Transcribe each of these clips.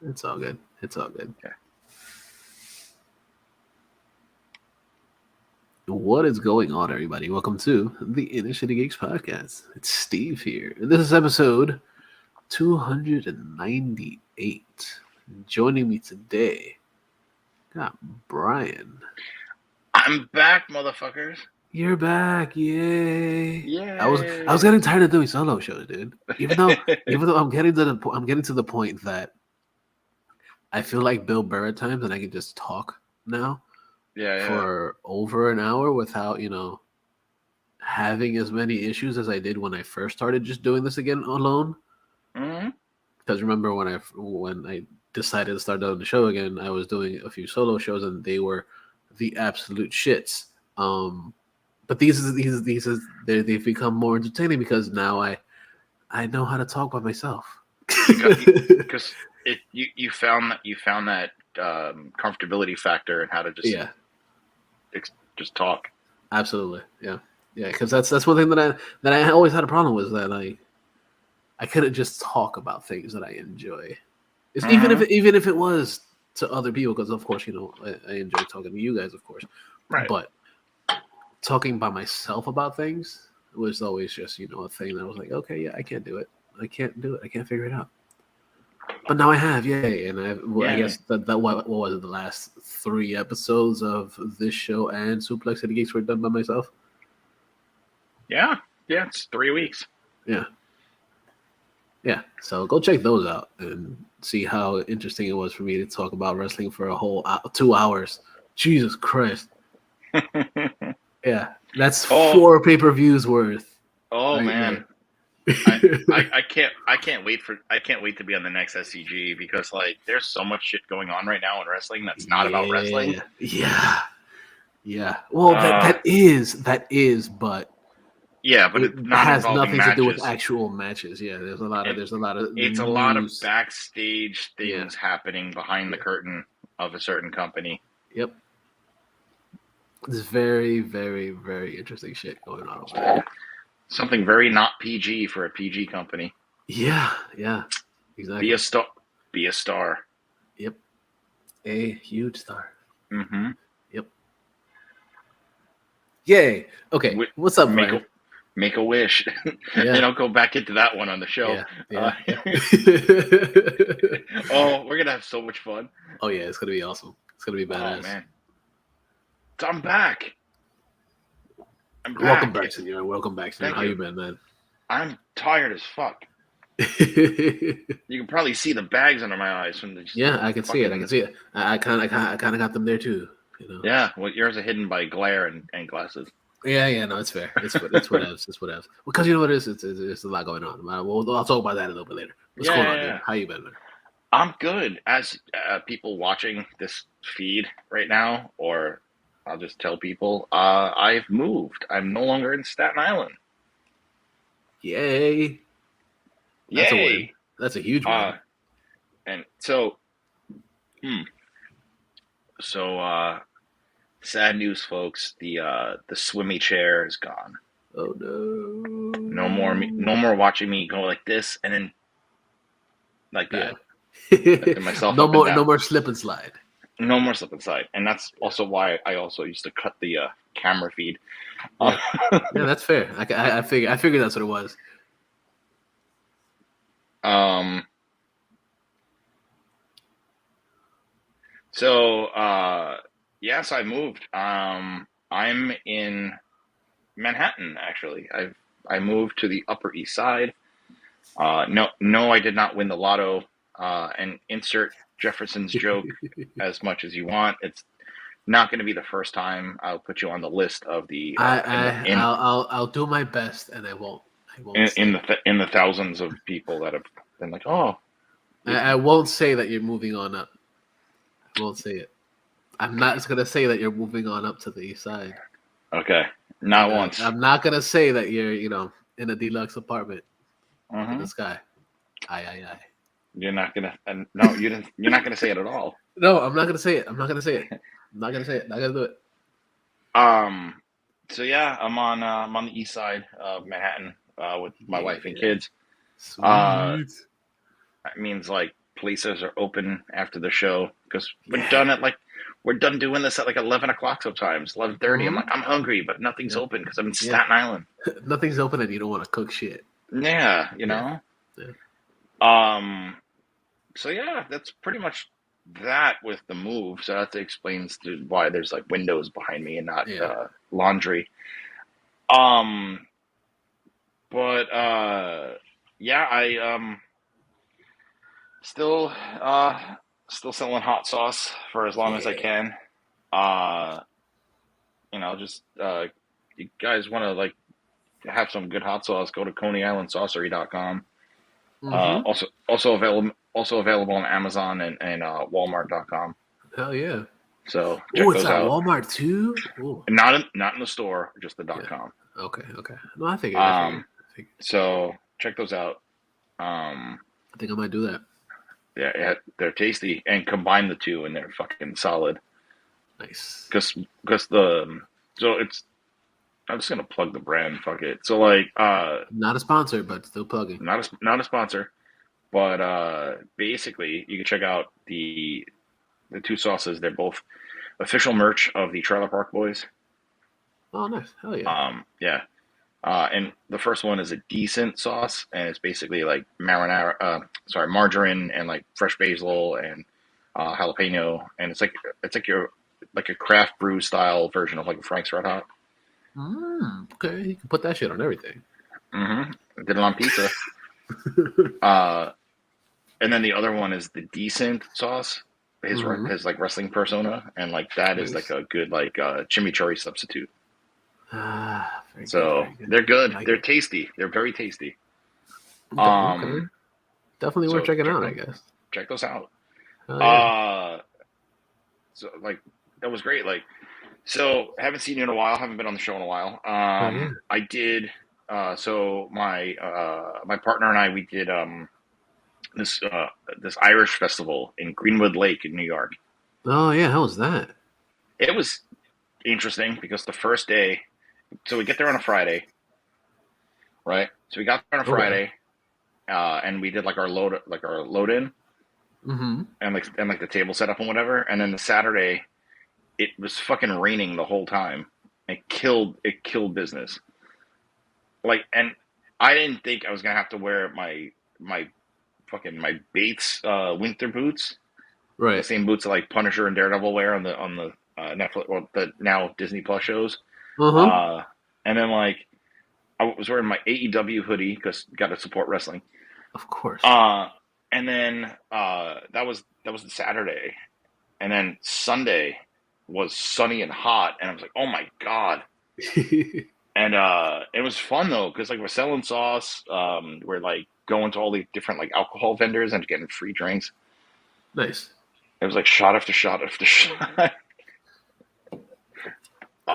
It's all good. It's all good. Okay. What is going on, everybody? Welcome to the InnerCityGeeks podcast. It's Steve here. And this is episode 298. Joining me today, got Brian. I'm back, motherfuckers. You're back, yay! I was Yay. getting tired of doing solo shows, dude. Even though I'm getting to the point that I feel like Bill Burr at times, and I can just talk now Yeah. for over an hour without having as many issues as I did when I first started just doing this again alone. Mm-hmm. Because remember when I decided to start doing the show again, I was doing a few solo shows and they were the absolute shits. But they've become more entertaining because now I know how to talk by myself. Because you found that comfortability factor and how to just just talk. Absolutely, yeah. Because that's one thing that I always had a problem with, that I couldn't just talk about things that I enjoy. It's Mm-hmm. even if it was to other people, because of course I enjoy talking to you guys, of course, Right. but talking by myself about things was always just a thing that I was like, okay, yeah, I can't do it. I can't do it. I can't figure it out. But now I have, yay! And I guess that what was it? The last 3 episodes of this show and Suplex City Geeks were done by myself. Yeah. It's 3 weeks. Yeah. So go check those out and see how interesting it was for me to talk about wrestling for a whole 2 hours. Jesus Christ! Yeah, that's 4 pay-per-views worth. Oh right, man. I can't wait to be on the next SCG, because there's so much shit going on right now in wrestling that's not about wrestling. Yeah. Well, that is, but yeah, but it not has nothing matches. to do with actual matches. Yeah, there's a lot of it's news. A lot of backstage things happening behind the curtain of a certain company. Yep. There's very, very, very interesting shit going on over there. Something very not PG for a PG company. Yeah, exactly. Be a star. Yep. A huge star. Mm-hmm. Yep. Yay. Okay. What's up, Brian? Make a wish. Yeah. Go back into that one on the show. Yeah. Oh, we're gonna have so much fun. Oh yeah, it's gonna be awesome. It's gonna be badass. Oh man. I'm back. Welcome back, senor. Welcome back, senor. How you been, man? I'm tired as fuck. You can probably see the bags under my eyes from the. Yeah, I can see it. I kind of got them there too. Yeah, well, yours are hidden by glare and glasses. Yeah, no, it's fair. It's whatevs. It's whatevs. Because you know what it is? It's a lot going on. I'll talk about that a little bit later. What's going on, dude? How you been, man? I'm good. As people watching this feed right now, or I'll just tell people, I've moved. I'm no longer in Staten Island. Yay! That's a win. That's a huge win. And so, sad news, folks. The swimmy chair is gone. Oh no! No more watching me go like this and then like that. Myself no more slip and slide. No more slip and slide, and that's also why I also used to cut the camera feed. Yeah, that's fair. I figured that's what it was. So yes, I moved. I'm in Manhattan, actually. I moved to the Upper East Side. No, I did not win the lotto. And insert Jefferson's joke as much as you want. It's not going to be the first time. I'll put you on the list of the. I'll do my best, and I won't. In the thousands of people that have been like, oh. I won't say that you're moving on up. I won't say it. I'm not just gonna say that you're moving on up to the East Side. Okay, not once. I'm not gonna say that you're in a deluxe apartment in the sky. Aye. You're not gonna. No, you didn't. You're not gonna say it at all. No, I'm not gonna say it. Not gonna do it. So yeah, I'm on the east side of Manhattan with my wife and kids. Sweet. That means like places are open after the show because Yeah. we're done doing this at like 11 o'clock sometimes, 11:30. I'm Mm-hmm. like, I'm hungry, but nothing's Yeah. open because I'm in Yeah. Staten Island. Nothing's open and you don't want to cook shit. Yeah, you Yeah. know. Yeah. Um. So yeah, that's pretty much that with the move. So that explains why there's like windows behind me and not Yeah. laundry. Um. But yeah, I still still selling hot sauce for as long as I Yeah. can. Just you guys want to like have some good hot sauce, go to ConeyIslandSaucery.com. Mm-hmm. Also available on Amazon and Walmart.com. Hell yeah. So Oh, check it's those at out. Walmart too. Oh. Not in the store, just the Yeah. .com. Okay. Okay. No, I figured. I figured. Um, I figured. so check those out. Um, I think I might do that. yeah, they're tasty, and combine the two, and they're fucking solid. Nice. Because so it's I'm just gonna plug the brand. Fuck it. So like Not a sponsor, but still plugging. not a sponsor, but basically you can check out the two sauces. They're both official merch of the Trailer Park Boys. Oh, nice. Hell yeah. Yeah. And the first one is a decent sauce, and it's basically like margarine and like fresh basil and jalapeno, and it's like a craft brew style version of like a Frank's Red Hot. Okay, you can put that shit on everything. Mm-hmm. I did it on pizza. And then the other one is the decent sauce. Mm-hmm. His like wrestling persona, and like that is like Nice. a good like chimichurri substitute. Ah, very good. So Very good. they're I good. like They're it. tasty. They're very tasty. Okay. Um, Definitely worth so checking out, I guess. check those out. Hell yeah. Uh, so like that was great. Like, so haven't seen you in a while. Haven't been on the show in a while. Hell yeah. I did. So my partner and I we did this this Irish festival in Greenwood Lake in New York. Oh yeah. How was that? It was interesting because the first day, so we get there on a Friday, right? So we got there on a Okay. Friday, and we did like our load in Mm-hmm. and like the table setup and whatever. And then the Saturday, it was fucking raining the whole time. It killed business. Like, and I didn't think I was gonna have to wear my Bates winter boots, the Right. same boots that like Punisher and Daredevil wear on the Netflix or the now Disney Plus shows. Uh huh. Uh, and then like I was wearing my AEW hoodie because got to support wrestling. Of course. Uh, and then that was the Saturday, and then Sunday was sunny and hot, and I was like, oh my god. And it was fun though, because like we're selling sauce, we're like going to all these different like alcohol vendors and getting free drinks. Nice. It was like shot after shot after shot.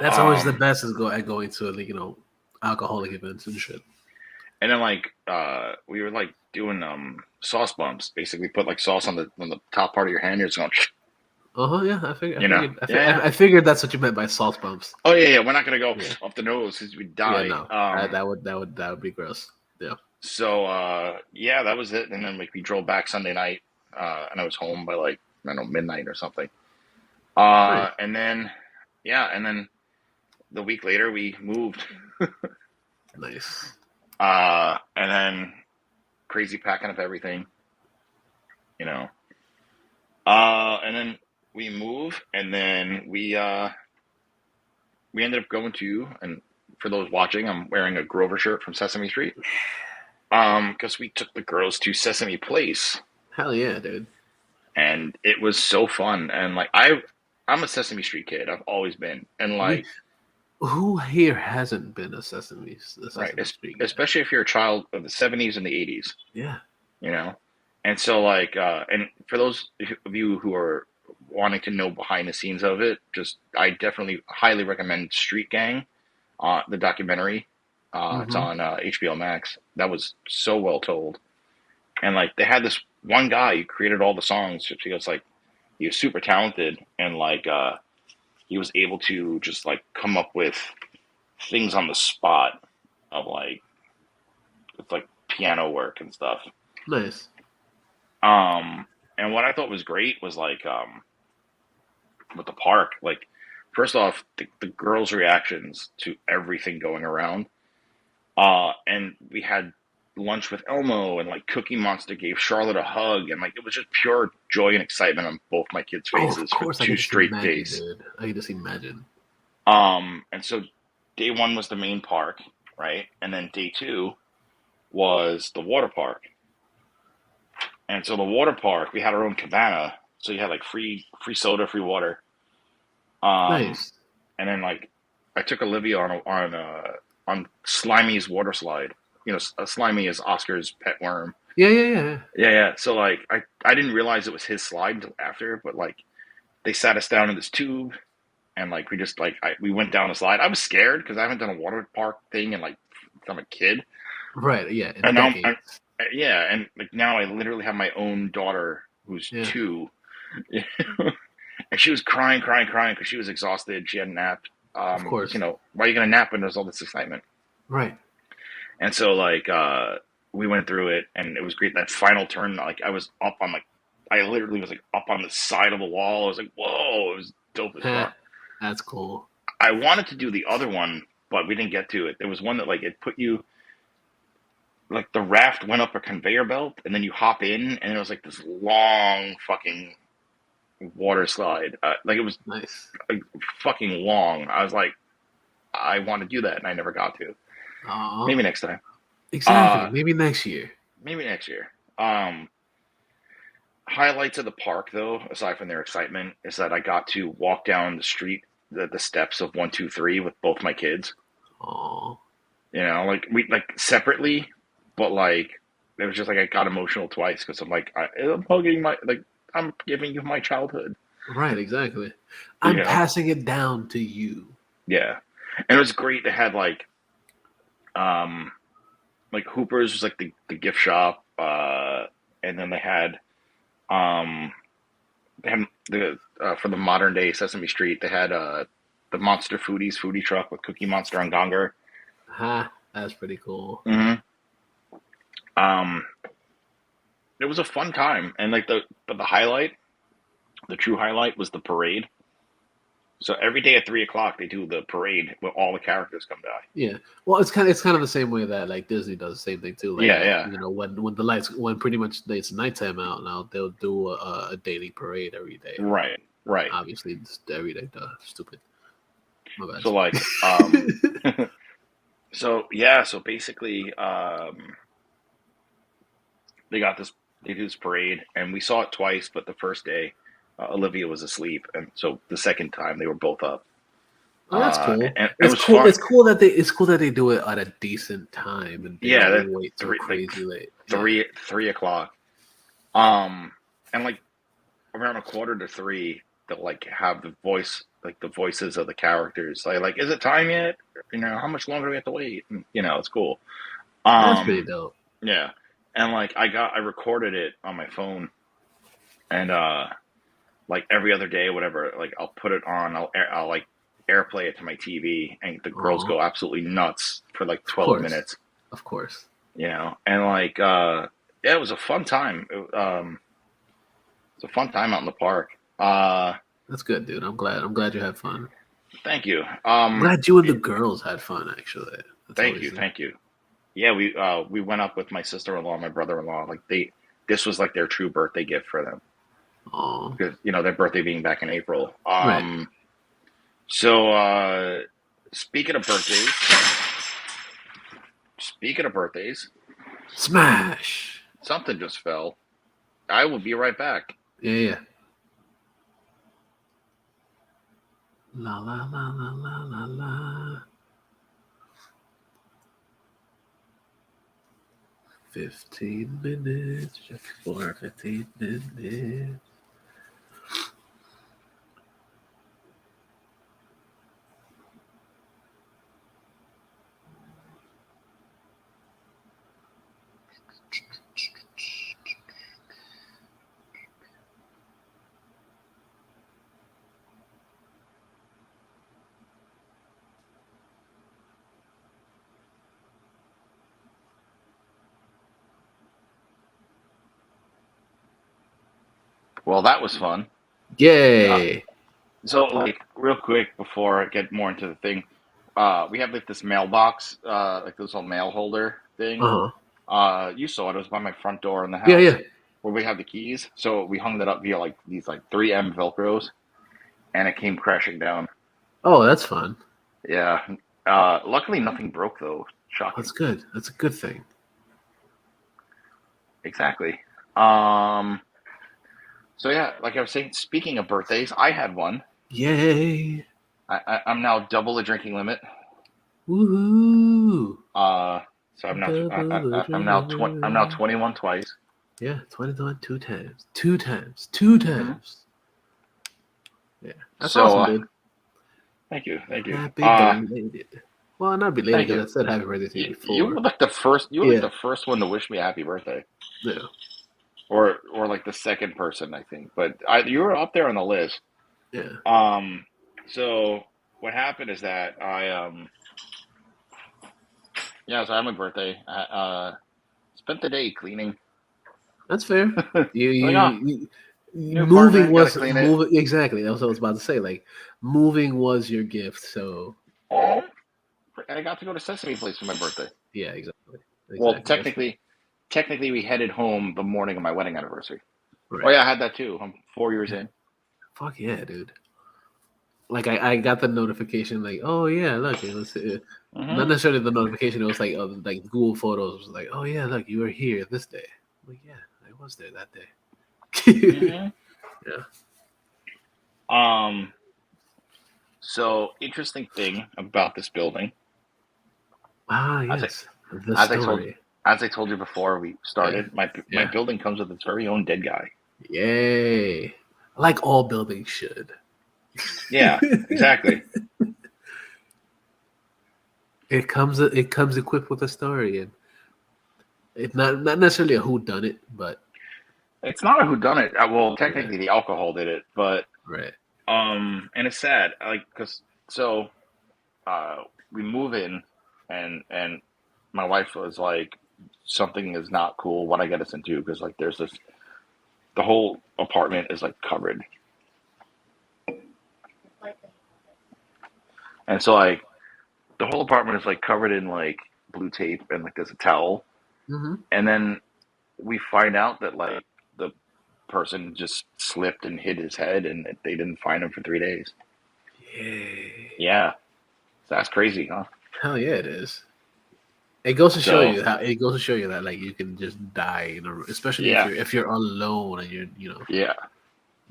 That's always the best is going to like alcoholic events and shit. And then like we were like doing sauce bumps, basically put like sauce on the top part of your hand. You're just going, Uh huh. Yeah. I figured. I you know, figured. I, fi- yeah. I I figured that's what you meant by sauce bumps. Oh yeah, yeah. We're not gonna go Yeah. off the nose because we Yeah. die. No. That would be gross. Yeah. So yeah, that was it. And then like we drove back Sunday night, and I was home by like I don't know midnight or something. Nice. And then yeah, and then the week later we moved. Nice. And then crazy packing up everything, you know. And then we move, and then we ended up going to, and for those watching, I'm wearing a Grover shirt from Sesame Street. Because we took the girls to Sesame Place, Hell yeah, dude. and it was so fun. And like I'm a Sesame Street kid. I've always been, and Yeah. like Who here hasn't been a right, Sesame Street kid? especially if you're a child of the '70s and the '80s, Yeah. you know. And so like, and for those of you who are wanting to know behind the scenes of it, just I definitely highly recommend Street Gang, the documentary. It's Mm-hmm. on HBO Max. That was so well told. And like they had this one guy who created all the songs just because like he was super talented and like he was able to just like come up with things on the spot of like with like piano work and stuff. Nice. And what I thought was great was like with the park, like first off, the girls' reactions to everything going around. And we had lunch with Elmo, and like Cookie Monster gave Charlotte a hug, and like it was just pure joy and excitement on both my kids' Oh, of faces for course, I two can just straight imagine, days. dude. I can just imagine. And so day one was the main park, right? And then day two was the water park. And so the water park, we had our own cabana, so you had like free soda, free water. Um, Nice. and then like I took Olivia on Slimy's water slide. You know, Slimy is Oscar's pet worm. Yeah, yeah, yeah. Yeah, yeah. So like I didn't realize it was his slide until after, but like they sat us down in this tube, and like we just like we went down the slide. I was scared because I haven't done a water park thing in like I'm a kid, Right, yeah, in and now decades. yeah, and like now I literally have my own daughter who's Yeah, 2, and she was crying, crying, crying because she was exhausted. She had napped. of You course. know, why are you gonna nap when there's all this excitement? Right. And so like we went through it, and it was great. That final turn, like I was up on like I literally was like up on the side of the wall. I was like, whoa, it was dope as fuck. That's cool. I wanted to do the other one, but we didn't get to it. There was one that like it put you like the raft went up a conveyor belt, and then you hop in, and it was like this long fucking water slide. Like it was Nice. like, fucking long. I was like, I want to do that, and I never got to. Aw. Maybe next time. Exactly. Uh, Maybe next year. maybe next year. Highlights of the park, though, aside from their excitement, is that I got to walk down the street, the steps of 123 with both my kids. Aw. You know, like we like separately, but like it was just like I got emotional twice because I'm like I'm hugging my like I'm giving you my childhood. Right, exactly. You I'm know, passing it down to you. yeah, and it was great. They had um like Hooper's was like the gift shop, and then um they had the for the modern day Sesame Street. They had the Monster Foodies foodie truck with Cookie Monster and Gonger. Ha, that's pretty cool. Hmm. Um, it was a fun time, and like the highlight, the true highlight was the parade. So every day at 3 o'clock they do the parade where all the characters come by. Yeah. Well, it's kind of the same way that like Disney does the same thing too. Like Yeah, yeah, when the lights when pretty much it's nighttime out now, they'll do a daily parade every day. right, right. Obviously, it's every day. Duh, stupid. My So like, bad. so yeah, so basically, they got this, they do this parade, and we saw it twice. But the first day, Olivia was asleep, and so the second time they were both up, Oh, that's cool. and it It's was cool. fun. It's cool that they do it at a decent time and they Yeah, don't that wait till three like crazy late. Yeah. 3 o'clock, um, and like around a quarter to 3, they'll like have the voices of the characters. Like, is it time yet? You know, how much longer do we have to wait? And, you know, it's cool. That's pretty Um, dope. yeah, and like I recorded it on my phone, and like every other day, whatever. Like I'll put it on. I'll like AirPlay it to my TV, and the girls Oh, go absolutely nuts for like of 12 course, minutes. of course. You know, and like yeah, it was a fun time. It's a fun time out in the park. That's good, dude. I'm glad. I'm glad you had fun. Thank you. I'm glad you and the girls had fun. Actually, that's Thank you, always thank you. Yeah, we went up with my sister-in-law, and my brother-in-law. Like this was like their true birthday gift for them oh because you know their birthday being back in April. right. So speaking of birthdays, speaking of birthdays, Smash. something just fell. I will be right back. Yeah, yeah. La la la la la la la. 15 minutes. Just for 15 minutes. Well, that was fun. Yay! So, like, real quick before I get more into the thing, we have like this mailbox, like this little mail holder thing. Uh huh. You saw it. It was by my front door in the Yeah, house yeah. where we have the keys. So we hung that up via like these like 3M Velcros, and it came crashing down. Oh, that's fun. Yeah. Luckily, nothing broke though. Shocking. That's good. That's a good thing. Exactly. Um. So yeah, like I was saying, speaking of birthdays, I had one. Yay! I'm now double the drinking limit. Woohoo! Uh, so Double the I'm now drinking. 21 twice. Yeah, 21 two times. Two times. Two Hmm. times. Yeah, that's So awesome, dude. thank you, thank you. Happy belated. Well, not belated Thank because you. I said happy birthday to you You were before. like the first. You were like Yeah, the first one to wish me a happy birthday, yeah, or like the second person, I think. But you were up there on the list. yeah. Um, so what happened is that yeah, so I had my birthday. I spent the day cleaning. That's fair. You, Like, you, oh, new moving apartment, gotta was clean it. moving exactly. That's what I was about to say. Like moving was your gift. So And I got to go to Sesame Place for my birthday. yeah, exactly, Well, exactly. That's fair. technically, we headed home the morning of my wedding anniversary. Oh Right. yeah, I had that too. I'm 4 years Yeah. in. Fuck yeah, dude. Like I got the notification. Like, oh yeah, look, it was not Hmm. necessarily the notification. It was like Google Photos was like, oh yeah, look, you were here this day. I'm like, yeah, I was there that day. Hmm. Yeah. Um. So interesting thing about this building, Ah, as I yes. The as I told story. as I told you before we Yeah. started, my Yeah. building comes with its very own dead guy. Yay. Like all buildings should. Yeah, exactly. It comes equipped with a story, and it's not necessarily a who done it, but It's not a whodunit. Well, yeah, technically the alcohol did it, but right. and it's sad, like because so uh, we move in, and my wife was like, something is not cool. What I get us into because like there's this the whole apartment is like covered, and so like the whole apartment is like covered in like blue tape and like there's a towel, Mm-hmm. and then we find out that like the person just slipped and hit his head, and they didn't find him for 3 days. Yay. Yeah, so that's crazy, huh? Hell yeah, it is. It goes to show So you how it goes to show you that like you can just die especially yeah, if you're alone and you're yeah,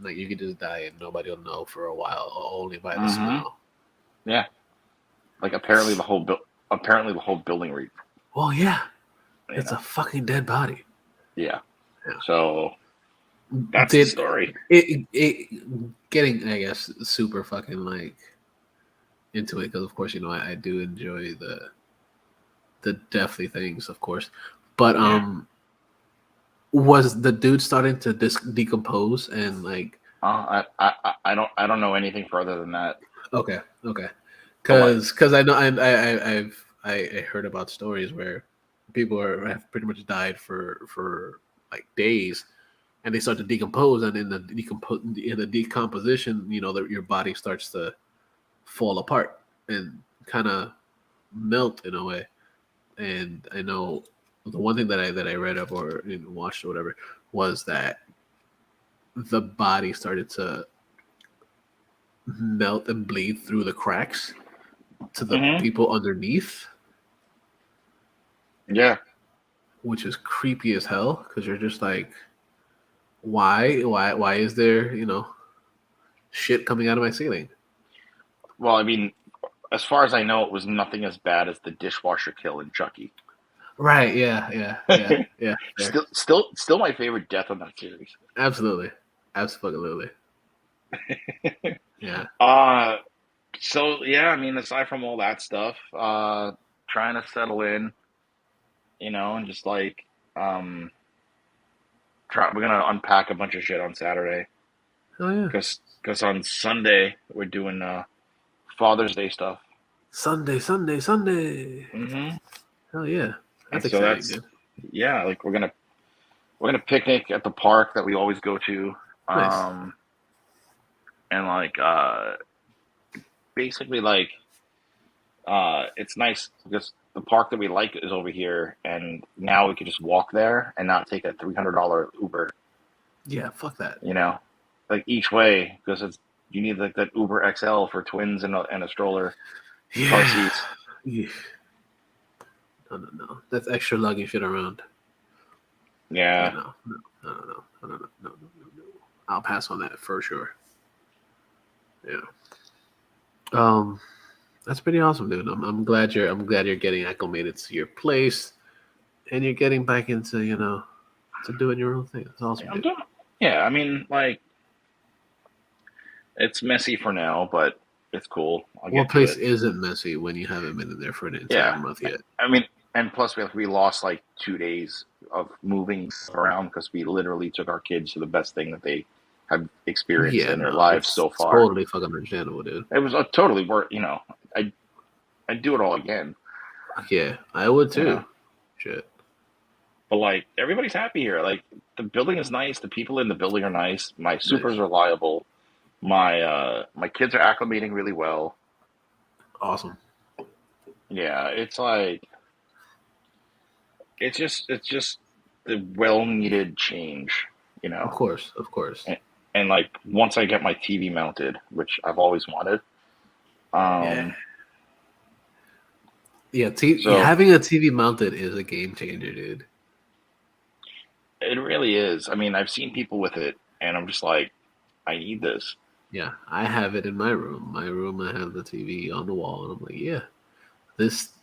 like you can just die and nobody will know for a while only by the hmm, smell. yeah. Like apparently the whole building reeked. Oh yeah, You it's know, a fucking dead body. yeah. Yeah. So that's the Did story. it getting I guess super fucking like into it because of course I do enjoy the deathly things of course, but Yeah. was the dude starting to decompose and like I don't know anything further than that. okay, But like, because I know I heard about stories where people have pretty much died for like days and they start to decompose and in the decomposition your body starts to fall apart and kind of melt in a way. And I know the one thing that I read up or watched or whatever was that the body started to melt and bleed through the cracks to the hmm, people underneath, yeah. which is creepy as hell because you're just like, why is there shit coming out of my ceiling? Well, I mean, as far as I know, it was nothing as bad as the dishwasher kill in Chucky. Right? Yeah. Fair. Still my favorite death on that series. Absolutely, absolutely. Yeah. Uh, so yeah, I mean, aside from all that stuff, trying to settle in, and just like, um, we're gonna unpack a bunch of shit on Saturday Oh yeah. because on Sunday we're doing Father's Day stuff. Sunday. Hmm. Hell yeah. And That's so exciting, that's dude. yeah, like we're gonna picnic at the park that we always go to. Nice. And like basically like it's nice because the park that we like is over here, and now we could just walk there and not take a $300 Uber. Yeah, fuck that. You know, like each way because it's you need like that Uber XL for twins and a stroller, car Yeah. seats. Yeah. No. That's extra lugging shit around. Yeah, Yeah, no. I'll pass on that for sure. Yeah. Um, that's pretty awesome, dude. I'm glad you're getting acclimated to your place, and you're getting back into to doing your own thing. That's awesome, I'm dude. doing. Yeah, I mean, like it's messy for now, but it's cool. I'll What get to place it. isn't messy when you haven't been in there for an entire Yeah, month yet? I mean, and plus we lost like 2 days of moving stuff around because we literally took our kids to the best thing that they have experienced Yeah, in their no, lives it's so far. totally fucking understandable, dude. It was a totally worth. I'd do it all again. Yeah, I would You know, too. Shit. but like everybody's happy here. Like the building is nice. The people in the building are nice. My supers Nice. are reliable. My kids are acclimating really well. Awesome. Yeah, it's like it's just the well needed change, you Of know. course, of course. And, and like once I get my TV mounted, which I've always wanted, Yeah. um, Yeah, so having a TV mounted is a game changer, dude. it really is. I mean, I've seen people with it, and I'm just like, I need this. Yeah, I have it in my room. My room, I have the TV on the wall, and I'm like, yeah, this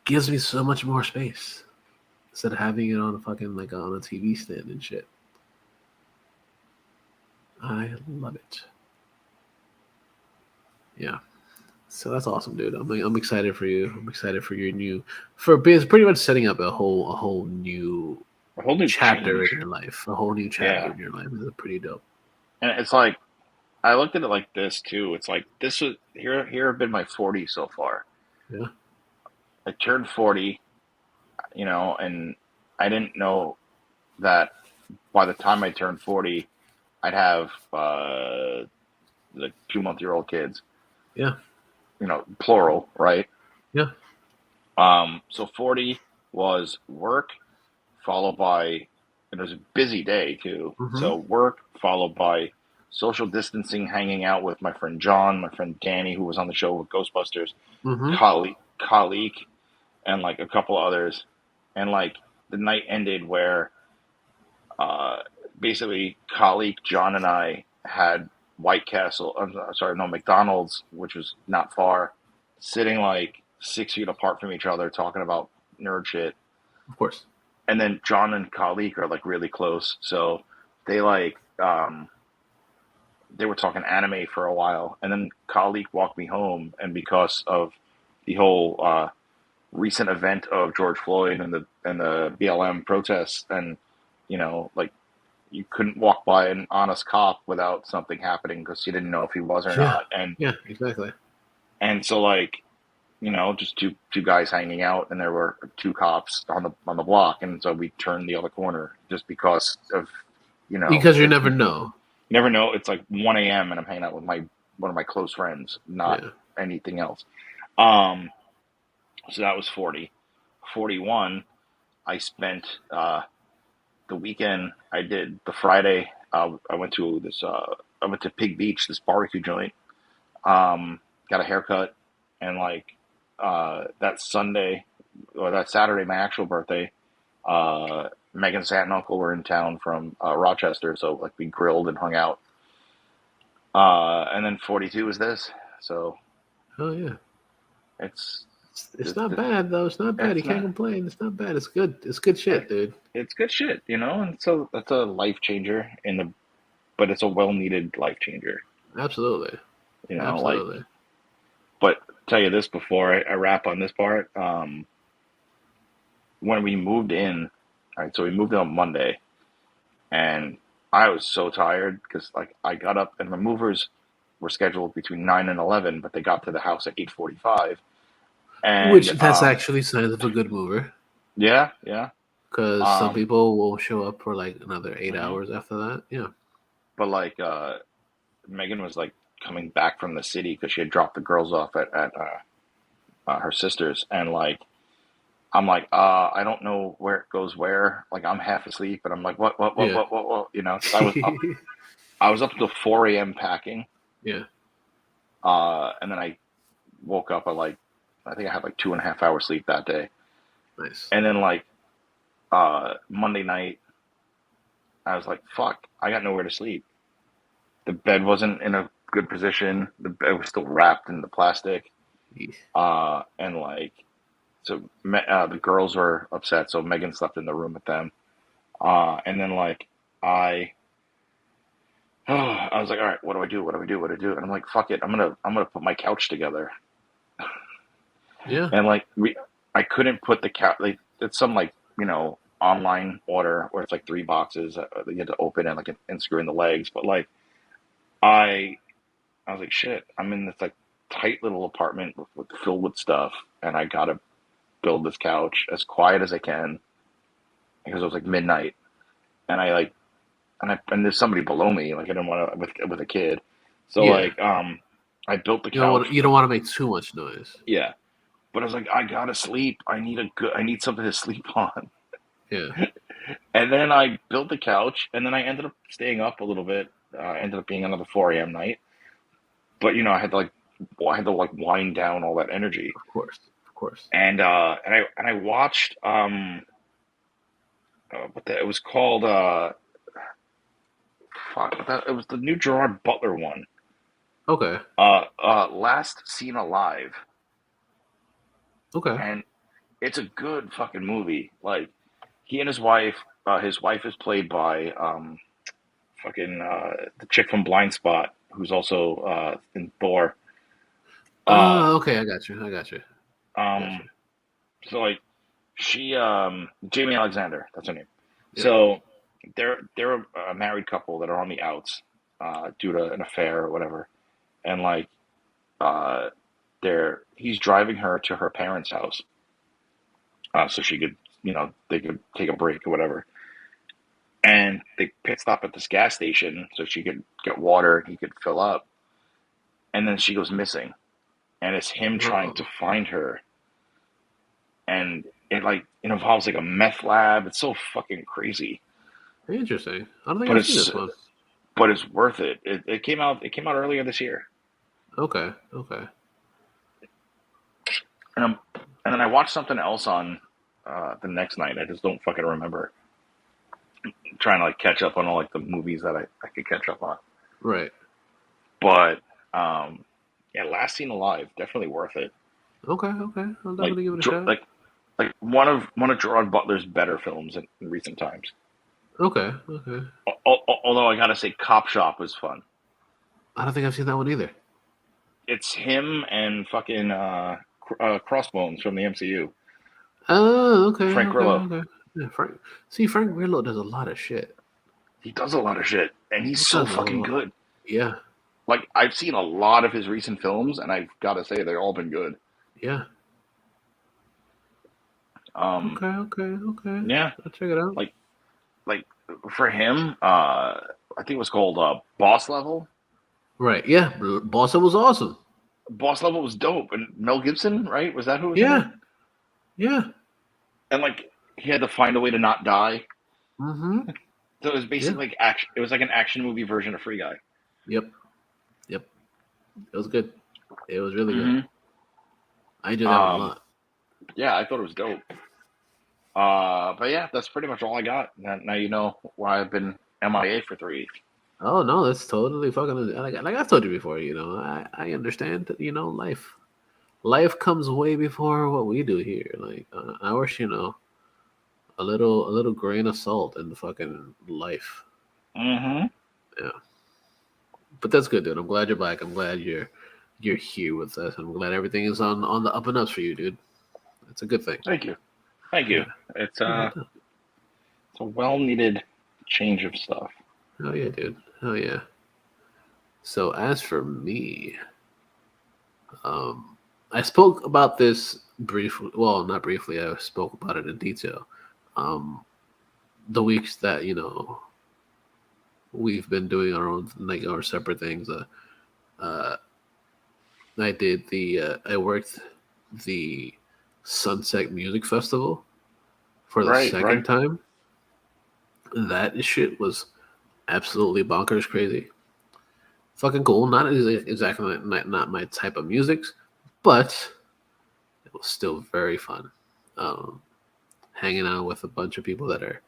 gives me so much more space instead of having it on a fucking like on a TV stand and shit. I love it. Yeah, so that's awesome, dude. I'm excited for you. I'm excited for your new for it's pretty much setting up a whole new A whole new chapter in change. your life. A whole new chapter Yeah, in your life is pretty dope. and it's like I looked at it like this too. It's like this was here have been my 40 so far. Yeah. I turned 40, and I didn't know that by the time I turned 40, I'd have the 2 month-year-old kids, Yeah. plural, right? Yeah. So 40 was work followed by, and it was a busy day too. Mm-hmm. So work followed by social distancing, hanging out with my friend John, my friend Danny, who was on the show with Ghostbusters, Mm-hmm. colleague, and like a couple others. And like the night ended where uh, basically colleague John and I had White Castle, I'm sorry, no, McDonald's, which was not far, sitting like 6 feet apart from each other talking about nerd shit. Of course. And then John and colleague are like really close. So they like, they were talking anime for a while. And then colleague walked me home. And because of the whole recent event of George Floyd and the BLM protests, and like you couldn't walk by an honest cop without something happening because you didn't know if he was or Yeah. not. And Yeah. Exactly. and so like just two guys hanging out, and there were two cops on the block, and so we turned the other corner just because of Because you it, never you know. never know. It's like 1 a.m. and I'm hanging out with my one of my close friends, not Yeah. anything else. Um, so that was 40. 41. I spent the weekend. I did the Friday. I went to this. I went to Pig Beach, this barbecue joint. Got a haircut, and like that Sunday or that Saturday, my actual birthday, Megan's aunt and uncle were in town from Rochester, so like we grilled and hung out. And then 42 is this, so Oh yeah. it's It's not bad though. It's not bad. You it's can't not complain. It's not bad. It's good. It's good it, shit, dude. it's good shit, and so that's a life changer but it's a well needed life changer, Absolutely. like. Absolutely. But tell you this before I wrap on this part. When we moved in, all right, so we moved in on Monday, and I was so tired because like I got up and the movers were scheduled between 9 and 11, but they got to the house at 8:45, Which and that's actually signs of a good mover. yeah, yeah, Because some people will show up for like another 8 hours after that. Yeah. But like Megan was like coming back from the city because she had dropped the girls off at her sister's, and like I'm like, I don't know where it goes where. Like I'm half asleep, and I'm like, Yeah. what? You know, 'cause I was up until 4 a.m. packing. Yeah. And then I woke up at like, I think I had like 2.5 hours sleep that day. Nice. And then like Monday night, I was like, fuck, I got nowhere to sleep. The bed wasn't in a good position. The bed was still wrapped in the plastic. And like, so the girls were upset, so Megan slept in the room with them. And then like I I was like, all right, what do I do? What do I do? What do I do? And I'm like, fuck it, I'm gonna put my couch together. Yeah. And like I couldn't put the couch. Like it's some like online order where it's like 3 boxes that you had to open and like and screw in the legs. But like I I was like, shit, I'm in this like tight little apartment filled with stuff, and I gotta build this couch as quiet as I can because it was like midnight, and I like and there's somebody below me, like I didn't want to with a kid, so Yeah. like I built the couch. You don't want to make too much noise. Yeah, but I was like, I gotta sleep. I need something to sleep on. Yeah. And then I built the couch, and then I ended up staying up a little bit. Ended up being another 4 a.m. night, but I had to like wind down all that energy. Of course. Of course. And I watched it was called it was the new Gerard Butler one. Okay. Last Seen Alive, Okay. and it's a good fucking movie. Like he and his wife is played by the chick from Blind Spot, who's also in Thor. Okay. I got you. I got you. Um, so like she Jamie Alexander, that's her name. Yeah. So they're a married couple that are on the outs due to an affair or whatever, and like uh, he's driving her to her parents' house so she could they could take a break or whatever, and they pit stop at this gas station so she could get water and he could fill up, and then she goes missing, and it's him trying to find her, and it involves like a meth lab. It's so fucking crazy. Interesting. I don't think But I've seen it's this one. but it's worth it. It came out earlier this year. Okay. Okay. And then I watched something else on the next night. I just don't fucking remember. I'm trying to like catch up on all like the movies that I could catch up on. Right. But yeah, Last Seen Alive, definitely worth it. Okay. Okay. I'll Like definitely give it a shot. like one of Gerard Butler's better films in recent times. Okay. Okay. Although I gotta say, Cop Shop was fun. I don't think I've seen that one either. It's him and fucking Crossbones from the MCU. Oh, okay. Frank Okay. Grillo. Okay. Yeah, Frank. See, Frank Grillo does a lot of shit. He does a lot of shit, and he's He so does a fucking lot. good. Yeah. Like I've seen a lot of his recent films, and I've got to say they've all been good. Yeah. Okay. Okay. Okay. Yeah, I'll check it out. like for him, I think it was called Boss Level. Right. Yeah. Boston was awesome. Boss Level was dope, and Mel Gibson, right? Was that who was in Yeah. it? Yeah. And like he had to find a way to not die. Mm-hmm. So it was Yeah. basically like action. It was like an action movie version of Free Guy. Yep. Yep. It was good. It was really good. Mm-hmm. I enjoyed that one a lot. Yeah, I thought it was dope. But yeah, that's pretty much all I got. Now you know why I've been MIA for 3 weeks. Oh no, that's totally fucking like I've told you before. I understand that life comes way before what we do here. Like I wish a little grain of salt in the fucking life. Mm-hmm. Yeah, but that's good, dude. I'm glad you're back. I'm glad you're here with us. I'm glad everything is on the up and ups for you, dude. It's a good thing. Thank you. It's Yeah. it's a well needed change of stuff. Oh yeah, dude. Oh yeah. So as for me, I spoke about this briefly. Well, not briefly. I spoke about it in detail The weeks that we've been doing our own our separate things. Uh, I worked the Sunset Music Festival for the Right, second right. time. That shit was absolutely bonkers crazy. Fucking cool. Not exactly not my type of music, but it was still very fun. Um, Hanging out with a bunch of people that are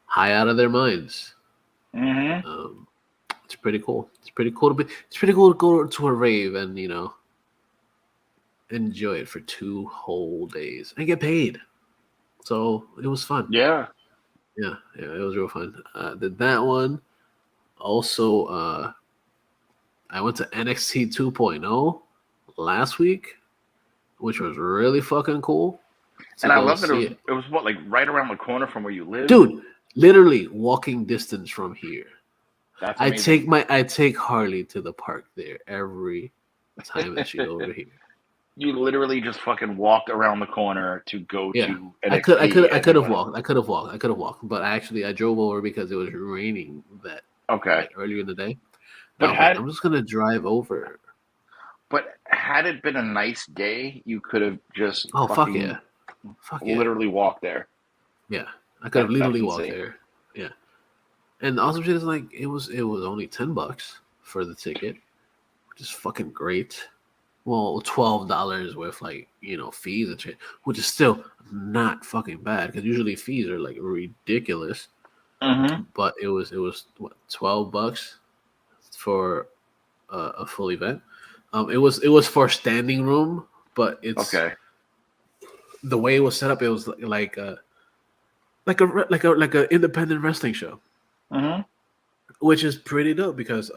high out of their minds. Mm-hmm. Um, it's pretty cool. It's pretty cool to be. It's pretty cool to go to a rave and enjoy it for 2 whole days and get paid. So it was fun. Yeah. Yeah, it was real fun. Did that one. Also, I went to NXT 2.0 last week, which was really fucking cool to And I go love that see it. it was what, like right around the corner from where you live? Dude, literally walking distance from here. That's I amazing. take Harley to the park there every time that she's over here. You literally just fucking walked around the corner to go Yeah, to NXT I and could you have went. walked. I could have walked, but I drove over because it was raining that Okay. like earlier in the day. And I But was like, had I'm just gonna drive over. but had it been a nice day, you could have just Oh fucking fuck yeah, literally walked there. yeah. I could have That's literally walked insane. there. Yeah, and the awesome shit is like it was only $10 for the ticket, which is fucking great. Well, $12 with fees and shit, which is still not fucking bad because usually fees are like ridiculous. Mm-hmm. But it was what $12 for a full event. It was for standing room, but it's Okay. the way it was set up. It was like a independent wrestling show, Mm-hmm. which is pretty dope because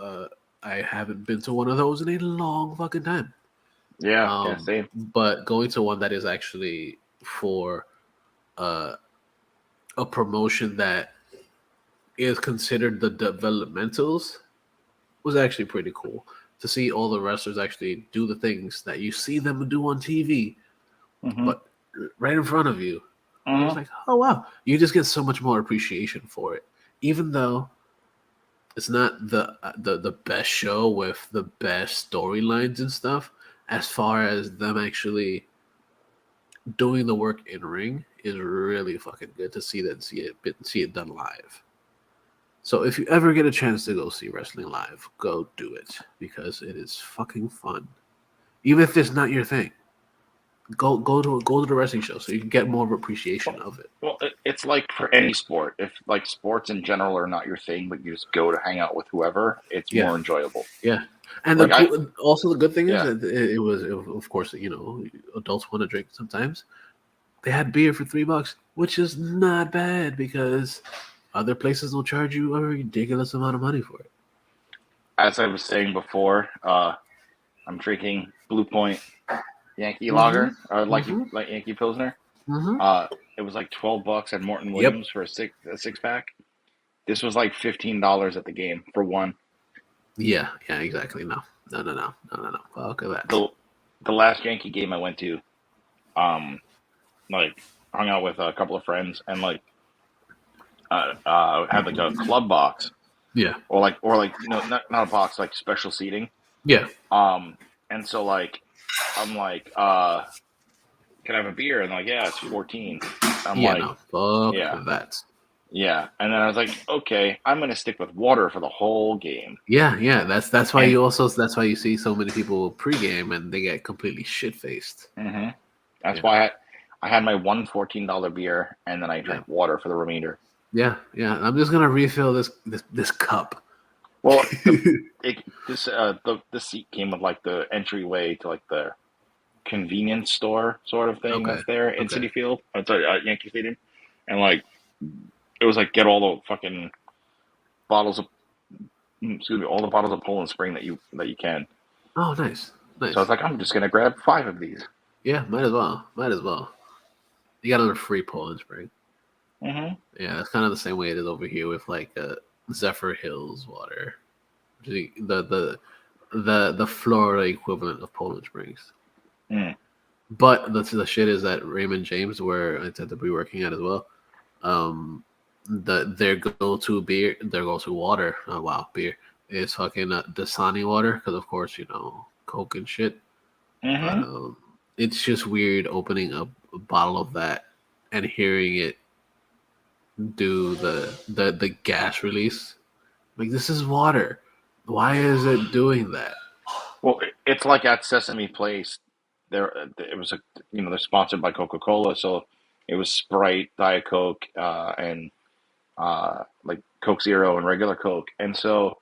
I haven't been to one of those in a long fucking time. Yeah. Yeah. Same. But going to one that is actually for uh, a promotion that is considered the developmentals was actually pretty cool to see all the wrestlers actually do the things that you see them do on TV, Mm-hmm. but right in front of you. It was Mm-hmm. like, oh wow, you just get so much more appreciation for it, even though it's not the best show with the best storylines and stuff. As far as them actually doing the work in ring is really fucking good to see it done live. So if you ever get a chance to go see wrestling live, go do it because it is fucking fun. Even if it's not your thing, go to the wrestling show so you can get more of appreciation Well, of it. it's like for any sport. If like sports in general are not your thing, but you just go to hang out with whoever, it's Yeah, more enjoyable. yeah. And Like I, also the good thing is yeah, that of course adults want to drink sometimes. They had beer for $3, which is not bad because other places will charge you a ridiculous amount of money for it. as I was saying before, I'm drinking Blue Point Yankee Mm-hmm. Lager, or Mm-hmm. like Yankee Pilsner. Mm-hmm. Uh, it was like $12 at Morton Yep. Williams for a six pack. This was like $15 at the game for one. Yeah. Yeah. Exactly. No. No. No. No. No. No. No. Fuck that. The the last Yankee game I went to, um, like hung out with a couple of friends and like had like a club box Yeah. or like not a box, like special seating. Yeah. Um, and so like I'm like, can I have a beer? And they're like, yeah, it's 14. I'm Yeah. like, No. Fuck yeah, that. yeah. And then I was like, okay, I'm gonna stick with water for the whole game. Yeah. Yeah. That's why And that's why you see so many people pregame and they get completely shit faced. hmm that's Yeah. why I had my one $14 beer, and then I Yeah. drank water for the remainder. Yeah. Yeah. I'm just gonna refill this cup. Well, the seat came with like the entryway to like the convenience store sort of thing Okay. that's there in Okay. City Field. It's at Yankee Stadium, and like it was like get all the fucking bottles of excuse me, all the bottles of Poland Spring that you can. Oh, nice. So I was Nice. like, I'm just gonna grab 5 of these. Yeah. Might as well. Might as well. You got another free Poland Spring. Mm-hmm. Yeah, that's kind of the same way it is over here with like Zephyr Hills water, the Florida equivalent of Poland Springs. Mm. But the shit is that Raymond James, where I tend to be working at as well, their go-to water. Oh wow, beer is fucking Dasani water because of course Coke and shit. But Mm-hmm. it's just weird opening up a bottle of that and hearing it do the gas release. Like, this is water. Why is it doing that? Well, it's like at Sesame Place. There, it was they're sponsored by Coca-Cola, so it was Sprite, Diet Coke, and like Coke Zero and regular Coke, and so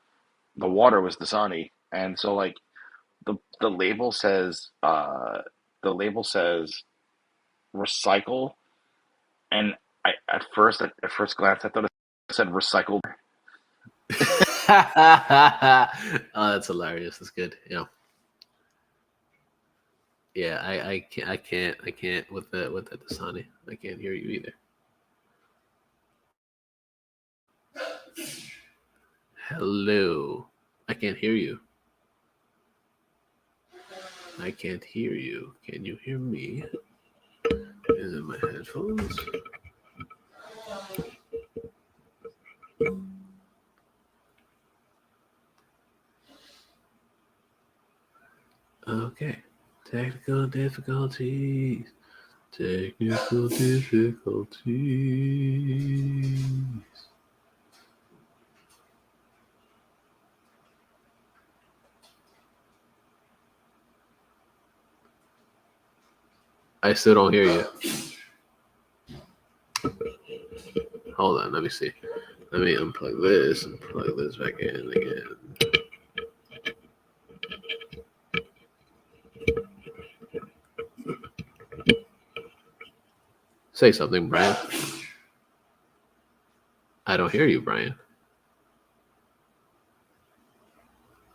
the water was Dasani, and so like the label says recycle, and at first glance I thought it said recycled. Oh, that's hilarious. That's good. Yeah. Yeah, I can't with the Dasani. I can't hear you either. Hello. I can't hear you. I can't hear you. Can you hear me? Is it my headphones? Okay. Technical difficulties. Technical difficulties. I still don't hear you. Hold on, let me see. Let me unplug this and plug this back in again. Say something, Brian. I don't hear you, Brian.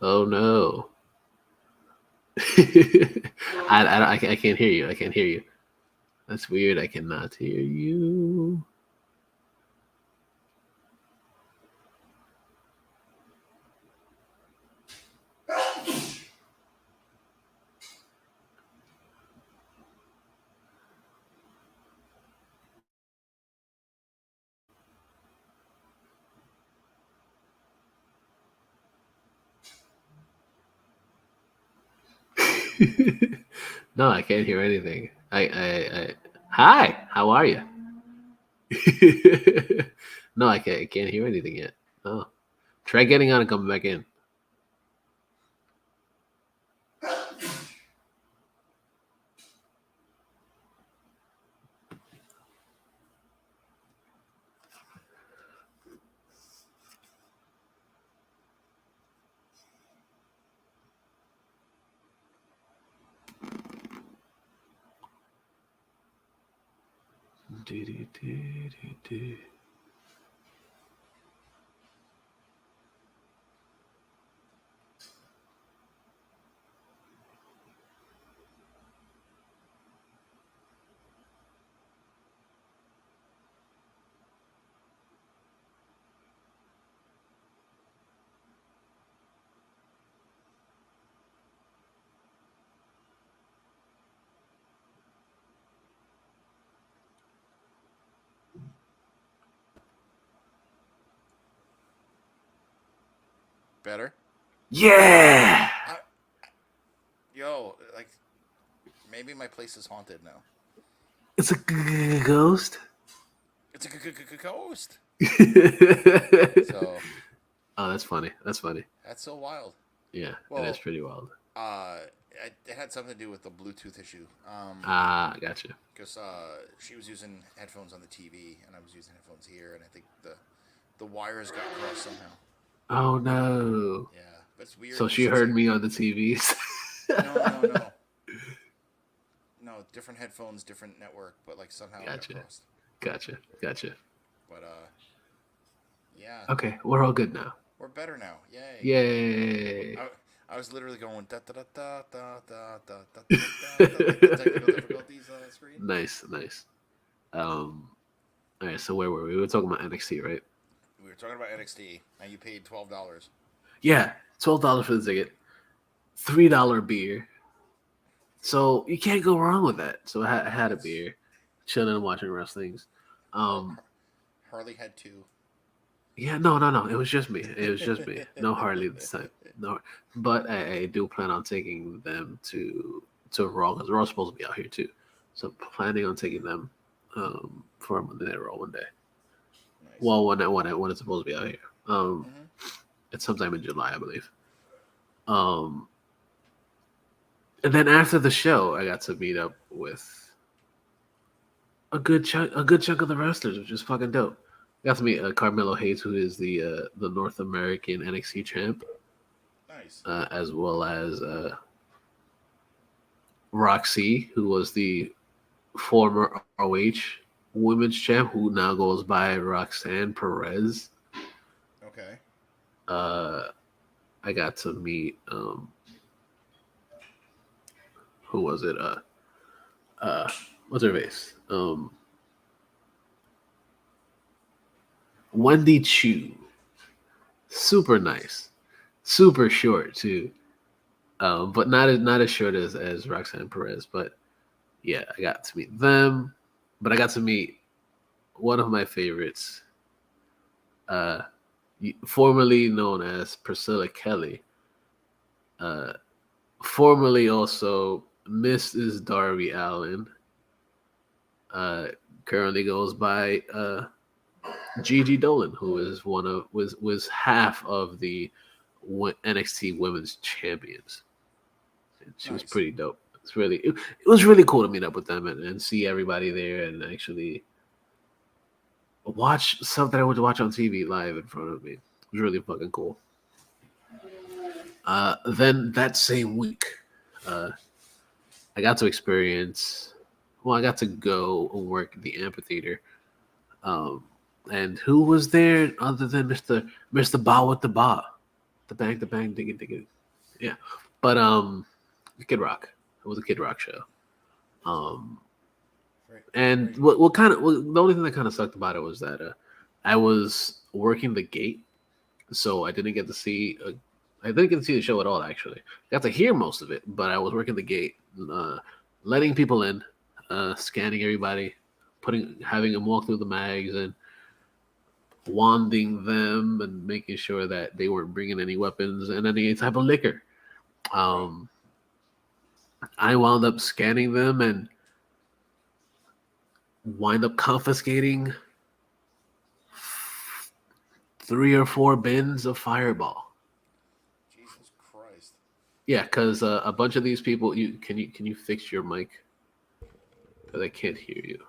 Oh no. I can't hear you. I can't hear you. That's weird. I cannot hear you. No, I can't hear anything. Hi, how are you? No, I can't hear anything yet. No. Try getting on and coming back in. Better? Yeah. Yo, like, maybe my place is haunted now. It's a ghost. It's a ghost. So. So. Oh, that's funny. That's funny. That's so wild. Yeah, Well, it is pretty wild. It had something to do with the Bluetooth issue. Gotcha. Because she was using headphones on the TV, and I was using headphones here, and I think the wires got crossed somehow. Oh no. Yeah, but it's weird. So she heard me on the TVs. No. No, different headphones, different network, but like somehow it got crossed. Gotcha. But yeah. Okay, we're all good now. We're better now. Yay. Yay. I was literally going da da da da da da da da da like the technical difficulties on the screen. Nice. All right, so where were we? We were talking about NXT, right? We were talking about NXT, and you paid $12. Yeah, $12 for the ticket, $3 beer. So you can't go wrong with that. So I had a beer, chilling and watching wrestlings. Harley had 2. Yeah, no. It was just me. It was just me. No Harley this time. No, but I do plan on taking them to Raw because Raw's supposed to be out here too. So planning on taking them for a Monday Night Raw one day. Nice. Well, when it's supposed to be out here. Mm-hmm. It's sometime in July, I believe. And then after the show, I got to meet up with a good chunk of the wrestlers, which is fucking dope. I got to meet Carmelo Hayes, who is the North American NXT champ, Nice. as well as Roxy, who was the former ROH Women's champ, who now goes by Roxanne Perez. Okay. I got to meet who was it? What's her face? Wendy Chu. Super nice, super short too, but not as short as Roxanne Perez. But yeah, I got to meet them. But I got to meet one of my favorites, formerly known as Priscilla Kelly, formerly also Mrs. Darby Allin. Currently goes by Gigi Dolan, who is was half of the NXT Women's Champions. She was pretty dope. It was really cool to meet up with them and see everybody there and actually watch something I would watch on TV live in front of me. It was really fucking cool. Then that same week, I got to experience. Well, I got to go and work at the amphitheater. And who was there other than Mr. Ba with the Ba, the bang, diggy, diggy. Yeah, but Kid Rock. It was a Kid Rock show. And the only thing that kind of sucked about it was that I was working the gate, so I didn't get to see. I didn't get to see the show at all. Actually, I got to hear most of it, but I was working the gate, letting people in, scanning everybody, having them walk through the mags and wanding them and making sure that they weren't bringing any weapons and any type of liquor. I wound up scanning them and wind up confiscating 3 or 4 bins of Fireball. Jesus Christ. Yeah, because a bunch of these people. Can you fix your mic? Because I can't hear you.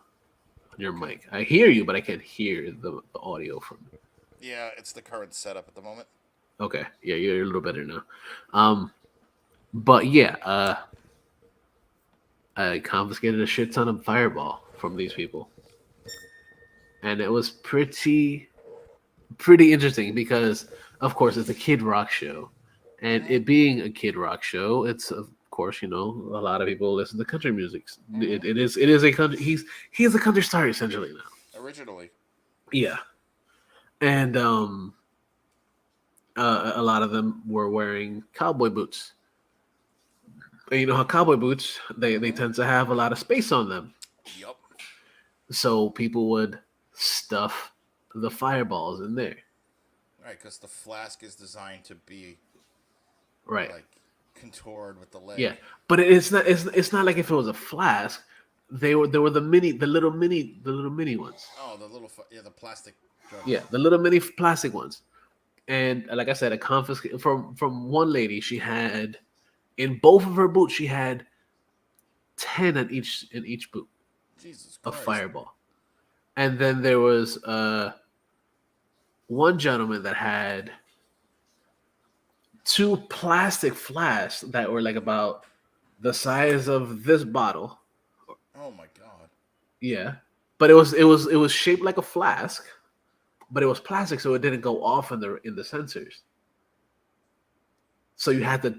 Your mic. I hear you, but I can't hear the audio from it. Yeah, it's the current setup at the moment. Okay. Yeah, you're a little better now. But yeah, I confiscated a shit ton of Fireball from these people. And it was pretty interesting because, of course, it's a Kid Rock show. And it being a Kid Rock show, it's, of course, a lot of people listen to country music. It is a country. He's a country star essentially now. Originally. Yeah. And a lot of them were wearing cowboy boots. And you know how cowboy boots, they tend to have a lot of space on them. Yep. So people would stuff the Fireballs in there. Right, because the flask is designed to be right, like contoured with the leg. Yeah, but it's not like if it was a flask. There were the little mini ones. Oh, the plastic. Yeah, the little mini plastic ones. And like I said, I confiscated from one lady. She had in both of her boots. She had 10 in each boot. Jesus Christ. Of Fireball. And then there was one gentleman that had 2 plastic flasks that were like about the size of this bottle. Oh my God. Yeah, but it was shaped like a flask, but it was plastic, so it didn't go off in the sensors. So you had to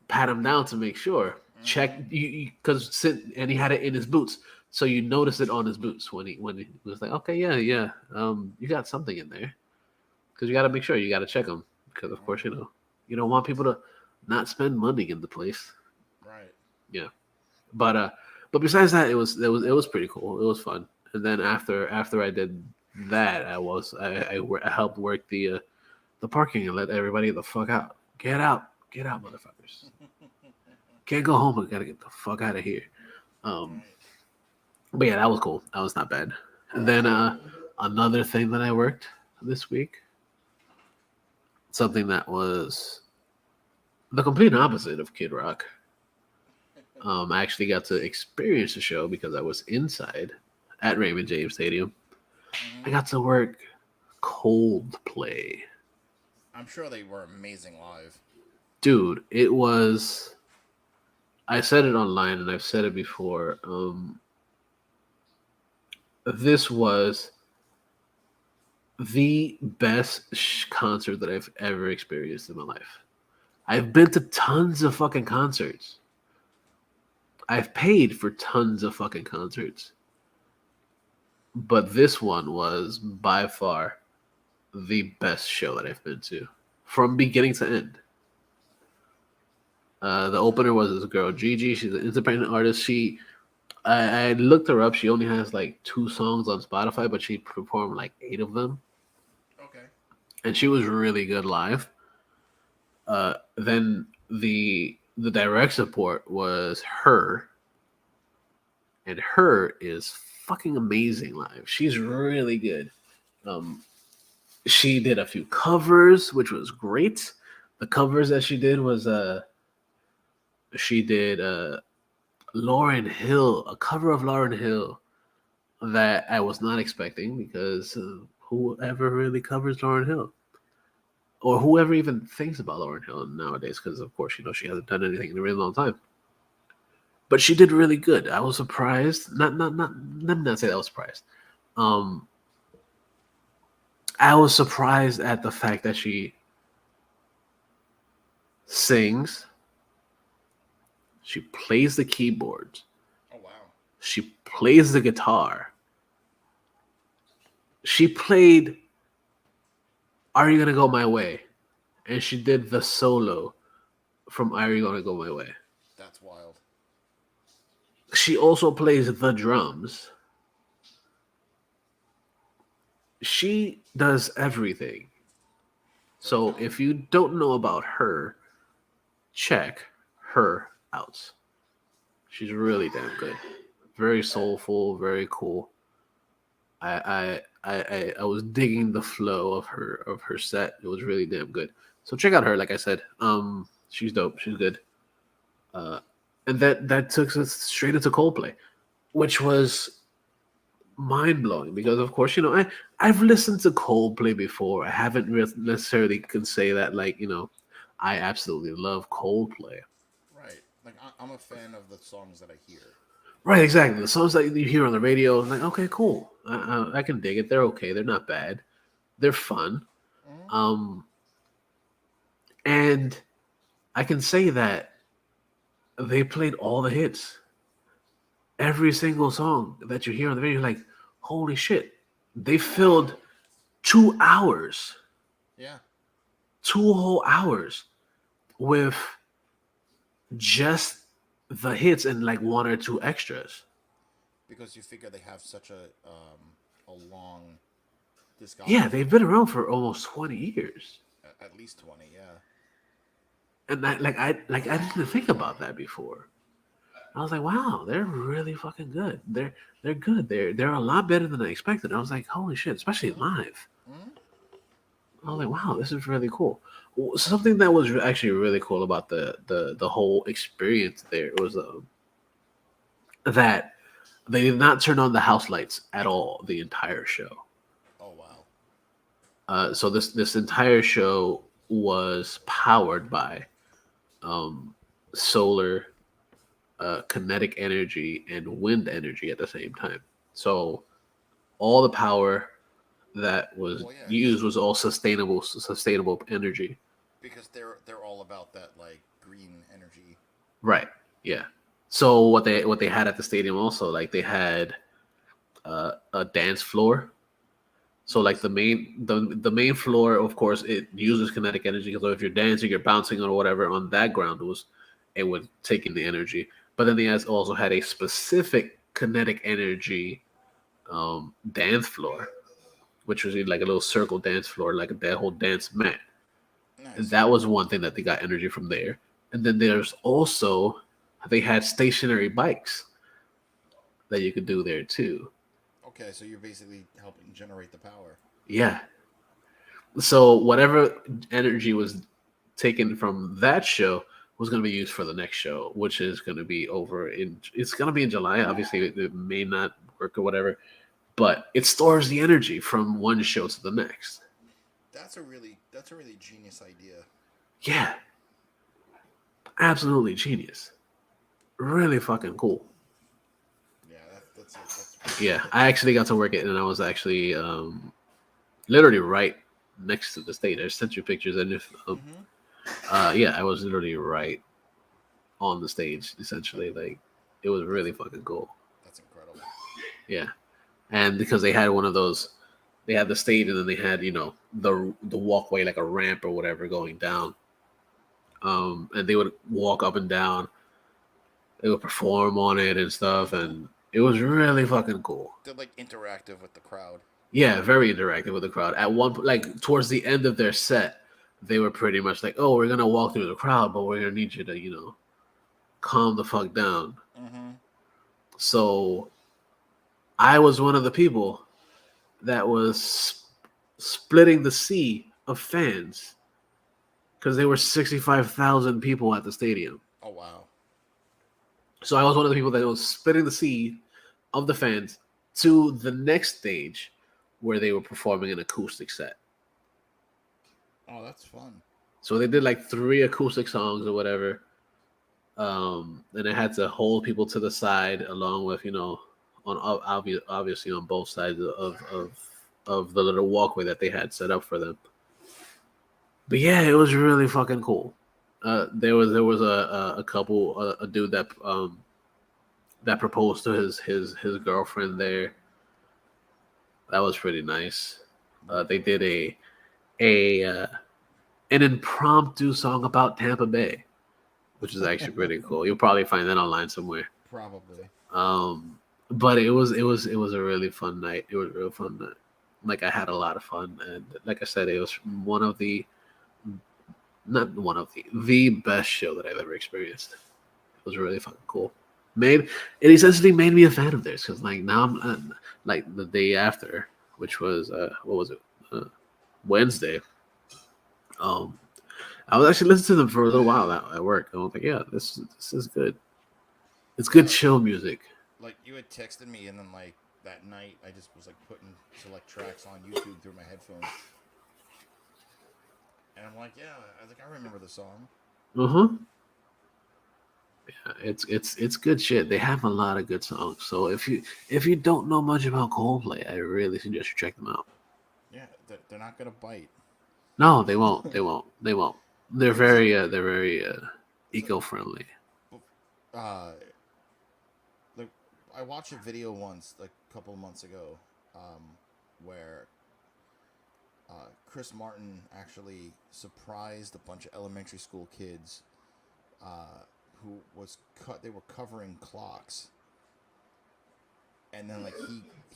pat him down to make sure. Check because and he had it in his boots, so you noticed it on his boots when he was like, okay, yeah, you got something in there, because you got to make sure, you got to check them, because of course you don't want people to not spend money in the place. Right. Yeah, but besides that, it was pretty cool. It was fun. And then after I did that, I helped work the parking and let everybody get the fuck out. Get out, motherfuckers. Can't go home. I gotta get the fuck out of here. Um, Right. but yeah, that was cool. That was not bad. And then another thing that I worked this week, something that was the complete opposite of Kid Rock. I actually got to experience the show because I was inside at Raymond James Stadium. I Hmm. got to work Coldplay. I'm sure they were amazing live. Dude, it was. I said it online and I've said it before. This was the best concert that I've ever experienced in my life. I've been to tons of fucking concerts. I've paid for tons of fucking concerts. But this one was by far the best show that I've been to from beginning to end. The opener was this girl, Gigi. She's an independent artist. I looked her up. She only has like 2 songs on Spotify, but she performed like 8 of them. Okay. And she was really good live. Then the direct support was her, and her is fucking amazing live. She's really good. Um, she did a few covers, which was great. The covers that she did was she did Lauryn Hill, a cover of Lauryn Hill that I was not expecting because whoever really covers Lauryn Hill, or whoever even thinks about Lauryn Hill nowadays, because of course she hasn't done anything in a really long time. But she did really good. I was surprised. Not. Let me not say that I was surprised. Um, I was surprised at the fact that she sings, she plays the keyboards, Oh wow. she plays the guitar. She played "Are You Gonna Go My Way," and she did the solo from "Are You Gonna Go My Way." That's wild. She also plays the drums. She does everything. Very So talented. if you don't know about her, check her out. She's really damn good. Very soulful, very cool. I was digging the flow of her set. It was really damn good. So check out her. Like I said, she's dope. She's good. Uh, and that took us straight into Coldplay, which was mind blowing because of course I've listened to Coldplay before. I haven't necessarily can say that like I absolutely love Coldplay. Right. Like I'm a fan of the songs that I hear. Right, exactly. The songs that you hear on the radio, like okay, cool. I can dig it. They're okay. They're not bad. They're fun. Hmm. Um, and I can say that they played all the hits. Every single song that you hear on the radio, like, holy shit. They filled 2 hours, Yeah. 2 whole hours with just the hits and like 1 or 2 extras. Because you figure they have such a long Yeah, they've discography. been around for almost 20 years. At least 20. Yeah. And I didn't think about that before. I was like, wow, they're really fucking good. They're good. They're a lot better than I expected. I was like, holy shit, especially Hmm. live. Hmm. I was like, wow, this is really cool. Something that was actually really cool about the whole experience there was that they did not turn on the house lights at all the entire show. Oh wow. So this entire show was powered by um, solar, kinetic energy, and wind energy at the same time. So all the power that was Well, yeah, used was all sustainable energy. because they're all about that like green energy. Right. Yeah. So what they had at the stadium also, like they had a dance floor. So like Nice. the main floor, of course, it uses kinetic energy. So if you're dancing, you're bouncing or whatever on that ground, it would take in the energy. But then they also had a specific kinetic energy dance floor. which was like a little circle dance floor, like that whole dance mat. And Nice. that was one thing that they got energy from there. And then there's also they had stationary bikes that you could do there too. Okay, so you're basically helping generate the power. Yeah. So whatever energy was taken from that show was going to be used for the next show, which is going to be over in. It's going to be in July. Obviously, it may not work or whatever, but it stores the energy from one show to the next. That's a really genius idea. Yeah, absolutely genius. Really fucking cool. Yeah, that's Yeah, I actually got to work it, and I was actually literally right next to the stage. I sent you pictures, and if yeah, I was literally right on the stage. Essentially, like it was really fucking cool. That's incredible. Yeah, and because they had one of those, they had the stage, and then they had the walkway like a ramp or whatever going down. And they would walk up and down. They would perform on it and stuff, and it was really fucking cool. They're like interactive with the crowd. Yeah, very interactive with the crowd. At one like towards the end of their set, they were pretty much like, "Oh, we're gonna walk through the crowd, but we're gonna need you to calm the fuck down." Mm-hmm. So I was one of the people that was splitting the sea of fans because there were 65,000 people at the stadium. Oh wow. So I was one of the people that was splitting the sea of the fans to the next stage where they were performing an acoustic set. Oh, that's fun. So they did like 3 acoustic songs or whatever. And I had to hold people to the side along with, obviously on both sides of the little walkway that they had set up for them. But yeah, it was really fucking cool. There was a couple, a dude that proposed to his girlfriend there. That was pretty nice. They did an impromptu song about Tampa Bay, which is actually pretty cool. You'll probably find that online somewhere. Probably. But it was a really fun night. It was a real fun night. Like I had a lot of fun, and like I said, it was the best show that I've ever experienced. It was really fucking cool. It essentially made me a fan of theirs because like now I'm like the day after, which was what was it, Wednesday. I was actually listening to them for a little while at work. I was like, yeah, this is good. It's good chill music. Like you had texted me, and then like that night, I just was like putting select tracks on YouTube through my headphones, and I'm like, yeah, I remember the song. Yeah, it's good shit. They have a lot of good songs. So if you don't know much about Coldplay, I really suggest you check them out. Yeah, they're not gonna bite. No, they won't. They won't. They won't. They're very eco-friendly. Like I watched a video once, like a couple of months ago, where Chris Martin actually surprised a bunch of elementary school kids who they were covering clocks, and then like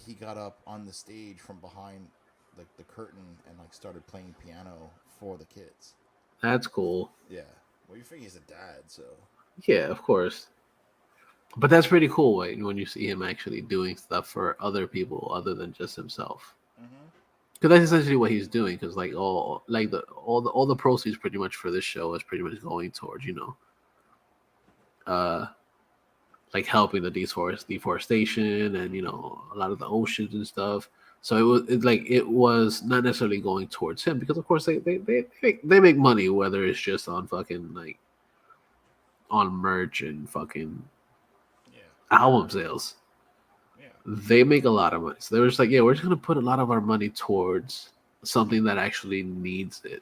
he got up on the stage from behind like the curtain and like started playing piano for the kids. That's cool. Yeah. Well, you figure he's a dad, so. Yeah, of course. But that's pretty cool, right? When you see him actually doing stuff for other people other than just himself. Because that's essentially what he's doing. Because like all the proceeds pretty much for this show is pretty much going towards like helping the deforestation and a lot of the oceans and stuff. So it was not necessarily going towards him because of course they make money whether it's just on fucking like on merch and fucking album sales. Yeah. They make a lot of money. So they were just like, yeah, we're just gonna put a lot of our money towards something that actually needs it.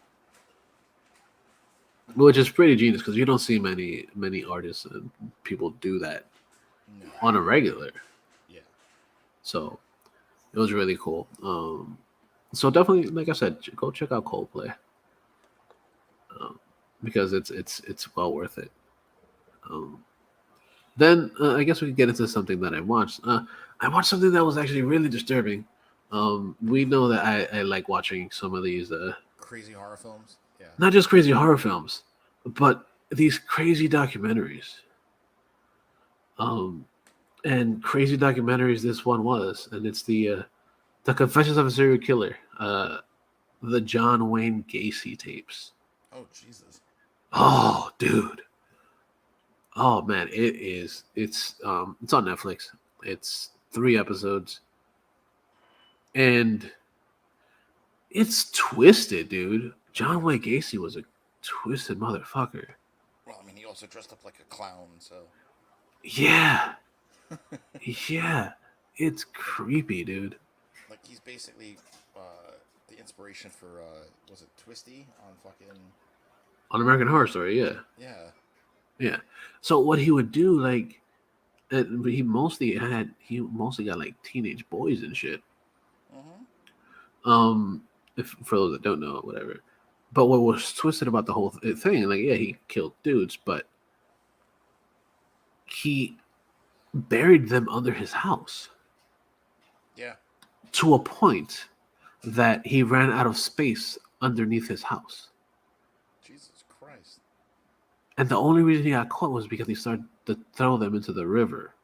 Which is pretty genius because you don't see many artists and people do that on a regular. Yeah. So it was really cool. So definitely, like I said, go check out Coldplay because it's well worth it. Then I guess we could get into something that I watched. I watched something that was actually really disturbing, We know that I like watching some of these Crazy horror films. Yeah. not just crazy horror films, but these crazy documentaries. Um, and crazy documentaries. This one was, and it's the Confessions of a Serial Killer, the John Wayne Gacy tapes. Oh Jesus. Oh, dude. Oh man, it is. It's on Netflix. It's 3 episodes, and it's twisted, dude. John Wayne Gacy was a twisted motherfucker. Well, I mean, he also dressed up like a clown, so. Yeah, yeah. It's creepy, dude. Like he's basically the inspiration for was it Twisty on fucking On American Horror Story, yeah, yeah. yeah. So what he would do, like, he mostly got like teenage boys and shit. Mm-hmm. If for those that don't know, whatever. But what was twisted about the whole thing, like, yeah, he killed dudes, but he buried them under his house. Yeah. To a point that he ran out of space underneath his house. Jesus Christ. And the only reason he got caught was because he started to throw them into the river.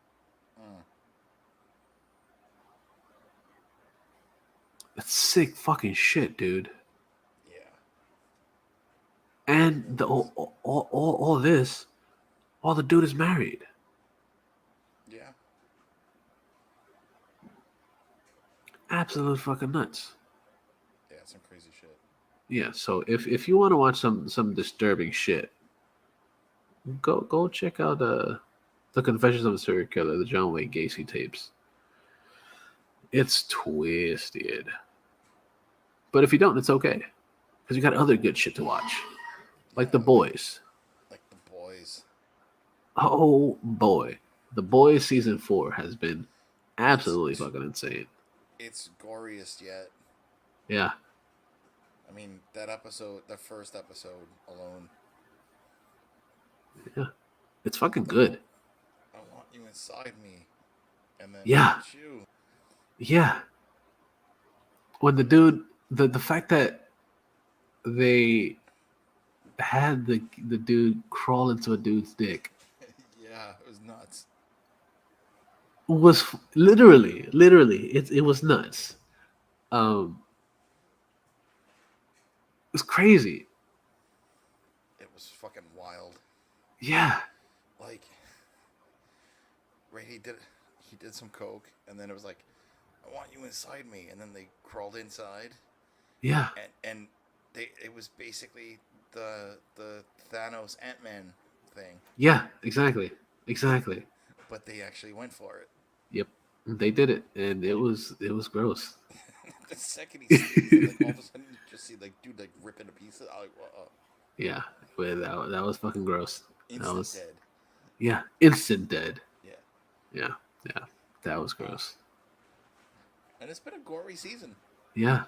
That's sick fucking shit, dude. Yeah. And all this, all the dude is married. Yeah. Absolute fucking nuts. Yeah, some crazy shit. Yeah, so if you want to watch some disturbing shit, go check out the Confessions of a Serial Killer, the John Wayne Gacy tapes. It's twisted. But if you don't, it's okay. Because you got other good shit to watch. Like The Boys. Like The Boys. Oh boy. The Boys season 4 has been absolutely fucking insane. It's goriest yet. Yeah. I mean, that episode, the first episode alone. Yeah. It's fucking good. I want you inside me. And then Yeah. you. Yeah. When the dude, the fact that they had the dude crawl into a dude's dick Yeah, it was nuts. was literally it was nuts. It was crazy. It was fucking wild. Yeah. Like, right, he did some coke, and then it was like, I want you inside me, and then they crawled inside. Yeah. And it was basically the Thanos Ant-Man thing. Yeah, exactly. But they actually went for it. Yep. They did it, and it was gross. The second he sees it, like all of a sudden you just see like dude like ripping a piece of like Yeah, but that was fucking gross. instant dead. Yeah, instant dead. Yeah. Yeah. That was gross. And it's been a gory season. Yeah.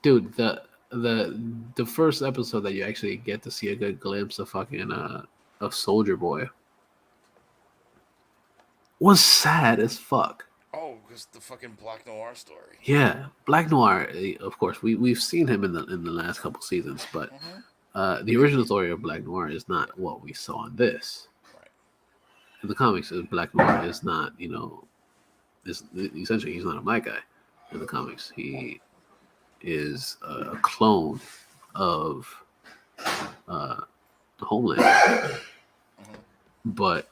Dude, the first episode that you actually get to see a good glimpse of fucking of Soldier Boy was sad as fuck. Oh, because the fucking Black Noir story. Yeah, Black Noir. Of course, we've seen him in the last couple seasons, but the original story of Black Noir is not what we saw in this. Right. In the comics, Black Noir is not, essentially he's not a black guy. In the comics, he is a clone of Homeland, but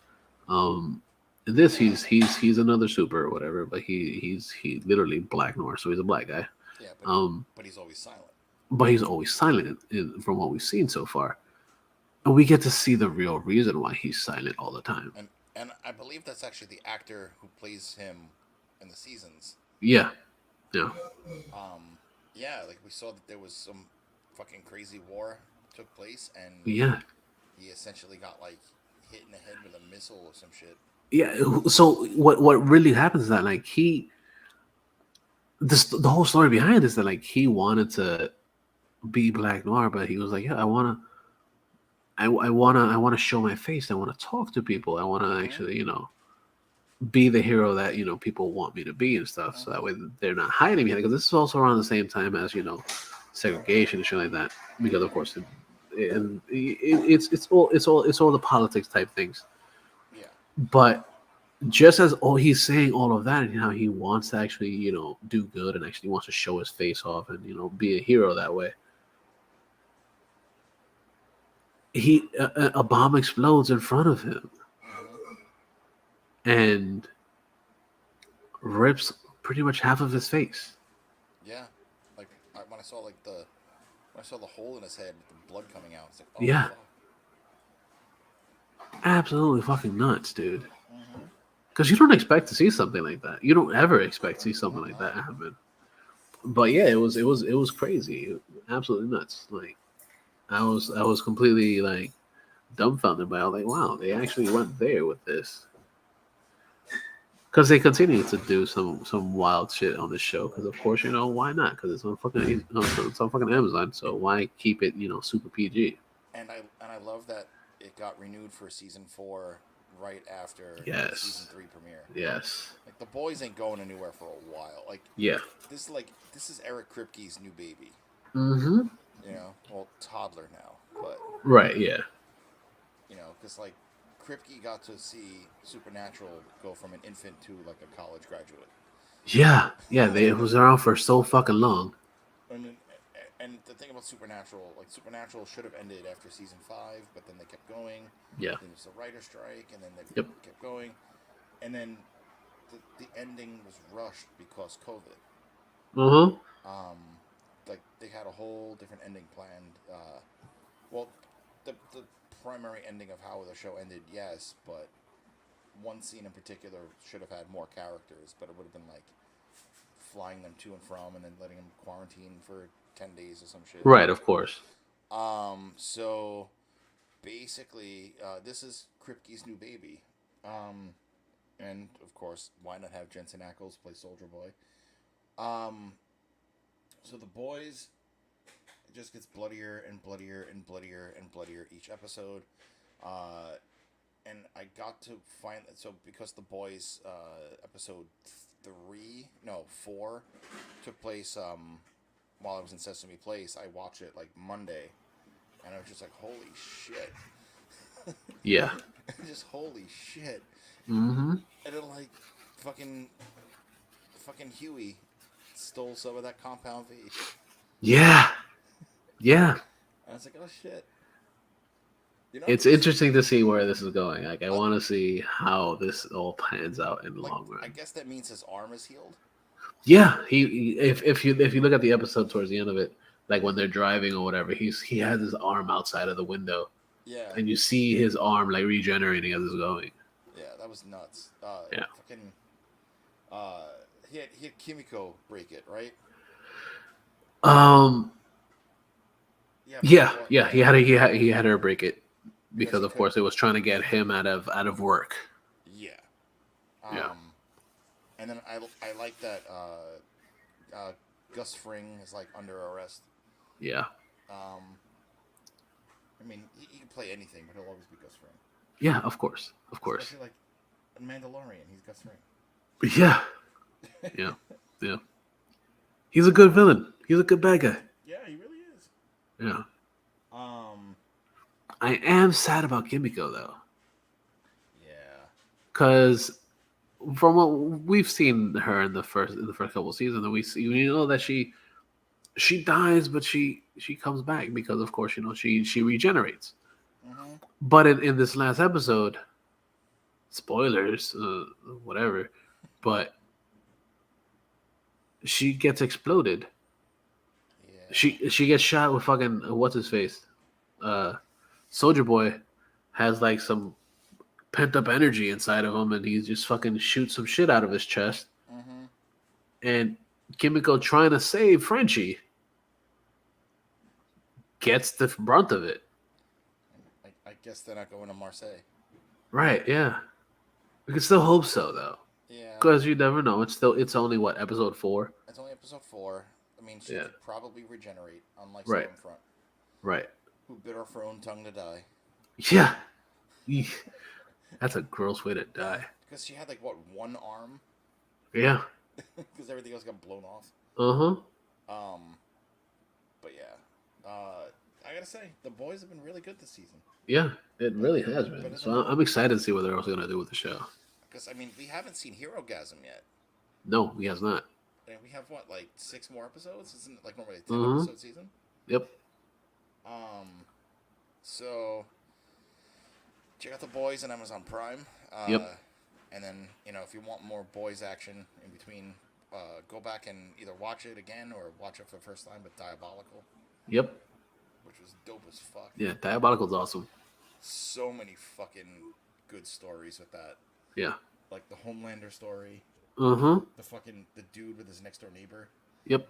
in this he's another super or whatever. But he's literally Black Noir, so he's a black guy. Yeah, but he's always silent. But he's always silent from what we've seen so far, and we get to see the real reason why he's silent all the time. And I believe that's actually the actor who plays him in the seasons. Yeah. Yeah, like we saw that there was some fucking crazy war took place, and Yeah. he essentially got like hit in the head with a missile or some shit. Yeah. So what really happens is that like the whole story behind it is that like he wanted to be Black Noir, but he was like, yeah, I wanna show my face. I want to talk to people. I want to actually, be the hero that people want me to be and stuff. So that way they're not hiding me. Because this is also around the same time as segregation and shit like that. Because of course, it's all the politics type things. Yeah. But just as he's saying all of that and how he wants to actually do good and actually wants to show his face off and be a hero that way, a bomb explodes in front of him and rips pretty much half of his face. Yeah, like when I saw the hole in his head with the blood coming out, it's like, oh, Yeah. fuck. Absolutely fucking nuts, dude. Because you don't expect to see something like that. You don't ever expect to see something like that happen. But yeah, it was crazy, absolutely nuts. Like I was completely like dumbfounded by all. Like, wow, they actually went there with this. Because they continue to do some wild shit on this show. Because of course, why not? Because it's on fucking Amazon. So why keep it super PG? And I love that it got renewed for season 4 right after Yes. season 3 premiere. Yes. Like the boys ain't going anywhere for a while. Like Yeah. this is Eric Kripke's new baby. Mm-hmm. Well, toddler now, but right. Yeah. because like Kripke got to see Supernatural go from an infant to like a college graduate. Yeah. Yeah. It was around for so fucking long. And the thing about Supernatural, like Supernatural should have ended after season 5, but then they kept going. Yeah. Then there's a writer's strike, and then they kept going. And then the ending was rushed because COVID. Uh-huh. Like they had a whole different ending planned. Well, the primary ending of how the show ended, yes, but one scene in particular should have had more characters, but it would have been like flying them to and from, and then letting them quarantine for 10 days or some shit. Right, of course. So basically, this is Kripke's new baby. And of course, why not have Jensen Ackles play Soldier Boy? So the boys, it just gets bloodier and bloodier and bloodier and bloodier each episode. And I got to find that, so because the boys, episode 4 took place, while I was in Sesame Place, I watched it like Monday, and I was just like, holy shit. Yeah. Just holy shit. Mm-hmm. And then like fucking Huey stole some of that Compound V. Yeah. Yeah. I was like, oh shit. It's interesting to see where this is going. Like I want to see how this all pans out in the long run. I guess that means his arm is healed. Yeah, if you look at the episode towards the end of it, like when they're driving or whatever, he has his arm outside of the window. Yeah. And you see his arm like regenerating as it's going. Yeah, that was nuts. Yeah. Fucking. He had Kimiko break it, right? Yeah. He had her break it because of course it was trying to get him out of work. Yeah. Yeah. And then I like that Gus Fring is like under arrest. Yeah. I mean, he can play anything, but he'll always be Gus Fring. Yeah, of course. Especially like Mandalorian, he's Gus Fring. Yeah. Yeah. Yeah. He's a good villain. He's a good bad guy. Yeah, he really is. Yeah. I am sad about Kimiko though. Yeah. Because from what we've seen her in the first couple of seasons, and we know that she dies, but she comes back because of course she regenerates. Mm-hmm. But in this last episode, spoilers, whatever, but she gets exploded. Yeah. She gets shot with fucking what's his face, Soldier Boy, has like some pent up energy inside of him, and he just fucking shoots some shit out of his chest. Mm-hmm. And Kimiko, trying to save Frenchie, gets the brunt of it. I guess they're not going to Marseille. Right? Yeah. We can still hope so, though. Yeah. Because you never know. It's only what, episode 4. It's only episode 4. I mean, she could probably regenerate, unlike Stormfront. Right. Right. Who bit her own tongue to die. Yeah. That's a gross way to die. because she had like what, one arm, Yeah. because everything else got blown off. Uh-huh. But yeah, I gotta say the boys have been really good this season. Yeah, it really has been. Better than So I'm ever. excited to see what they're also going to do with the show. Because I mean, we haven't seen Herogasm yet, No, he has not. and we have what, like 6 more episodes? Isn't it like normally a 10 Uh-huh. episode season? Yep. So check out the boys on Amazon Prime. Yep. And then, if you want more boys action in between, go back and either watch it again or watch it for the first time with Diabolical, Yep. which was dope as fuck. Yeah, Diabolical's awesome. So many fucking good stories with that. Yeah. Like the Homelander story. Uh-huh. The dude with his next door neighbor. Yep.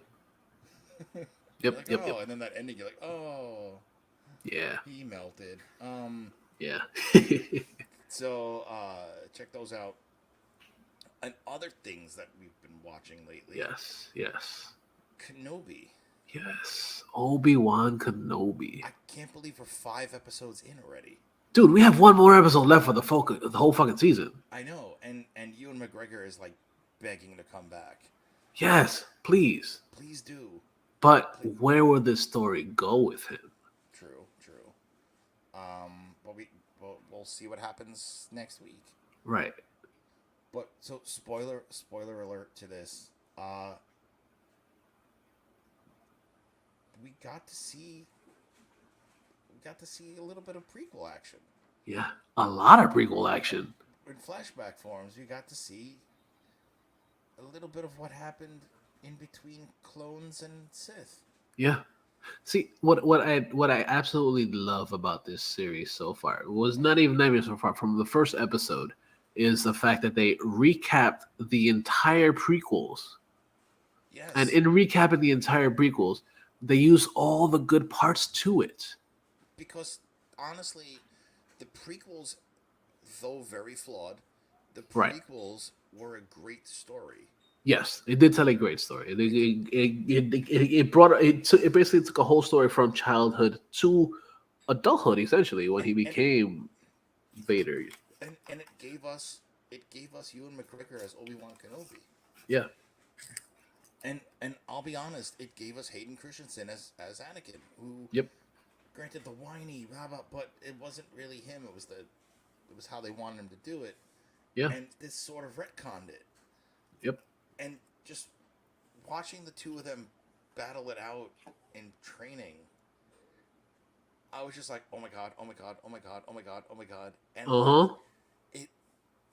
You're Yep. like, Yep. oh, Yep. and then that ending, you're like, oh, Yeah. he melted. Yeah. So check those out. And other things that we've been watching lately. Yes. Yes. Kenobi. Yes. Obi-Wan Kenobi. I can't believe we're 5 episodes in already. Dude, we have one more episode left for the whole fucking season. I know, and Ewan McGregor is like begging to come back. Yes, please. Please do. But where will this story go with him? True. But we'll see what happens next week. Right. But so spoiler alert to this. We got to see a little bit of prequel action. Yeah, a lot of prequel action. In flashback forms, we got to see a little bit of what happened in between clones and Sith. Yeah. See, what I absolutely love about this series so far was not even so far from the first episode is the fact that they recapped the entire prequels. Yes. And in recapping the entire prequels, they use all the good parts to it. Because honestly, the prequels, though very flawed, the Right. prequels were a great story. Yes, it did tell a great story. It basically took a whole story from childhood to adulthood, essentially, when he became Vader. And it gave us Ewan McGregor as Obi-Wan Kenobi. Yeah. And I'll be honest, it gave us Hayden Christensen as Anakin, who granted the whiny but it wasn't really him. It was how they wanted him to do it. Yeah. And this sort of retconned it. Yep. And just watching the two of them battle it out in training, I was just like, oh my god, oh my god, oh my god, oh my god, oh my god. And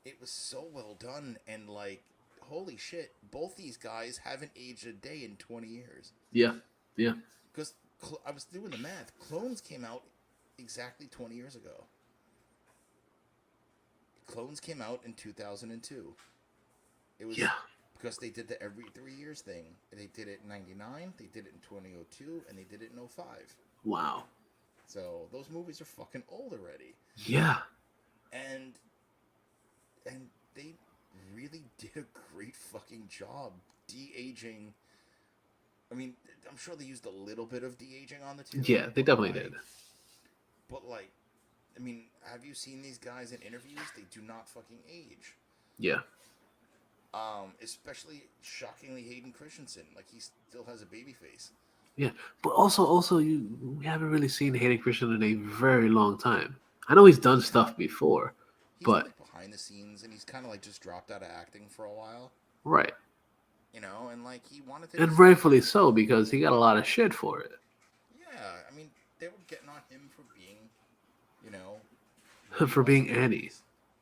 it was so well done, and like, holy shit, both these guys haven't aged a day in 20 years. Yeah. Yeah. Because I was doing the math. Clones came out exactly 20 years ago. Clones came out in 2002. It was because they did the every 3 years thing. They did it in 99, they did it in 2002, and they did it in 05. Wow. So those movies are fucking old already. Yeah. And they really did a great fucking job de-aging. I mean, I'm sure they used a little bit of de-aging on the two. Yeah, they definitely did. But like, I mean, have you seen these guys in interviews? They do not fucking age. Yeah. Especially shockingly Hayden Christensen. Like, he still has a baby face. Yeah, but also, we haven't really seen Hayden Christensen in a very long time. I know he's done stuff before, but like behind the scenes, and he's kind of like just dropped out of acting for a while. Right. You know, and like he wanted to. And rightfully so, because he got a lot of shit for it. Yeah, I mean, they were getting on him for being, for being Annie.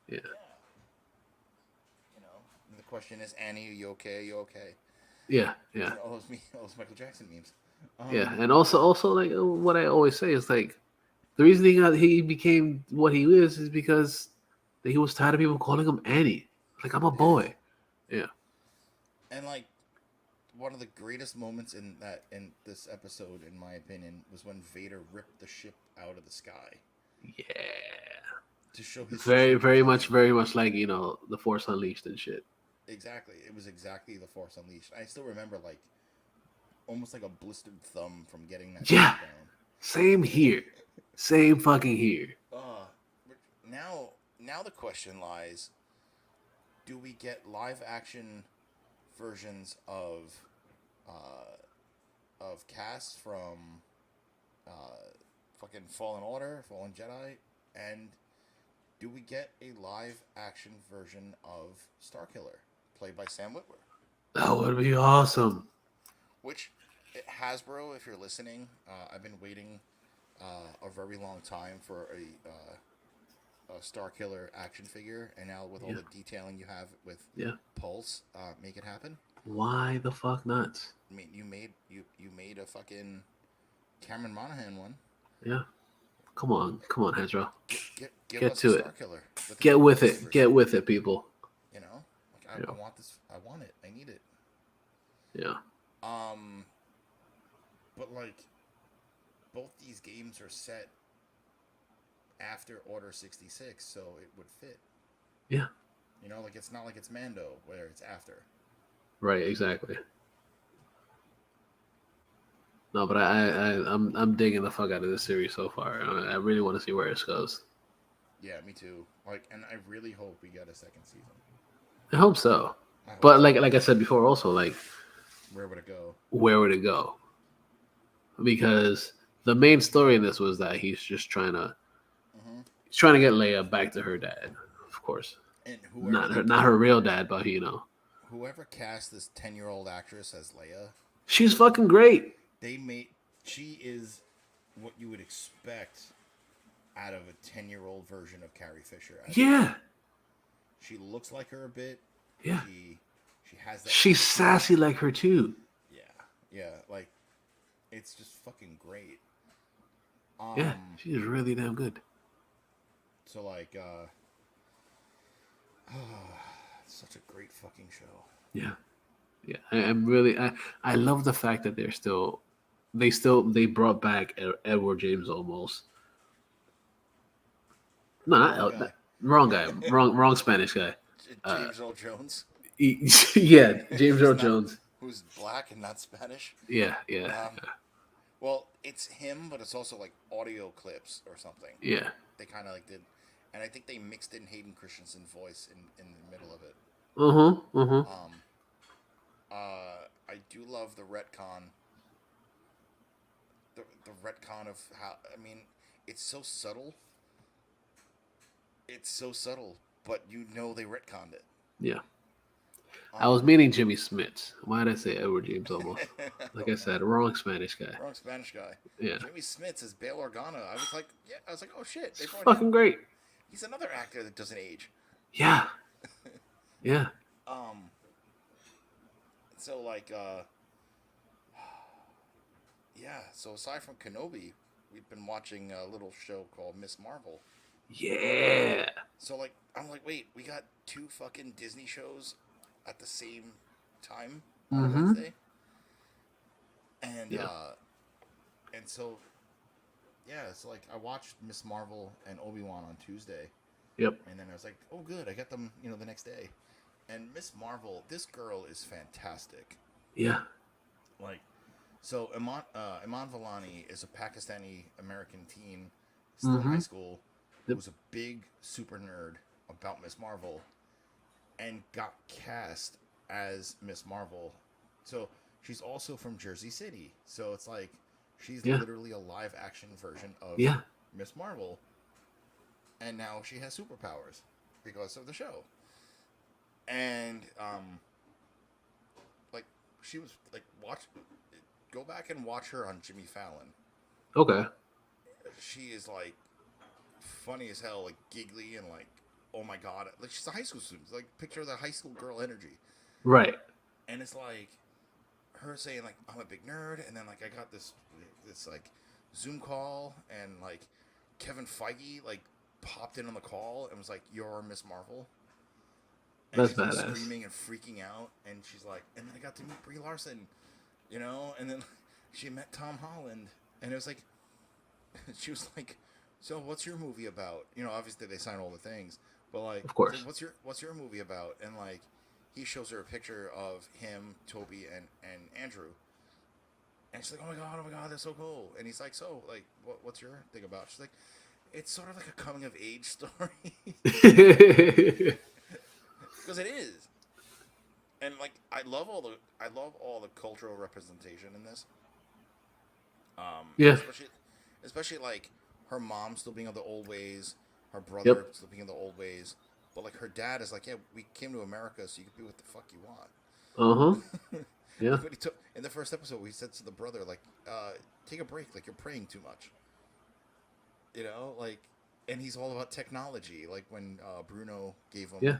Yeah. You know, and the question is, Annie, are you okay? Are you okay? Yeah, yeah. All those Michael Jackson memes. Yeah, and also, like what I always say is like, the reason he became what he is because he was tired of people calling him Annie. Like, I'm a boy. Yeah. And like, one of the greatest moments in this episode, in my opinion, was when Vader ripped the ship out of the sky. Yeah. To show his very much like, the Force Unleashed and shit. Exactly. It was exactly the Force Unleashed. I still remember, like, almost like a blistered thumb from getting that Yeah. down. Same here. Same fucking here. Now the question lies, do we get live action versions of casts from fucking Fallen Order, Fallen Jedi, and do we get a live action version of Starkiller played by Sam Witwer? That would be awesome. Which, Hasbro, if you're listening, I've been waiting a very long time for a Starkiller action figure, and now with all the detailing you have with Pulse, make it happen. Why the fuck not? I mean, you made a fucking Cameron Monaghan one. Yeah. Come on, Hasbro. Give Get us to a it. Starkiller. Get with it. Get with it, people. You know, like I want this. I want it. I need it. Yeah. But like, both these games are set after Order 66, so it would fit. Yeah. You know, like it's not like it's Mando where it's after. Right. Exactly. No, but I'm digging the fuck out of this series so far. I really want to see where it goes. Yeah, me too. Like, and I really hope we get a second season. I hope so. But like I said before, also like, where would it go? Where would it go? Because the main story in this was that he's just trying to get Leia back to her dad, of course. And not her real dad, but whoever cast this 10-year-old actress as Leia, she's fucking great. She is what you would expect out of a 10-year-old version of Carrie Fisher. Yeah. She looks like her a bit. Yeah. She has that. She's sassy like her too. Yeah. Like, it's just fucking great. Yeah, she's really damn good. So like, such a great fucking show. Yeah. I'm really. I love the fact that they brought back Edward James Olmos. No, wrong guy. wrong Spanish guy. James Earl Jones. Yeah, James Earl Jones. Who's black and not Spanish. Yeah. Well, it's him, but it's also like audio clips or something. Yeah. They kind of like did, and I think they mixed in Hayden Christensen's voice in the middle of it. I do love the retcon. The retcon of how, I mean, it's so subtle. It's so subtle, but you know they retconned it. Yeah. I was meaning Jimmy Smits. Why did I say Edward James Olmos? Like I said, wrong Spanish guy. Wrong Spanish guy. Yeah. Jimmy Smits is Bail Organa. I was like, oh shit. They fucking great. He's another actor that doesn't age. Yeah. Yeah. So like, yeah. So aside from Kenobi, we've been watching a little show called Miss Marvel. Yeah. So like, I'm like, wait, we got 2 fucking Disney shows at the same time on Wednesday, and so so like I watched Miss Marvel and Obi-Wan on Tuesday. Yep. And then I was like, oh good, I got them, the next day. And Miss Marvel, this girl is fantastic. Yeah. Like, so Iman Vellani is a Pakistani American teen, still in high school, who was a big super nerd about Miss Marvel, and got cast as Miss Marvel. So she's also from Jersey City. So it's like she's literally a live action version of Miss Marvel. And now she has superpowers because of the show. And like she was like go back and watch her on Jimmy Fallon. Okay. She is like funny as hell, like giggly and like, oh my god, like she's a high school student. Like picture the high school girl energy. Right. And it's like her saying like, I'm a big nerd, and then like I got this like Zoom call, and like Kevin Feige like popped in on the call and was like, you're Miss Marvel. And that's she's like badass. Screaming and freaking out, and she's like, and then I got to meet Brie Larson, and then she met Tom Holland, and it was like, she was like, so what's your movie about? Obviously they sign all the things, but like, of course, like, what's your movie about? And like, he shows her a picture of him, Toby, and Andrew, and she's like, oh my god, that's so cool. And he's like, so like, what's your thing about? She's like, it's sort of like a coming of age story. because it is. And like I love all the cultural representation in this. Yeah. Especially like her mom still being of the old ways, her brother Yep. still being of the old ways, but like her dad is like, yeah, we came to America so you can be what the fuck you want. Yeah. Like when he took in the first episode, he said to the brother like, take a break, like you're praying too much. Like, and he's all about technology. Like when Bruno gave him Yeah.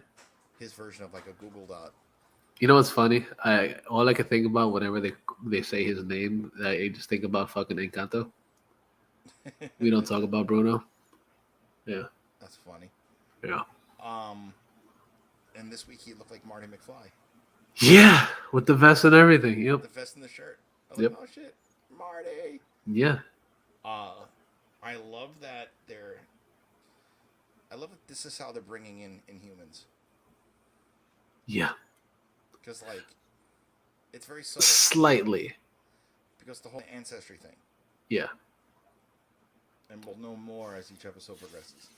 his version of like a Google Dot. You know what's funny? All I can think about whenever they say his name, I just think about fucking Encanto. We don't talk about Bruno. Yeah. That's funny. Yeah. Um, and this week he looked like Marty McFly. Yeah, with the vest and everything. Yep. The vest and the shirt. I was Yep. like, oh shit, Marty. Yeah. I love that this is how they're bringing in Inhumans. Yeah. Because like, it's very subtle. Slightly. Because the whole ancestry thing. Yeah. And we'll know more as each episode progresses.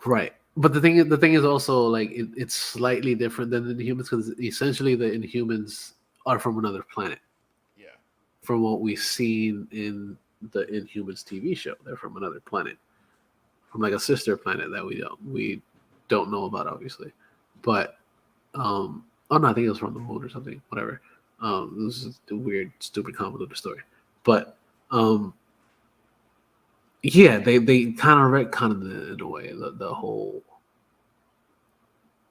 Right. But the thing is also like it's slightly different than the Inhumans because essentially the Inhumans are from another planet. Yeah. From what we've seen in the Inhumans TV show, they're from another planet, from like a sister planet that we don't know about, obviously. But oh no, I think it was from the moon or something. Whatever. This is a weird, stupid, convoluted story. But yeah, they kind of retconned it in a way, the whole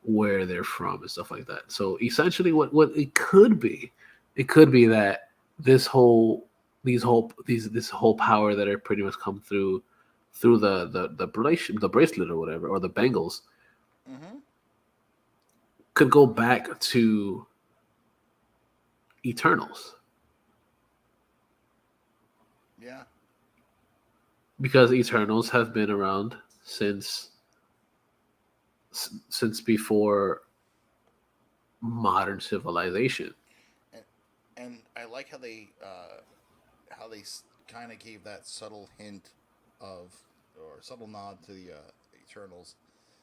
where they're from and stuff like that. So essentially, what it could be that this whole this whole power that are pretty much come through the bracelet or whatever, or the bangles, could go back to Eternals. Yeah. Because Eternals have been around since before modern civilization. And I like how they kind of gave that subtle hint of, or subtle nod to the Eternals.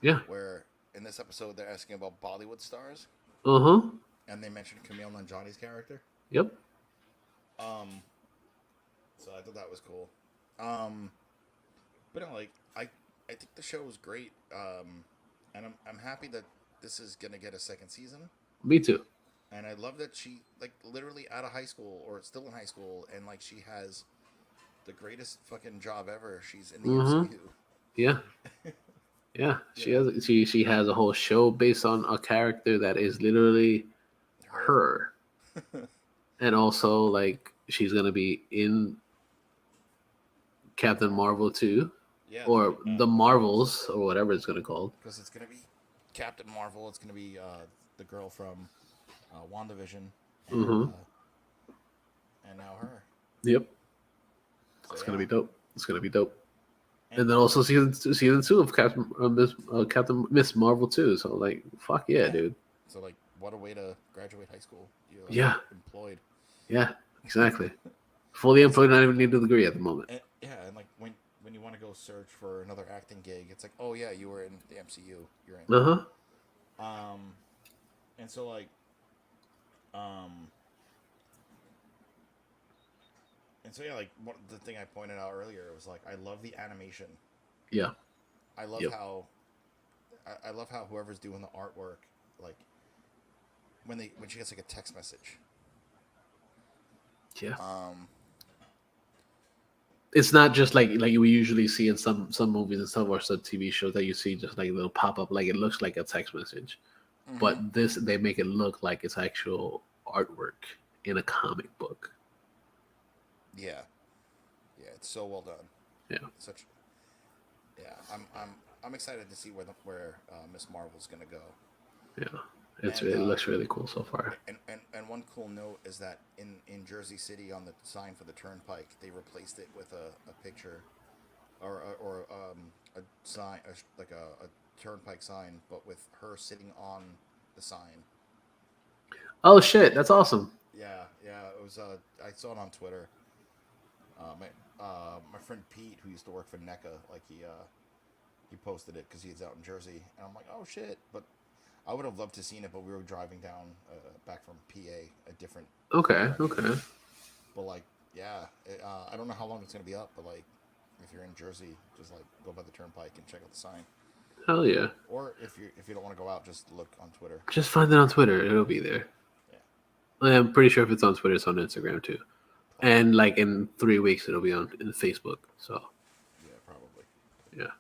Yeah. Where in this episode they're asking about Bollywood stars. And they mentioned Camille Nanjiani's character. Yep. So I thought that was cool. But no, like I think the show was great. And I'm happy that this is gonna get a second season. Me too. And I love that she like literally out of high school or still in high school, and like she has the greatest fucking job ever. She's in the MCU. Yeah. Yeah. She has a whole show based on a character that is literally her. And also like she's gonna be in Captain Marvel 2. Yeah, or the Marvels, or whatever it's gonna called. Because it's gonna be Captain Marvel. It's gonna be the girl from WandaVision, and now her. Yep. So it's gonna be dope. It's gonna be dope. And then also season 2 of Captain Miss Marvel 2. So like, fuck yeah, dude. So like, what a way to graduate high school. You're employed. Yeah, exactly. Fully employed, not even need a degree at the moment. And like when you want to go search for another acting gig, it's like, oh yeah, you were in the MCU. You're in. And so like, and so yeah, like the thing I pointed out earlier was like, I love the animation. Yeah. I love how. I love how whoever's doing the artwork, like, when she gets like a text message. Yeah. It's not just like we usually see in some movies and some or some TV shows that you see just like a little pop up, like it looks like a text message, but this they make it look like it's actual artwork in a comic book. Yeah, it's so well done. Yeah, Yeah, I'm excited to see where Miss Marvel's gonna go. Yeah, it looks really cool so far. And one cool note is that in Jersey City, on the sign for the Turnpike, they replaced it with a picture, or a sign, like a Turnpike sign, but with her sitting on the sign. Oh shit, that's awesome. Yeah, it was. I saw it on Twitter. My friend Pete, who used to work for NECA, like he posted it because he's out in Jersey, and I'm like, oh shit, but I would have loved to seen it, but we were driving down back from PA, a different Okay, direction. okay. But like, yeah, I don't know how long it's gonna be up, but like, if you're in Jersey, just like go by the turnpike and check out the sign. Hell yeah. Or if you don't want to go out, just look on Twitter. Just find it on Twitter. It'll be there. Yeah, I'm pretty sure if it's on Twitter, it's on Instagram too. probably. And like in 3 weeks, it'll be on in Facebook. So Yeah, probably. yeah,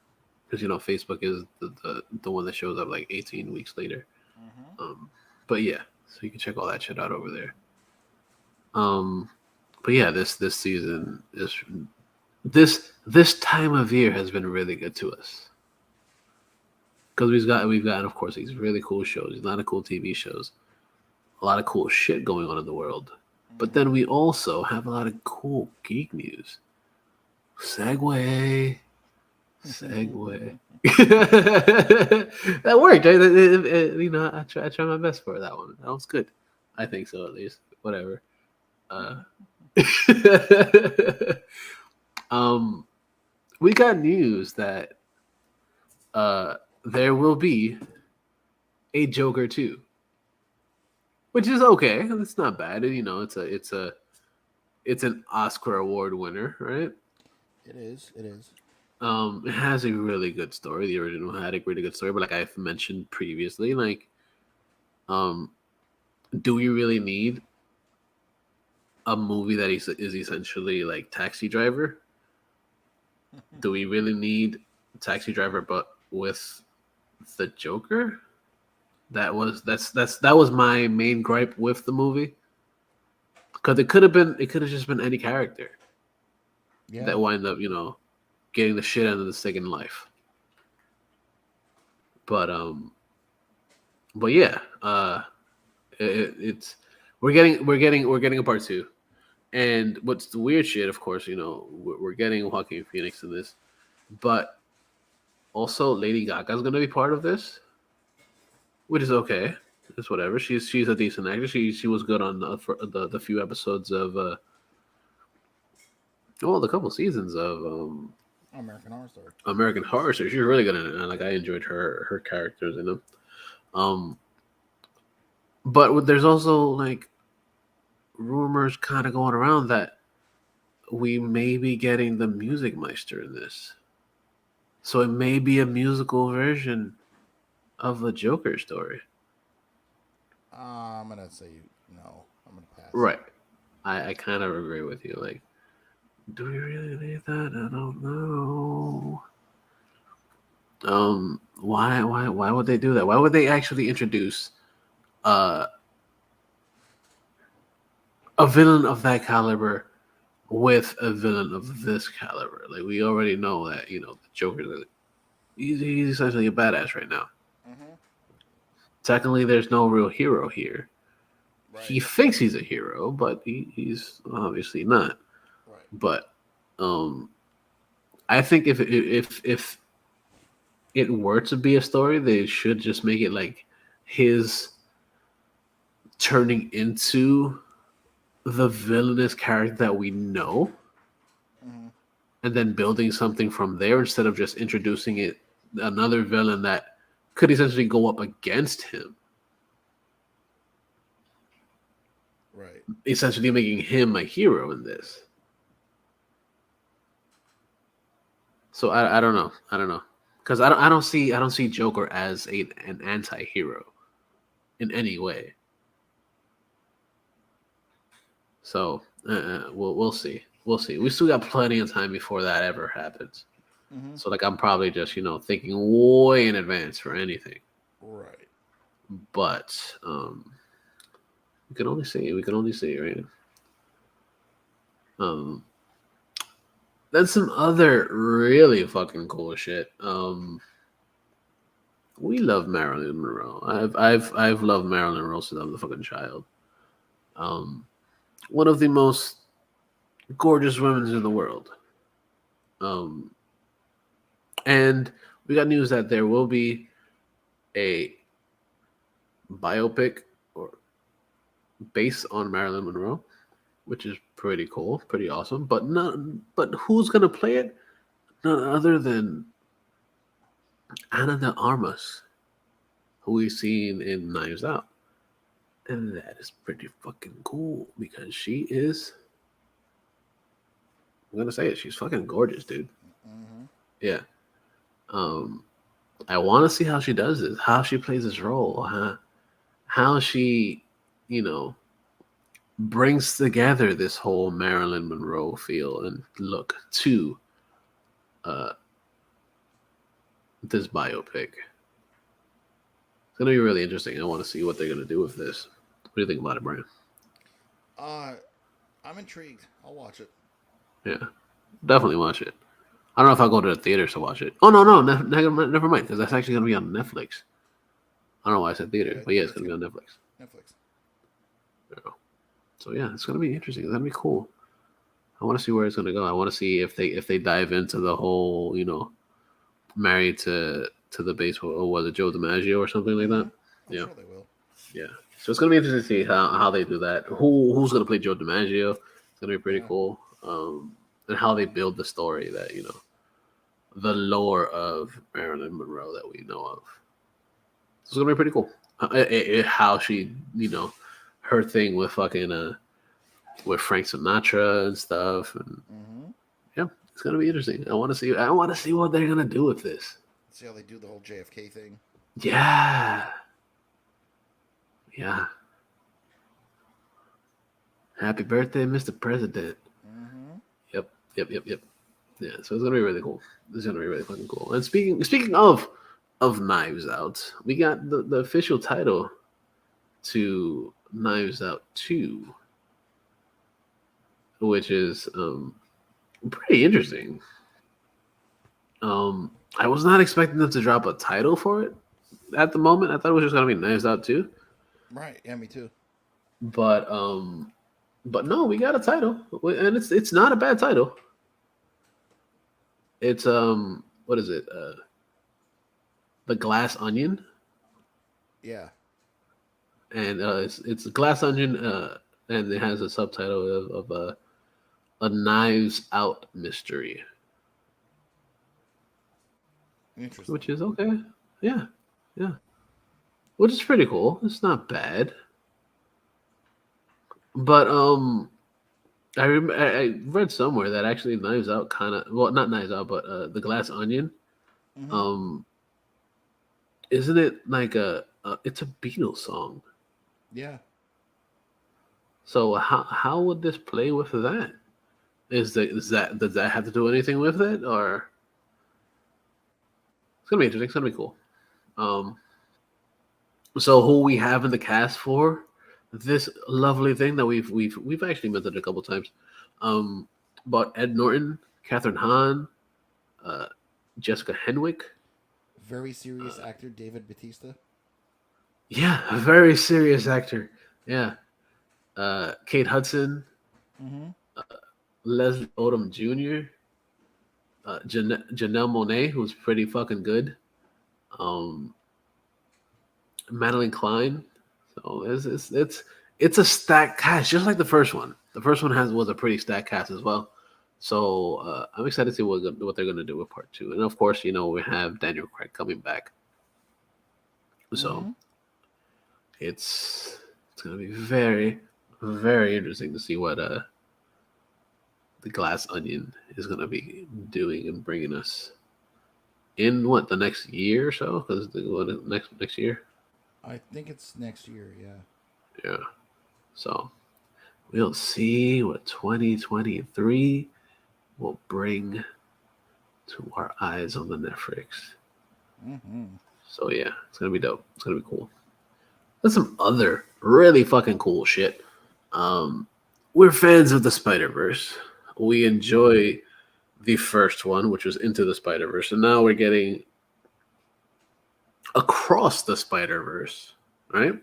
because Facebook is the one that shows up like 18 weeks later. Mm-hmm. But yeah, so you can check all that shit out over there. But yeah, this season is this time of year has been really good to us because we've got of course these really cool shows, a lot of cool TV shows, a lot of cool shit going on in the world. But then we also have a lot of cool geek news. Segue. That worked. I try my best for that one. That was good. I think so, at least. Whatever. We got news that there will be a Joker 2, which is okay. It's not bad. It's an Oscar award winner, right? It is. It is. It has a really good story. The original had a really good story, but like I've mentioned previously, like, do we really need a movie that is essentially like Taxi Driver? Do we really need Taxi Driver, but with the Joker? That was my main gripe with the movie, because it could have just been any character that wind up getting the shit out of the stick in life. But yeah, it's we're getting a part 2, and what's the weird shit? Of course, we're getting Joaquin Phoenix in this, but also Lady Gaga's gonna be part of this, which is okay. It's whatever. She's a decent actress. She was good on the few episodes of the couple seasons of American Horror Story. American Horror Story. She's really good in it. Like, I enjoyed her characters in them. But there's also like rumors kind of going around that we may be getting the Music Meister in this, so it may be a musical version of the Joker story. I'm gonna say no. I'm gonna pass. Right. I kind of agree with you. Like, do we really need that? I don't know. Why would they do that? Why would they actually introduce a villain of that caliber with a villain of this caliber? Like, we already know that the Joker, he's essentially a badass right now. Mm-hmm. Technically, there's no real hero here. Right. He thinks he's a hero, but he's obviously not. Right. But I think if it were to be a story, they should just make it like his turning into the villainous character that we know, and then building something from there instead of just introducing another villain that could essentially go up against him. Right. Essentially making him a hero in this. So I don't know. Because I don't see Joker as an anti-hero in any way. So we'll see. We'll see. We still got plenty of time before that ever happens. Mm-hmm. So like I'm probably just thinking way in advance for anything. Right. But we can only see. We can only see, right? Then some other really fucking cool shit. We love Marilyn Monroe. I've loved Marilyn Monroe since I was a fucking child. One of the most gorgeous women in the world. And we got news that there will be a biopic or based on Marilyn Monroe, which is pretty cool, pretty awesome. But who's gonna play it? None other than Ana de Armas. who we've seen in Knives Out. And that is pretty fucking cool because she is. I'm gonna say it. She's fucking gorgeous, dude. Mm-hmm. Yeah. I want to see how she does this, how she plays this role, how she, you know, brings together this whole Marilyn Monroe feel and look to uh, this biopic. It's gonna be really interesting. I want to see what they're gonna do with this. What do you think about it, Brian? I'm intrigued. I'll watch it. Yeah, definitely watch it. I don't know if I'll go to the theaters to watch it. Oh no, never mind, because that's actually gonna be on Netflix. I don't know why I said theater, but yeah, it's gonna be on Netflix. Netflix. Yeah. So yeah, it's gonna be interesting. It's gonna be cool. I want to see where it's gonna go. I want to see if they dive into the whole, married to the base, or was it Joe DiMaggio or something like that? I'm sure they will. Yeah. So it's gonna be interesting to see how they do that. Who's gonna play Joe DiMaggio? It's gonna be pretty cool. And how they build the story that the lore of Marilyn Monroe that we know of. So it's gonna be pretty cool. How she her thing with fucking with Frank Sinatra and stuff, and yeah, it's gonna be interesting. I want to see what they're gonna do with this. See how they do the whole JFK thing. Yeah. Yeah. Happy birthday, Mr. President. Yep. Yeah, so it's gonna be really cool. It's gonna be really fucking cool. And speaking of Knives Out, we got the official title to Knives Out 2, which is pretty interesting. I was not expecting them to drop a title for it at the moment. I thought it was just gonna be Knives Out 2. Right, yeah, me too. But no, we got a title, and it's not a bad title. It's what is it? The Glass Onion. Yeah. And it's a Glass Onion, and it has a subtitle of a Knives Out mystery. Interesting. Which is okay. Yeah. Which is pretty cool. It's not bad. But I read somewhere that actually Knives Out kind of, well, not Knives Out, but the Glass Onion. Isn't it like it's a Beatles song? Yeah. So how would this play with that? Does that have to do anything with it, or it's gonna be interesting? It's gonna be cool. So who we have in the cast for this lovely thing that we've actually mentioned a couple times, but Ed Norton, Catherine Hahn, Jessica Henwick, very serious actor David Bautista. Yeah, a very serious actor. Yeah, Kate Hudson, Leslie Odom Jr., Janelle Monáe, who's pretty fucking good. Madeline Klein. So it's a stacked cast, just like the first one. The first one was a pretty stacked cast as well. So I'm excited to see what they're gonna do with part 2. And of course, we have Daniel Craig coming back. So it's gonna be very, very interesting to see what the Glass Onion is gonna be doing and bringing us in the next year or so, because next year. I think it's next year. Yeah. So we'll see what 2023 will bring to our eyes on the Netflix. So yeah, it's gonna be dope. It's gonna be cool. That's some other really fucking cool shit. We're fans of the Spider-Verse. We enjoy the first one, which was Into the Spider-Verse, and now we're getting Across the Spider-Verse, right?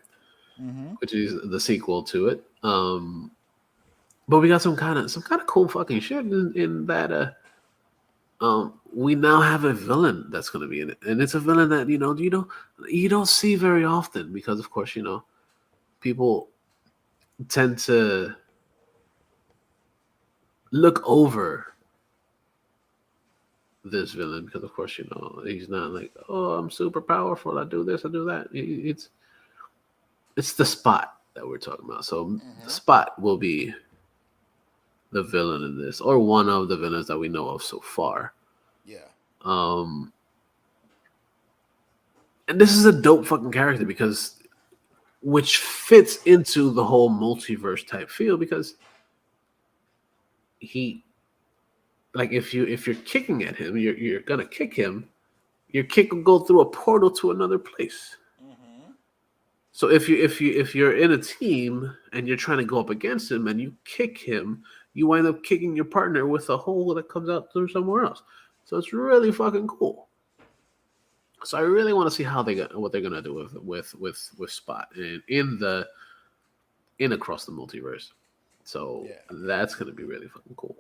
Which is the sequel to it. But we got some kind of cool fucking shit in that. We now have a villain that's going to be in it, and it's a villain that you don't see very often, because of course people tend to look over this villain because, of course, he's not like, oh, I'm super powerful. I do this, I do that. It's the Spot that we're talking about. So the Spot will be the villain in this, or one of the villains that we know of so far. Yeah. And this is a dope fucking character because, which fits into the whole multiverse type feel because he, like, if you're kicking at him, you're gonna kick him. Your kick will go through a portal to another place. So if you're in a team and you're trying to go up against him and you kick him, you wind up kicking your partner with a hole that comes out through somewhere else. So it's really fucking cool. So I really want to see what they're gonna do with Spot and in Across the Multiverse. So that's gonna be really fucking cool.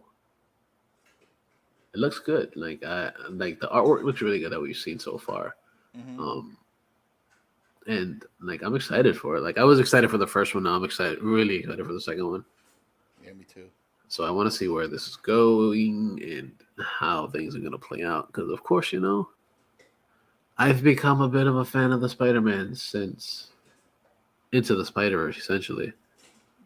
It looks good. Like the artwork looks really good that we've seen so far. And like I'm excited for it. Like I was excited for the first one. Now I'm really excited for the second one. Yeah, me too. So I want to see where this is going and how things are gonna play out. Because of course, I've become a bit of a fan of the Spider-Man since Into the Spider-Verse, essentially.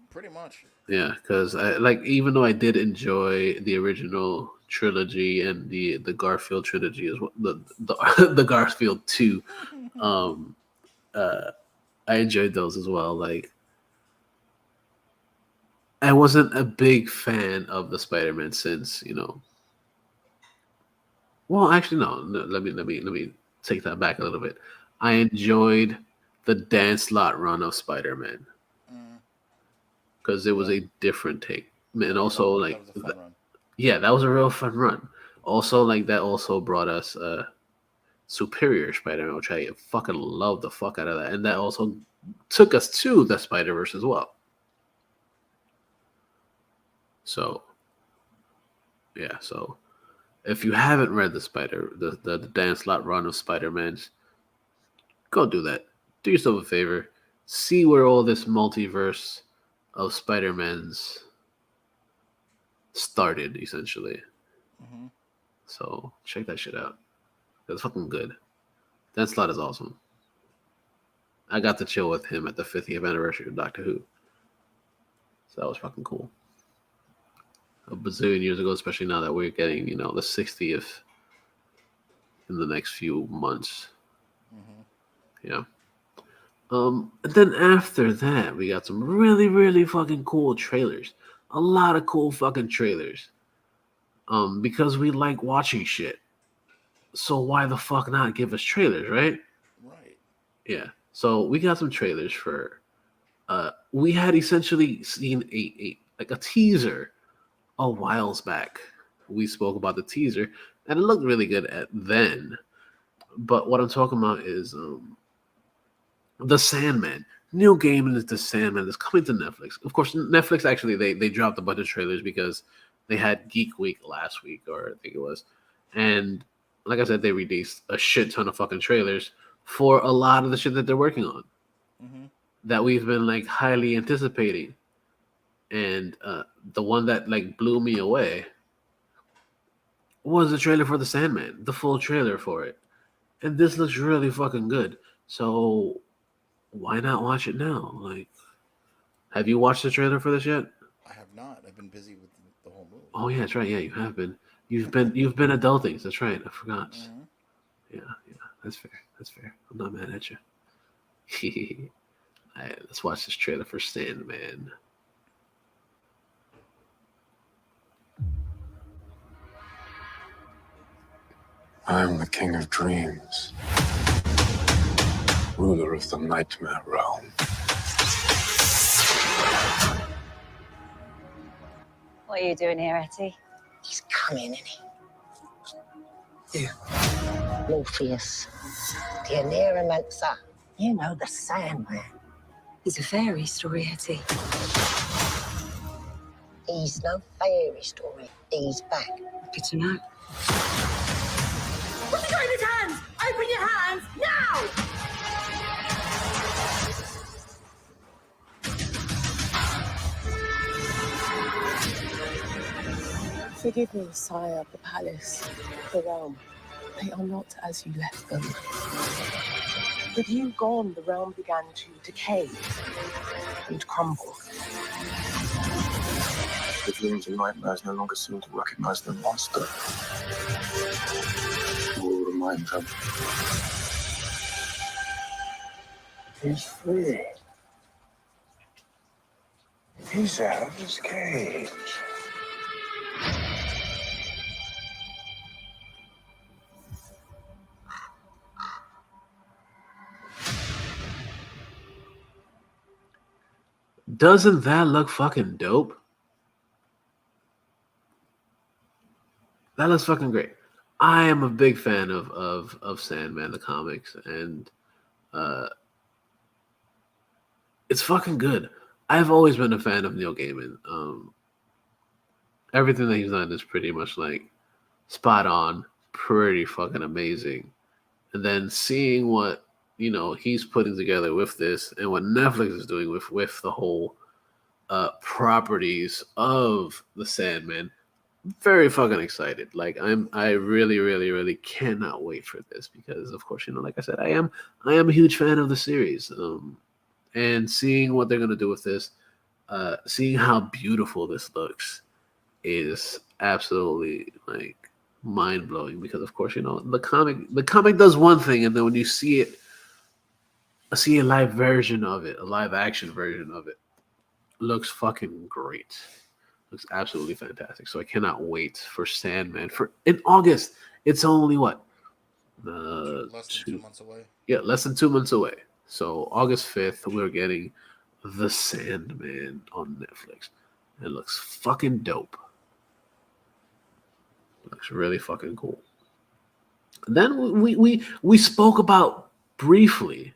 Pretty much. Yeah, because even though I did enjoy the original trilogy and the Garfield trilogy as well, the Garfield 2, I enjoyed those as well. Like, I wasn't a big fan of the Spider-Man since, Well, actually, no. Let me take that back a little bit. I enjoyed the Dan Slott run of Spider-Man because it was a different take, and also that was a fun run. Yeah, that was a real fun run. Also, like that also brought us Superior Spider-Man, which I fucking love the fuck out of that, and that also took us to the Spider-Verse as well. So, yeah, so if you haven't read the Dan Slott run of Spider-Man's, go do that. Do yourself a favor. See where all this multiverse of Spider-Mans started, essentially. So check that shit out. It's fucking good. Dan Slott is awesome. I got to chill with him at the 50th anniversary of Doctor Who. So that was fucking cool. A bazillion years ago, especially now that we're getting, the 60th in the next few months. Yeah. And then after that, we got some really, really fucking cool trailers. A lot of cool fucking trailers. Because we like watching shit. So why the fuck not give us trailers, right? Right. Yeah. So we got some trailers for. We had essentially seen a teaser a whiles back. We spoke about the teaser, and it looked really good then. But what I'm talking about is The Sandman. New game is The Sandman that's coming to Netflix. Of course, Netflix actually they dropped a bunch of trailers because they had Geek Week last week, or I think it was, and like I said, they released a shit ton of fucking trailers for a lot of the shit that they're working on that we've been like highly anticipating. And the one that like blew me away was the trailer for The Sandman, the full trailer for it. And this looks really fucking good. So why not watch it now? Like, have you watched the trailer for this yet? I have not. I've been busy with the whole movie. Oh yeah, that's right. Yeah, you have been. You've been adulting. That's right. I forgot. Yeah, that's fair. I'm not mad at you. All right, let's watch this trailer for Sandman. I'm the king of dreams, ruler of the nightmare realm. What are you doing here, Etty? He's coming, isn't he? Morpheus, the Neuromancer. You know, the Sandman. It's a fairy story, Etty. He's no fairy story. He's back. Good to know. What's he got in his hands? Open your hands now! He Forgive me, sire of the palace, the realm. They are not as you left them. With you gone, the realm began to decay and crumble. The dreams and nightmares no longer seem to recognize their monster. We'll remind them. He's free. He's out of his cage. Doesn't that look fucking dope? That looks fucking great. I am a big fan of Sandman, the comics, and it's fucking good. I've always been a fan of Neil Gaiman. Everything that he's done is pretty much like spot on, pretty fucking amazing. And then seeing what he's putting together with this, and what Netflix is doing with the whole properties of the Sandman, very fucking excited. Like I really, really, really cannot wait for this because, of course, like I said, I am a huge fan of the series. And seeing what they're gonna do with this, seeing how beautiful this looks, is absolutely like mind blowing. Because, of course, the comic does one thing, and then when you see a live version of it, a live action version of it, looks fucking great. Looks absolutely fantastic. So I cannot wait for Sandman in August. It's only what? Less than 2 months away. Yeah, less than 2 months away. So August 5th, we're getting The Sandman on Netflix. It looks fucking dope. It looks really fucking cool. Then we spoke about briefly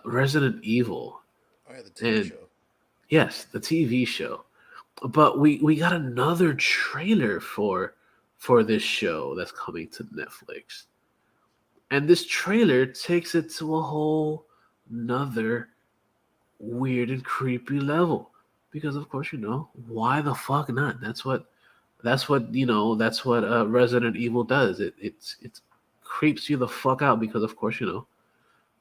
Resident Evil. Oh yeah, the TV show. Yes, the TV show. But we got another trailer for this show that's coming to Netflix. And this trailer takes it to a whole nother weird and creepy level. Because, of course, why the fuck not? That's what Resident Evil does. It creeps you the fuck out because, of course,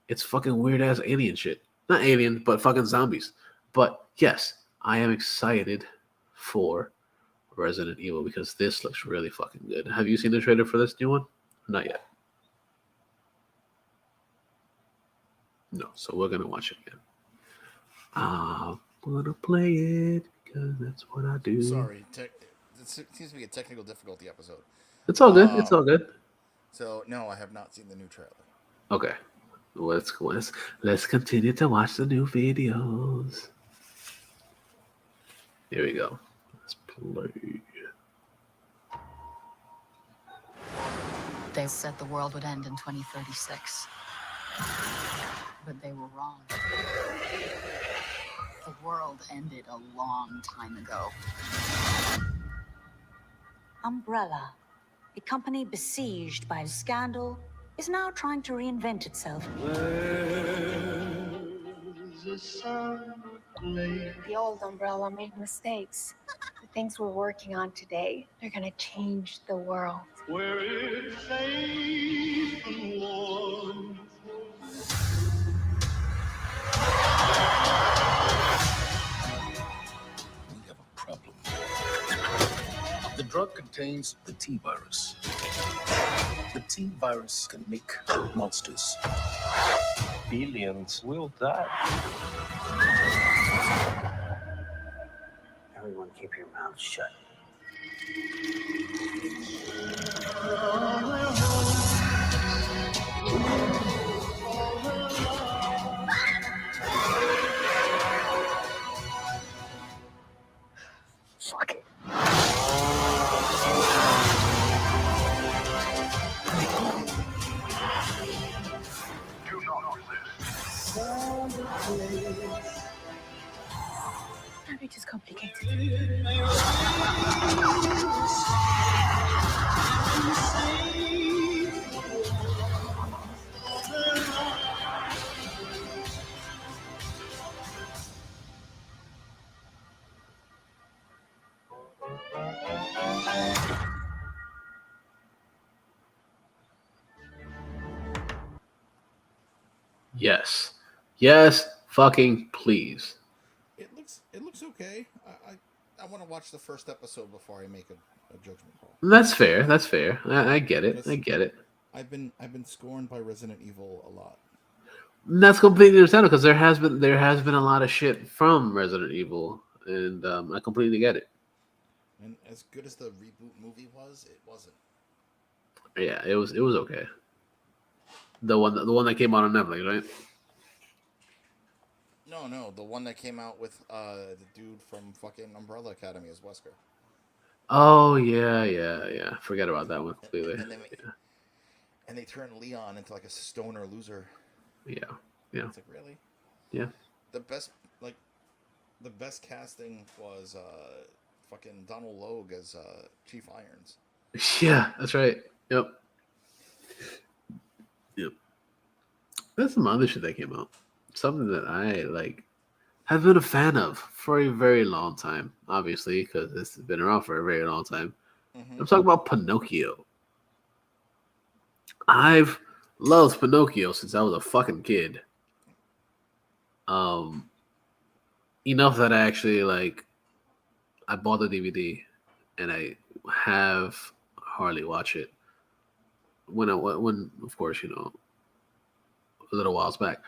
it's fucking weird ass alien shit. Not alien, but fucking zombies. But yes, I am excited for Resident Evil because this looks really fucking good. Have you seen the trailer for this new one? Not yet. No, so we're gonna watch it again. I'm gonna play it because that's what I do. Sorry, it seems to be a technical difficulty episode. It's all good. It's all good. So no, I have not seen the new trailer. Okay, let's continue to watch the new videos. Here we go. Let's play. They said the world would end in 2036. But they were wrong. The world ended a long time ago. Umbrella, a company besieged by scandal, is now trying to reinvent itself. The old Umbrella made mistakes. The things we're working on today, they're gonna change the world. Where it's safe and warm. We have a problem. The drug contains the T virus. The T virus can make monsters. Billions will die. Everyone keep your mouth shut. Fuck it. Do not resist. Marriage is complicated. Yes. Yes, fucking please. It looks okay. I want to watch the first episode before I make a judgment call. That's fair. That's fair. I get it. I get it. I've been scorned by Resident Evil a lot. That's completely understandable because there has been a lot of shit from Resident Evil, and I completely get it. And as good as the reboot movie was, it wasn't. Yeah, it was okay. The one that came out on Netflix, right? No, the one that came out with the dude from fucking Umbrella Academy as Wesker. Oh yeah. Forget about that one completely. And they turned Leon into like a stoner loser. Yeah. It's like, really? Yeah. The best casting was fucking Donald Logue as Chief Irons. Yeah, that's right. Yep. That's some other shit that came out. Something that I have been a fan of for a very long time, obviously, because this has been around for a very long time. Mm-hmm. I'm talking about Pinocchio. I've loved Pinocchio since I was a fucking kid. Enough that I actually I bought the DVD and I have hardly watched it. When of course, a little whiles back.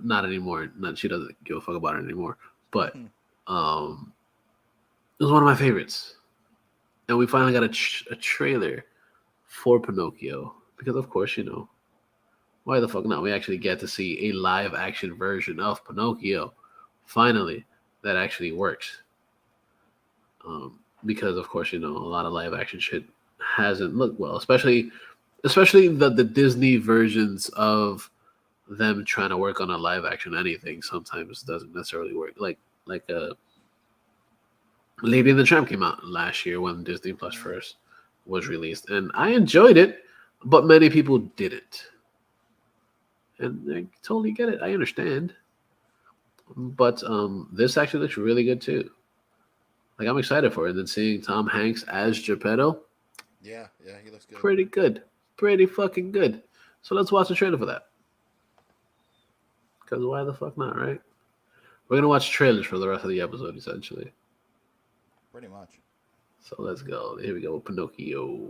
Not anymore. She doesn't give a fuck about it anymore. But it was one of my favorites. And we finally got a trailer for Pinocchio because, of course, why the fuck not? We actually get to see a live action version of Pinocchio. Finally, that actually works. Because, of course, a lot of live action shit hasn't looked well, especially the Disney versions of them trying to work on a live action anything sometimes doesn't necessarily work. Like Lady and the Tramp came out last year when Disney Plus first was released, and I enjoyed it, but many people didn't. And I totally get it. I understand. But this actually looks really good too. I'm excited for it. And then seeing Tom Hanks as Geppetto. Yeah, he looks good. Pretty good. Pretty fucking good. So let's watch the trailer for that. Because why the fuck not, right? We're going to watch trailers for the rest of the episode, essentially. Pretty much. So let's go. Here we go. Pinocchio.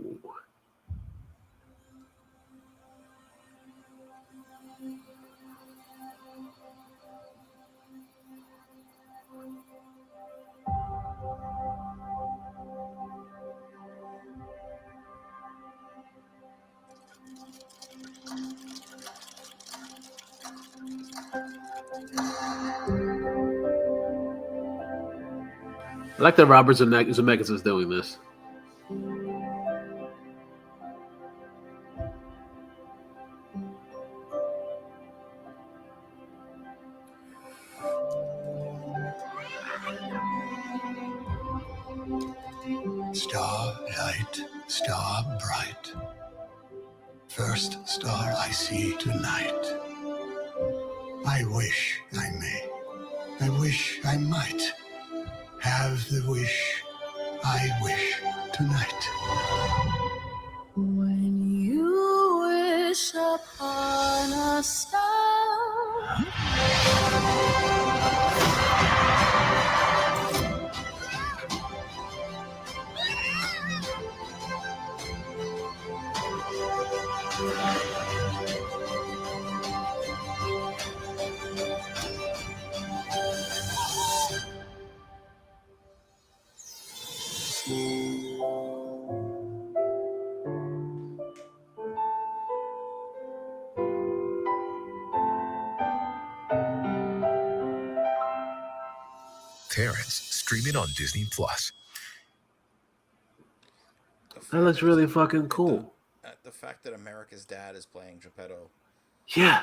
I like that Robert Zemeckis is doing this. Starlight, star bright, first star I see tonight. I wish I may, I wish I might have the wish I wish tonight. When you wish upon a star. Terrence, streaming on Disney Plus. That looks really fucking cool. The fact that America's Dad is playing Geppetto. Yeah.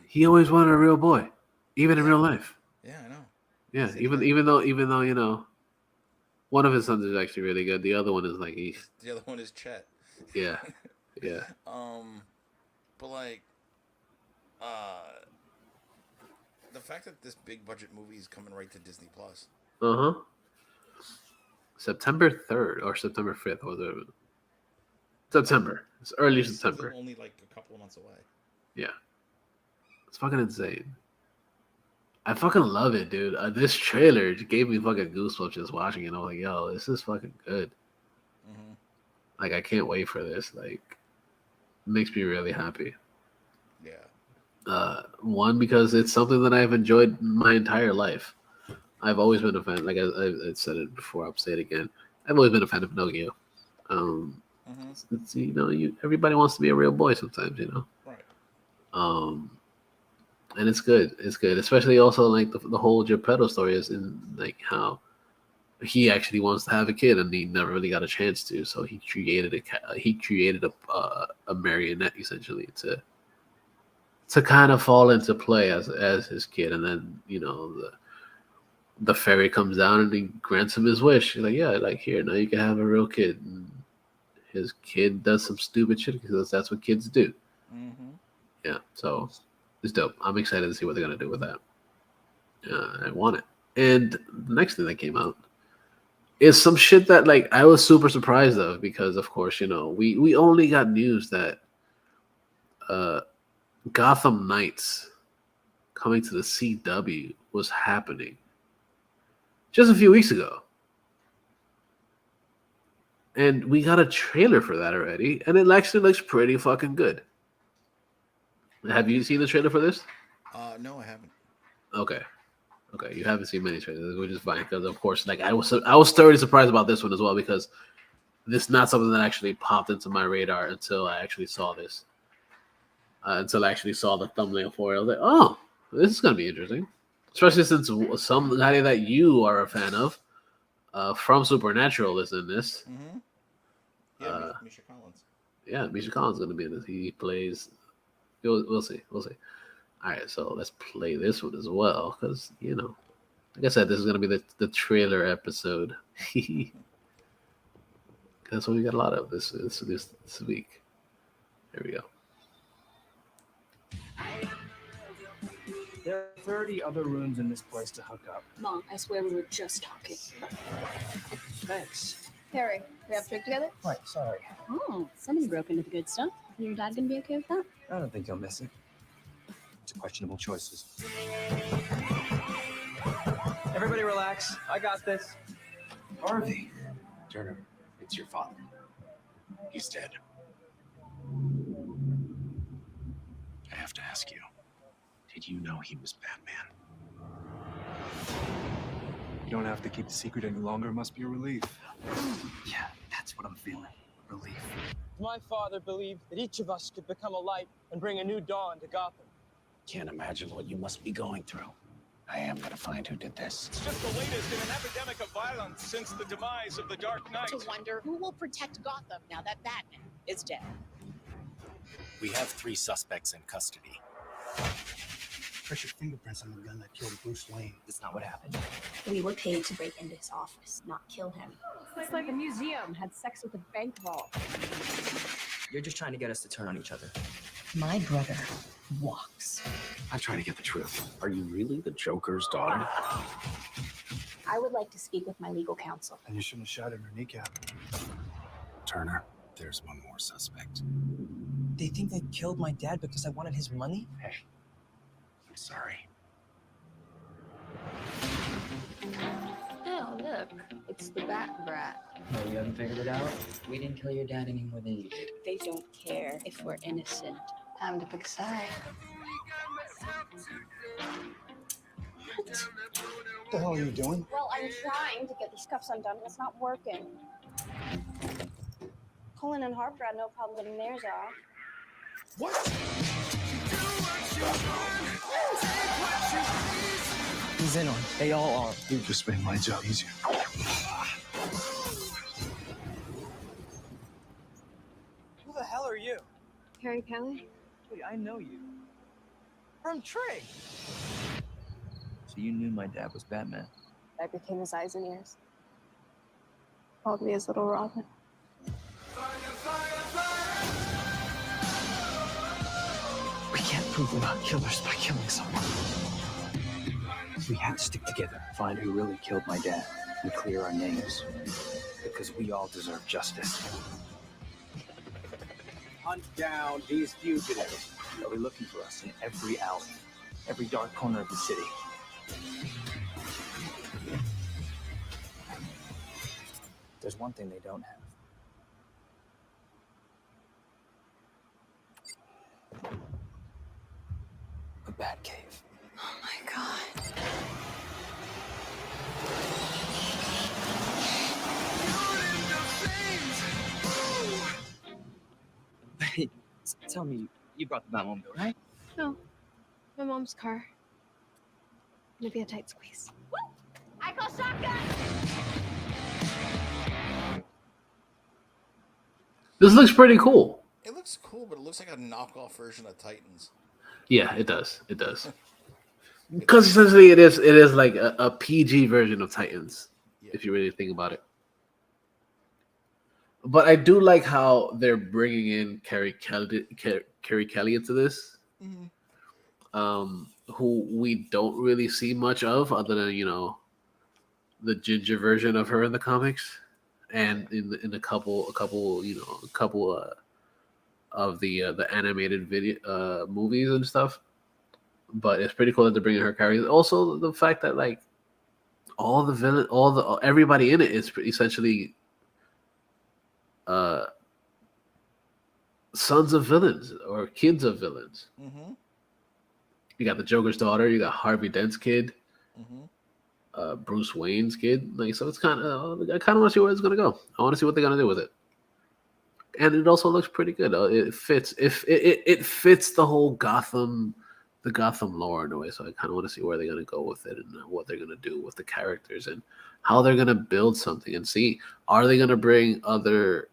He always wanted a real boy, even in real life. Yeah, I know. Yeah, even though one of his sons is actually really good. The other one is The other one is Chet. Yeah. But the fact that this big budget movie is coming right to Disney Plus. September 3rd or September 5th was it? September. It's early September. Only a couple of months away. Yeah. It's fucking insane. I fucking love it, dude. This trailer gave me fucking goosebumps just watching it. I was like, yo, this is fucking good. Mm-hmm. Like, I can't wait for this. Like, it makes me really happy. Yeah. One, because it's something that I've enjoyed my entire life. I've always been a fan. Like I said it before, I'll say it again. I've always been a fan of Pinocchio. It's, you know, everybody wants to be a real boy sometimes, you know. Right. And it's good. It's good, especially also like the whole Geppetto story is in like how he actually wants to have a kid and he never really got a chance to, so he created a marionette essentially to kind of fall into play as his kid, and then you know the fairy comes down and he grants him his wish. He's like, yeah, like here now you can have a real kid. And his kid does some stupid shit because that's what kids do. Mm-hmm. Yeah, so it's dope. I'm excited to see what they're gonna do with that. I want it. And the next thing that came out is some shit that like I was super surprised of because of course, you know, we only got news that Gotham Knights coming to the CW was happening just a few weeks ago. And we got a trailer for that already, and it actually looks pretty fucking good. Have you seen the trailer for this? No, I haven't. Okay, you haven't seen many trailers, which is fine because, of course, like I was thoroughly surprised about this one as well because this is not something that actually popped into my radar until I actually saw this. Until I actually saw the thumbnail for it, I was like, "Oh, this is gonna be interesting," especially since somebody that you are a fan of, from Supernatural, is in this. Mm-hmm. Yeah, Misha Collins. Yeah, Misha Collins is gonna be in this. He plays. We'll see. All right, so let's play this one as well because you know, like I said, this is gonna be the trailer episode. That's what we got a lot of this week. Here we go. There are 30 other rooms in this place to hook up. Mom, I swear we were just talking. Thanks. Harry, we have to drink together? Right, sorry. Oh, somebody broke into the good stuff. Your dad gonna be okay with that? I don't think he'll miss it. It's questionable choices. Everybody relax. I got this. Harvey. Turner, it's your father. He's dead. I have to ask you, did you know he was Batman? You don't have to keep the secret any longer. Must be a relief. Yeah, that's what I'm feeling. Relief. My father believed that each of us could become a light and bring a new dawn to Gotham. Can't imagine what you must be going through. I am gonna find who did this. It's just the latest in an epidemic of violence since the demise of the Dark Knight. To wonder who will protect Gotham now that Batman is dead. We have 3 suspects in custody. Precious fingerprints on the gun that killed Bruce Wayne. That's not what happened. We were paid to break into his office, not kill him. It's like a museum had sex with a bank vault. You're just trying to get us to turn on each other. My brother walks. I'm trying to get the truth. Are you really the Joker's daughter? I would like to speak with my legal counsel. And you shouldn't have shot in her kneecap. Turner, there's one more suspect. They think they killed my dad because I wanted his money? Hey, I'm sorry. Oh, look. It's the Bat Brat. Oh, you haven't figured it out? We didn't kill your dad any more than you did. They don't care if we're innocent. Time to pick a side. What the hell are you doing? Well, I'm trying to get these cuffs undone, and it's not working. Cullen and Harper had no problem getting theirs off. What? He's in on it. They all are. You just made my job easier. Who the hell are you? Harry Kelly? Wait, I know you. From Trig. So you knew my dad was Batman? I became his eyes and ears. Called me his little Robin. We can't prove we're not killers by killing someone. We have to stick together, find who really killed my dad, and clear our names. Because we all deserve justice. Hunt down these fugitives. They'll be looking for us in every alley, every dark corner of the city. There's one thing they don't have. A bat cave. Oh my god. Hey, tell me, you brought the Batmobile, right? No. My mom's car. Gonna be a tight squeeze. Woo! I call shotgun! This looks pretty cool. It looks cool, but it looks like a knockoff version of Titans. Yeah, it does. It does. Because essentially, it is like a PG version of Titans, if you really think about it. But I do like how they're bringing in Carrie Kelly into this, who we don't really see much of, other than the ginger version of her in the comics, and in a couple of the animated video movies and stuff. But it's pretty cool that they're bringing her characters. Also, the fact that like everybody in it is essentially sons of villains or kids of villains. Mm-hmm. You got the Joker's daughter. You got Harvey Dent's kid. Mm-hmm. Bruce Wayne's kid. Like, so it's I kind of want to see where it's gonna go. I want to see what they're gonna do with it. And it also looks pretty good. It fits. It fits the whole Gotham lore in a way. So I kind of want to see where they're gonna go with it and what they're gonna do with the characters and how they're gonna build something and see, are they gonna bring other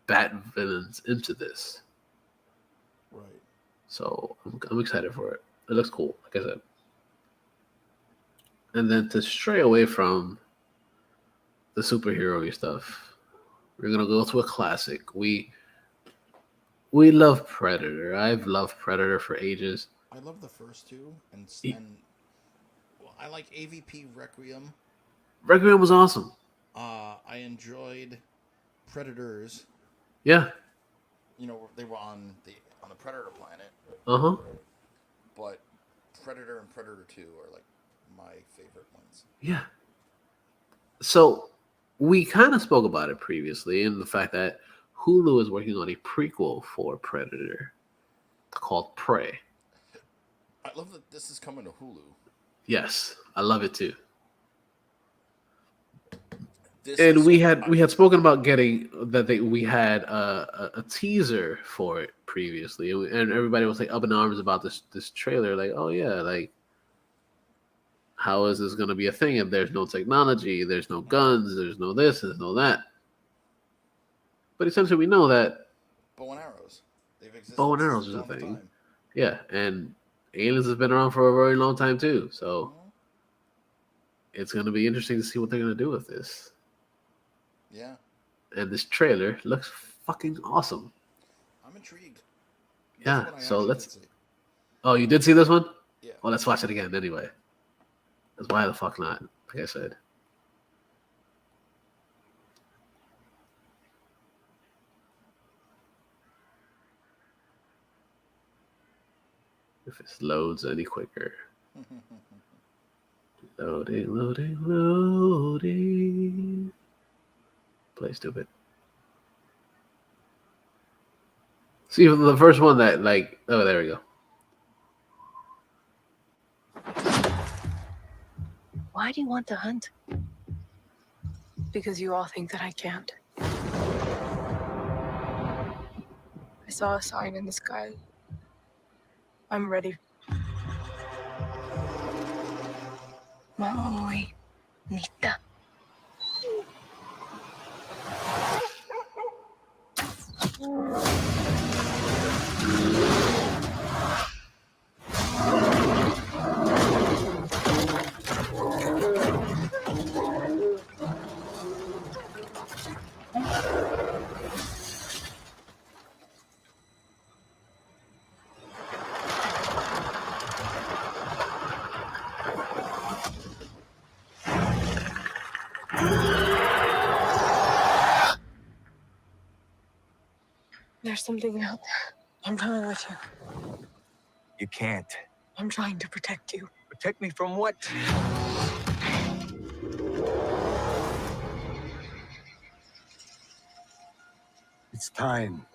Bat villains into this? Right. So I'm excited for it. It looks cool, like I said. And then to stray away from the superhero-y stuff, we're gonna go to a classic. We love Predator. I've loved Predator for ages. I love the first two, and well, I like AVP Requiem. Requiem was awesome. I enjoyed Predators. Yeah. They were on the Predator planet. Uh-huh. But Predator and Predator 2 are like my favorite ones. Yeah. So we kind of spoke about it previously, and the fact that Hulu is working on a prequel for Predator called Prey. I love that this is coming to Hulu. Yes, I love it too. And we had spoken about getting that we had a teaser for it previously, and everybody was like up in arms about this trailer. Like, oh yeah, like how is this going to be a thing if there's no technology, there's no guns, there's no this, there's no that. But essentially, we know that bow and arrows. They've existed. Bow and arrows is a thing. Yeah, and aliens has been around for a very long time too. So it's going to be interesting to see what they're going to do with this. Yeah. And this trailer looks fucking awesome. I'm intrigued. Yeah, so let's. Oh, you did see this one? Yeah. Well, let's watch it again anyway. Because why the fuck not? Like I said. If it loads any quicker. Loading. Play stupid. See, the first one that oh, there we go. Why do you want to hunt? Because you all think that I can't. I saw a sign in the sky. I'm ready. Maui, Nita. There's something out there. I'm coming with you. You can't. I'm trying to protect you. Protect me from what? It's time.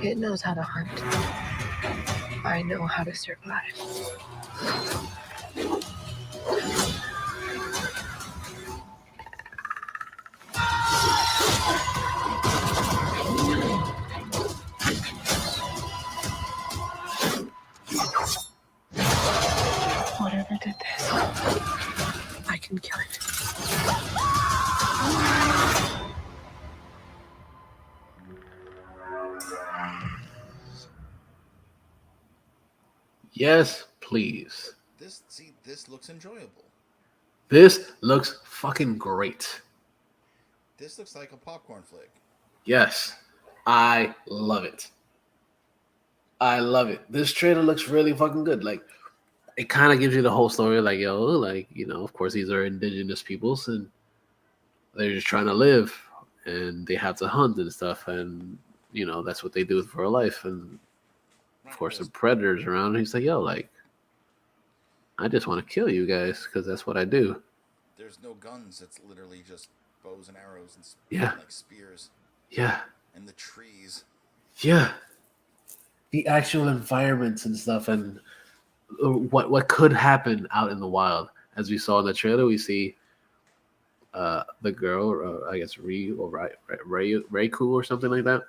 It knows how to hunt. I know how to survive. Whatever did this, I can kill it. Yes, please. This looks enjoyable. This looks fucking great. This looks like a popcorn flick. Yes, I love it. I love it. This trailer looks really fucking good. Like, it kind of gives you the whole story. Like, yo, like, you know, of course, these are indigenous peoples, and they're just trying to live, and they have to hunt and stuff, and you know, that's what they do for a life. And of course, the predators around. And he's like, yo, like, I just want to kill you guys because that's what I do. There's no guns. It's literally just bows and arrows and like spears. Yeah. And the trees. Yeah. The actual environments and stuff, and what could happen out in the wild. As we saw in the trailer, we see the girl, I guess Ryu or Reiku or something like that.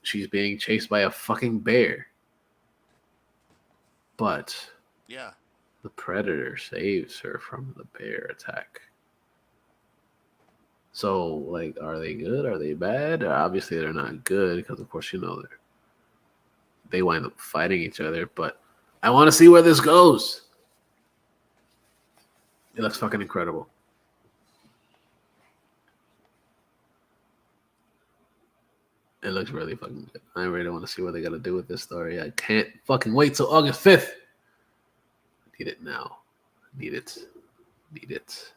She's being chased by a fucking bear. But yeah, the predator saves her from the bear attack. So, like, are they good? Are they bad? Obviously, they're not good because, of course, you know, they wind up fighting each other. But I want to see where this goes. It looks fucking incredible. It looks really fucking good. I really want to see what they got to do with this story. I can't fucking wait till August 5th. Need it now. Need it. Need it.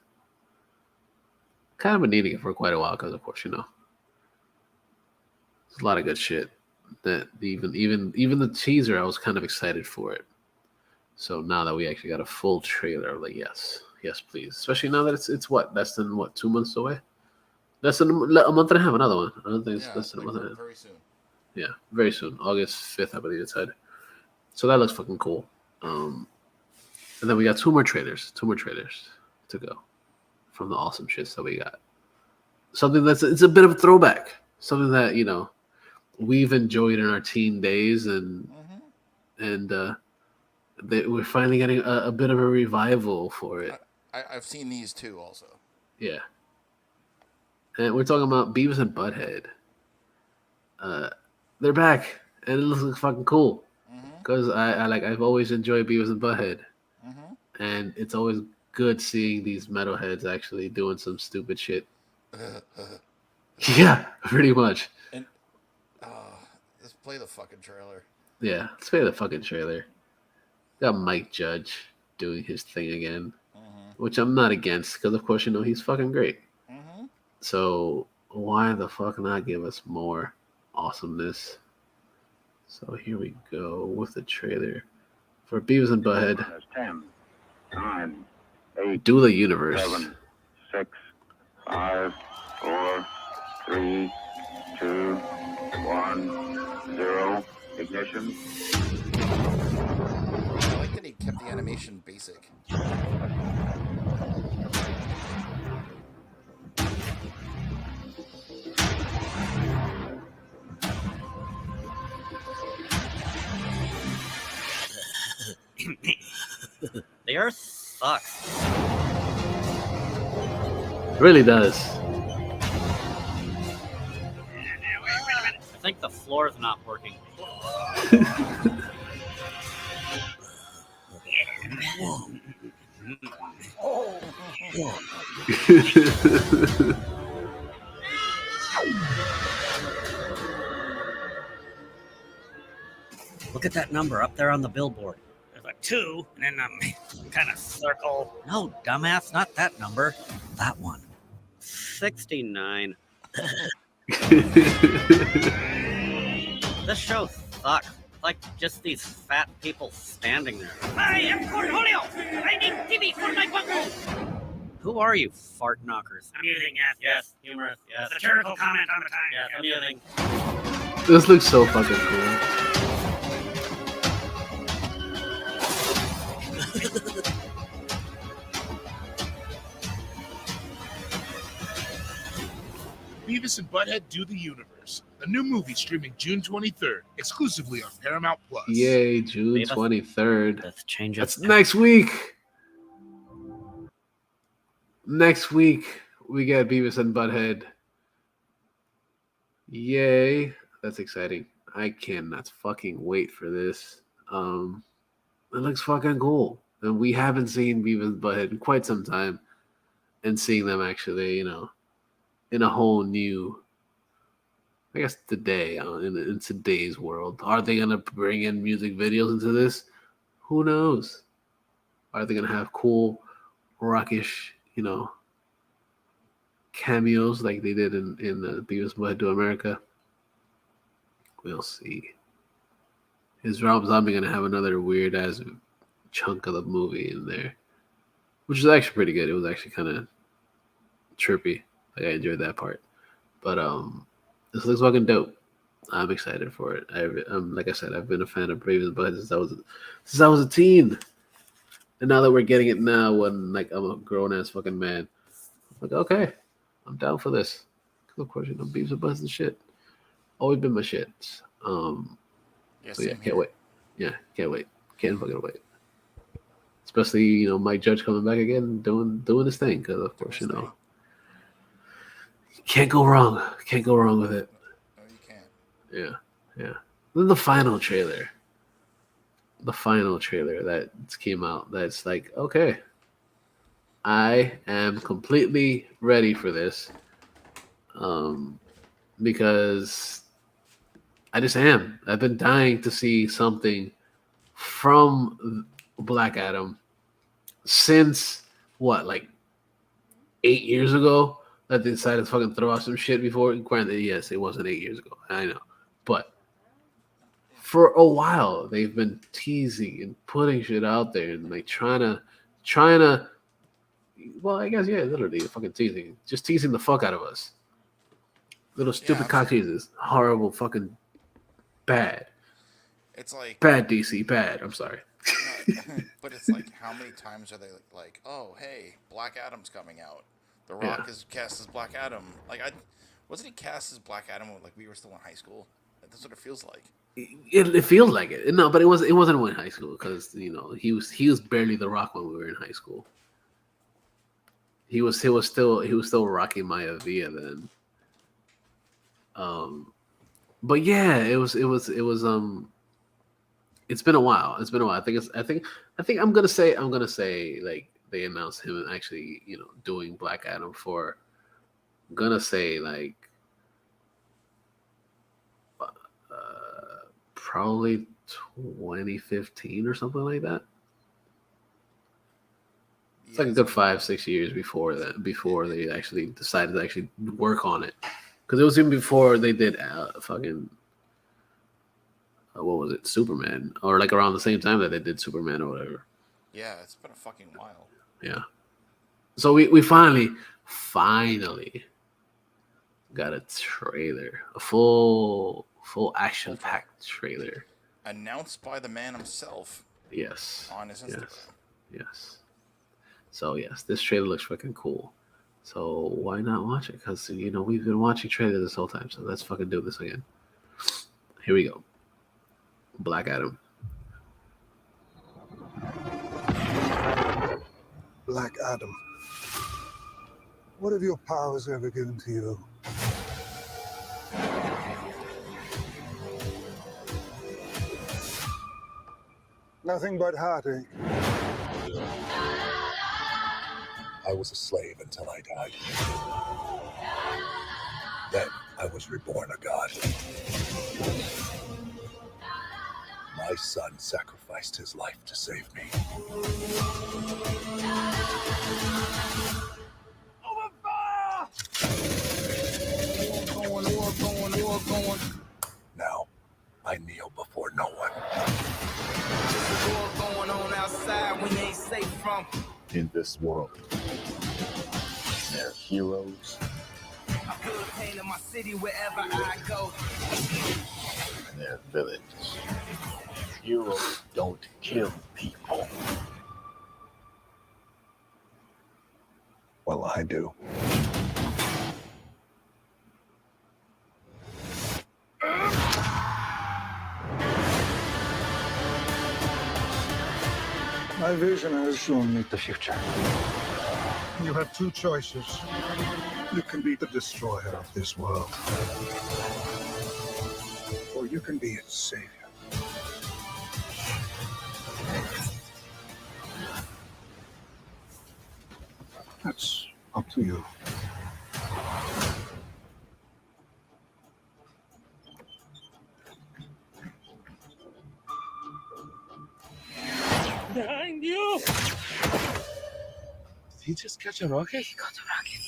Kind of been needing it for quite a while because, of course, you know, there's a lot of good shit. That even the teaser, I was kind of excited for it. So now that we actually got a full trailer, I'm like, yes, please. Especially now that it's what, less than 2 months away. Less than a month and a half. Another one. I don't think it's less than a month and a half. Very soon. Yeah, very soon. August 5th, I believe it said. So that looks fucking cool. And then we got two more trailers to go from the awesome shits that we got. Something it's a bit of a throwback. Something that, you know, we've enjoyed in our teen days, and we're finally getting a bit of a revival for it. I've seen these too also. Yeah. And we're talking about Beavis and Butthead. They're back, and it looks fucking cool. Because I've always enjoyed Beavis and Butthead. And it's always good seeing these metalheads actually doing some stupid shit. Yeah, pretty much. And let's play the fucking trailer. Yeah, let's play the fucking trailer. Got Mike Judge doing his thing again, which I'm not against because, of course, you know, he's fucking great. So why the fuck not give us more awesomeness? So here we go with the trailer for Beavis and Butthead. 10, 9, 8, Do the universe. 7, 6, 5, 4, 3, 2, 1, 0. Ignition. I like that he kept the animation basic. The Earth sucks. Really does. I think the floor is not working. Look at that number up there on the billboard. There's a 2 and then kind of circle. No, dumbass, not that number. That one. 69. This show sucks. It's like just these fat people standing there. I am Cornholio. I need TV for my bungle. Who are you, fart knockers? Amusing, yes. Humorous, yes. Satirical comment on the time, yes. Amusing. This looks so fucking cool. Beavis and Butthead Do the Universe, a new movie streaming June 23rd, exclusively on Paramount Plus. Yay, June 23rd. Change That's next week. Next week, we get Beavis and Butthead. Yay. That's exciting. I cannot fucking wait for this. It looks fucking cool. And we haven't seen Beavis and Butthead in quite some time. And seeing them actually, in a whole new, I guess, today, in today's world. Are they going to bring in music videos into this? Who knows? Are they going to have cool, rockish, cameos like they did in Beavis and Butthead Do America? We'll see. Is Rob Zombie going to have another weird-ass chunk of the movie in there? Which is actually pretty good. It was actually kind of trippy. Like, I enjoyed that part. But this looks fucking dope. I'm excited for it. Like I said, I've been a fan of Beavis and Butthead since I was a teen. And now that we're getting it now, when like I'm a grown ass fucking man, I'm like, okay, I'm down for this. Because of course, Beavis and Butthead and shit. Always been my shit. So yeah, can't wait. Yeah, can't wait. Can't fucking wait. Especially, Mike Judge coming back again, doing his thing. Because of course, can't go wrong. Can't go wrong with it. No, you can't. Yeah. Then the final trailer that came out, that's like, okay, I am completely ready for this. Because I just am. I've been dying to see something from Black Adam since like 8 years ago. That they decided to fucking throw out some shit before. Granted, yes, it wasn't 8 years ago. I know. But for a while, they've been teasing and putting shit out there and like trying to, well, I guess, yeah, literally fucking teasing. Just teasing the fuck out of us. Little stupid cock teases. Horrible fucking bad. It's like bad DC, bad. I'm sorry. But it's like, how many times are they like, oh, hey, Black Adam's coming out. The Rock is cast as Black Adam. Like, wasn't he cast as Black Adam when we were still in high school? That's what it feels like. It feels like it. No, but it wasn't when in high school because he was barely The Rock when we were in high school. He was still Rocky Maivia then. But yeah, it was. It's been a while. I think I'm gonna say like they announced him actually doing Black Adam for. I'm gonna say like probably 2015 or something like that. It's like a good 5-6 years before they actually decided to actually work on it. Because it was even before they did fucking what was it, Superman, or like around the same time that they did Superman or whatever. Yeah, it's been a fucking while. Yeah. So we finally got a trailer, a full action-packed trailer. Announced by the man himself. Yes. On his Instagram. Yes. So yes, this trailer looks fucking cool. So why not watch it? Because we've been watching trailers this whole time. So let's fucking do this again. Here we go. Black Adam. Black Adam. What have your powers ever given to you? Nothing but heartache. I was a slave until I died. Then I was reborn a god. My son sacrificed his life to save me. Now, I kneel before no one. Going on outside when they safe from. In this world, there are heroes I feel the pain in my city wherever I go. and there are villains. Heroes don't kill people. Well, I do. My vision has shown me the future. You have two choices. You can be the destroyer of this world, or you can be its savior. That's up to you. Behind you! Did he just catch a rocket? He got a rocket.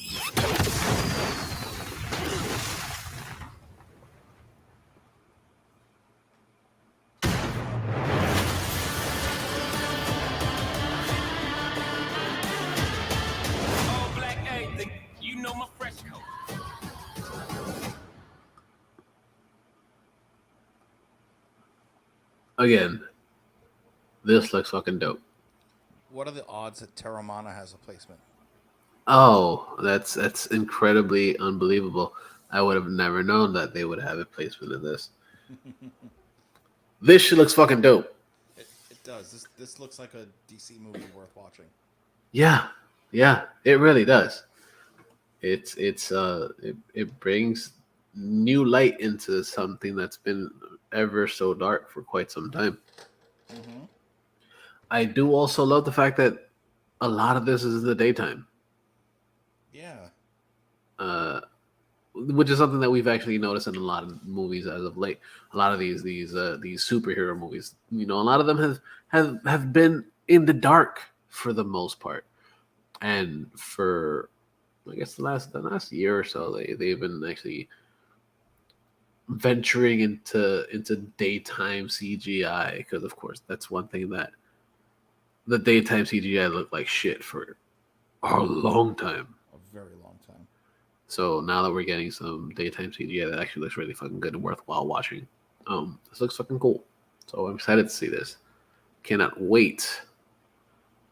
All black everything. You know my fresh coat. Again, this looks fucking dope. What are the odds that Terramana has a placement? Oh, that's incredibly unbelievable. I would have never known that they would have a placement in this. This shit looks fucking dope. It does. This looks like a DC movie worth watching. Yeah, it really does. It brings new light into something that's been ever so dark for quite some time. Mm-hmm. I do also love the fact that a lot of this is in the daytime. Yeah. Which is something that we've actually noticed in a lot of movies as of late. A lot of these superhero movies, a lot of them have been in the dark for the most part. And for I guess the last year or so, they've been actually venturing into daytime CGI, because of course that's one thing that the daytime CGI looked like shit for a long time. A very long time. So now that we're getting some daytime CGI that actually looks really fucking good and worthwhile watching, this looks fucking cool. So I'm excited to see this. Cannot wait.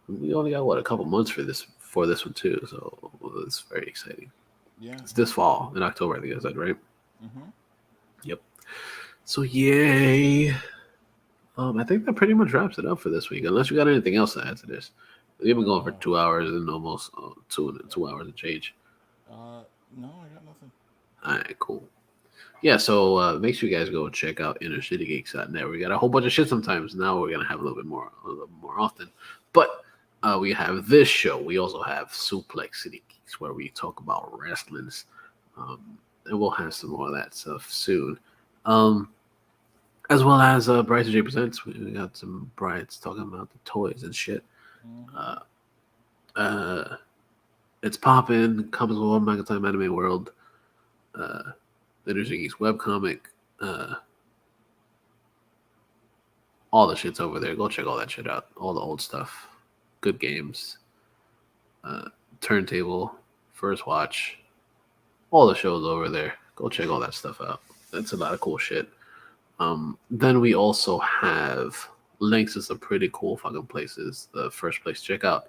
We only got a couple months for this one too, so it's very exciting. Yeah. It's this fall in October, I think I said, right? Mm-hmm. Yep. So yay. I think that pretty much wraps it up for this week. Unless you got anything else to add to this, we've been going for 2 hours and almost 2 hours and change. No, I got nothing. All right, cool. Yeah, so make sure you guys go check out InnerCityGeeks.net. We got a whole bunch of shit sometimes. Now we're gonna have a little more often. But we have this show. We also have Suplex City Geeks, where we talk about wrestlings, and we'll have some more of that stuff soon. As well as Bryce J Presents. We got some brides talking about the toys and shit. It's poppin'. Comes with One Manga Time Anime World. The InnerCityGeeks webcomic. All the shit's over there. Go check all that shit out. All the old stuff. Good games. Turntable. First Watch. All the shows over there. Go check all that stuff out. That's a lot of cool shit. Then we also have links to some pretty cool fucking places. The first place to check out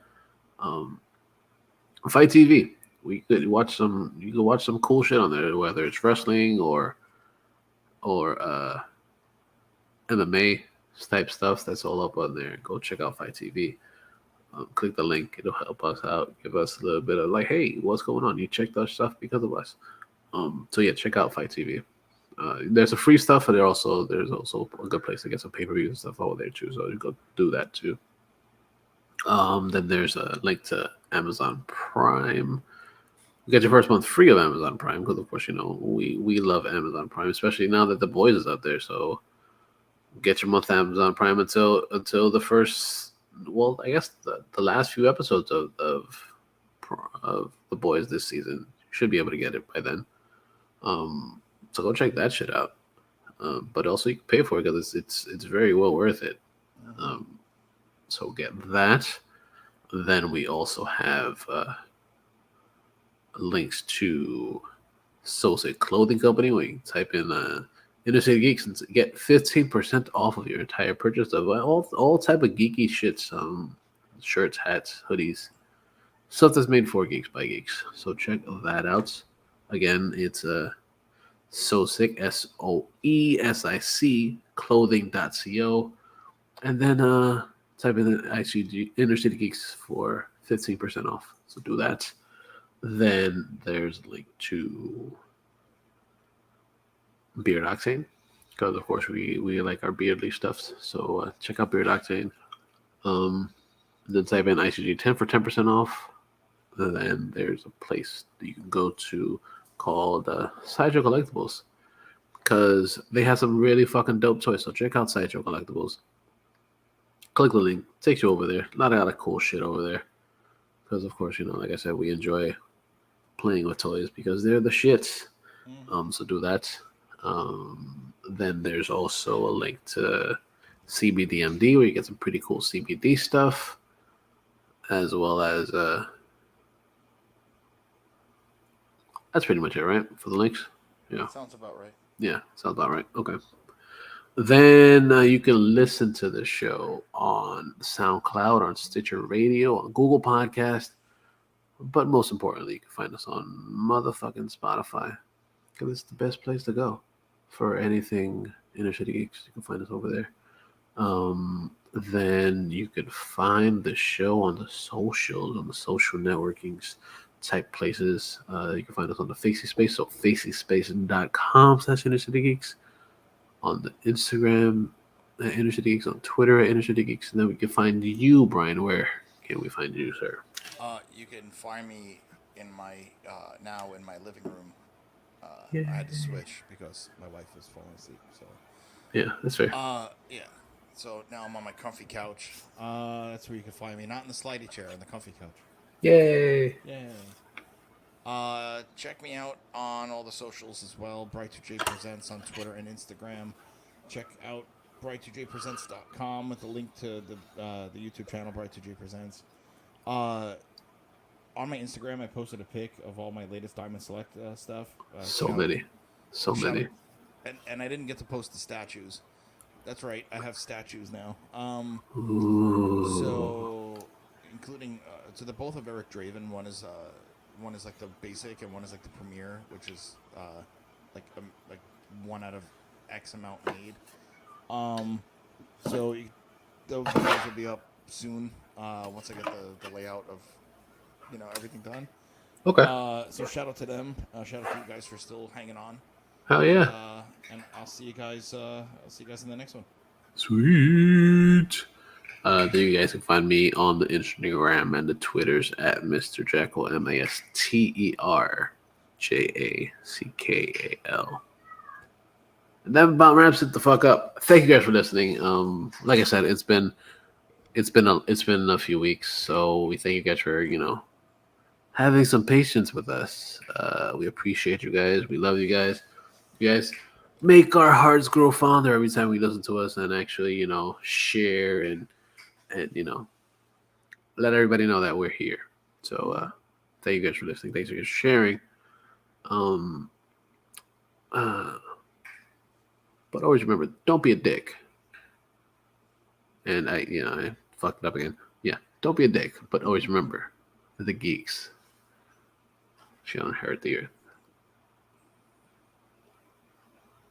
Fight TV. You could watch some cool shit on there, whether it's wrestling or MMA type stuff. That's all up on there. Go check out Fight TV. Click the link. It'll help us out. Give us a little bit of like, hey, what's going on? You checked our stuff because of us. So yeah, check out Fight TV. There's a free stuff, but there's also a good place to get some pay-per-views and stuff over there too. So you go do that too. Then there's a link to Amazon Prime. You get your first month free of Amazon Prime because, of course, we love Amazon Prime, especially now that The Boys is out there. So get your month Amazon Prime until the first, well, I guess the last few episodes of The Boys this season. You should be able to get it by then. So go check that shit out. But also you can pay for it because it's very well worth it. So get that. Then we also have links to Soul City Clothing Company, where you can type in Inner City Geeks and get 15% off of your entire purchase of all type of geeky shits, shirts, hats, hoodies, stuff that's made for geeks by geeks. So check that out. Again, it's Soesic, SOESIC clothing.co, and then type in ICG Inner City Geeks for 15% off. So do that. Then there's a link to Beard Octane, because of course we like our beardly stuffs. So check out Beard Octane. Then type in ICG 10 for 10% off. Then there's a place that you can go to called Sideshow Collectibles, because they have some really fucking dope toys. So check out Sideshow Collectibles. Click the link, takes you over there. A lot of cool shit over there. Because of course, like I said, we enjoy playing with toys because they're the shits. So do that. Then there's also a link to CBDMD, where you get some pretty cool CBD stuff, as well as that's pretty much it, right? For the links? Yeah. Sounds about right. Yeah, sounds about right. Okay. Then you can listen to the show on SoundCloud, on Stitcher Radio, on Google Podcast. But most importantly, you can find us on motherfucking Spotify, because it's the best place to go for anything Inner City Geeks. You can find us over there. Then you can find the show on the socials, on the social networkings type places. You can find us on the Facey Space, so facyspace.com/InnerCityGeeks, on the Instagram at Inner City Geeks, on Twitter at Inner City Geeks, and then we can find you, Brian. Where can we find you, sir? You can find me in my now in my living room. I Yay. had to switch because my wife was falling asleep. So Yeah, that's fair. yeah. So now I'm on my comfy couch. That's where you can find me. Not in the slidey chair, on the comfy couch. Yay! Yeah. Check me out on all the socials as well. Bright2J Presents on Twitter and Instagram. Check out bright2jpresents.com with a link to the YouTube channel Bright2J Presents. On my Instagram, I posted a pic of all my latest Diamond Select stuff. So many. And I didn't get to post the statues. That's right, I have statues now. So including so they're both of Eric Draven. One is like the basic, and one is like the premiere, which is like one out of X amount made. So those videos will be up soon once I get the layout of everything done. Okay. So shout out to them. Shout out to you guys for still hanging on. Hell yeah. And I'll see you guys. I'll see you guys in the next one. Sweet. Then you guys can find me on the Instagram and the Twitters at Mr. Jackal, MasterJackal. And that about wraps it the fuck up. Thank you guys for listening. Like I said, it's been a few weeks, so we thank you guys for having some patience with us. We appreciate you guys. We love you guys. You guys make our hearts grow fonder every time we listen to us and actually share and let everybody know that we're here. So thank you guys for listening. Thanks for sharing. But always remember, don't be a dick. And I fucked it up again. Yeah, don't be a dick, but always remember, the geeks shall inherit the earth.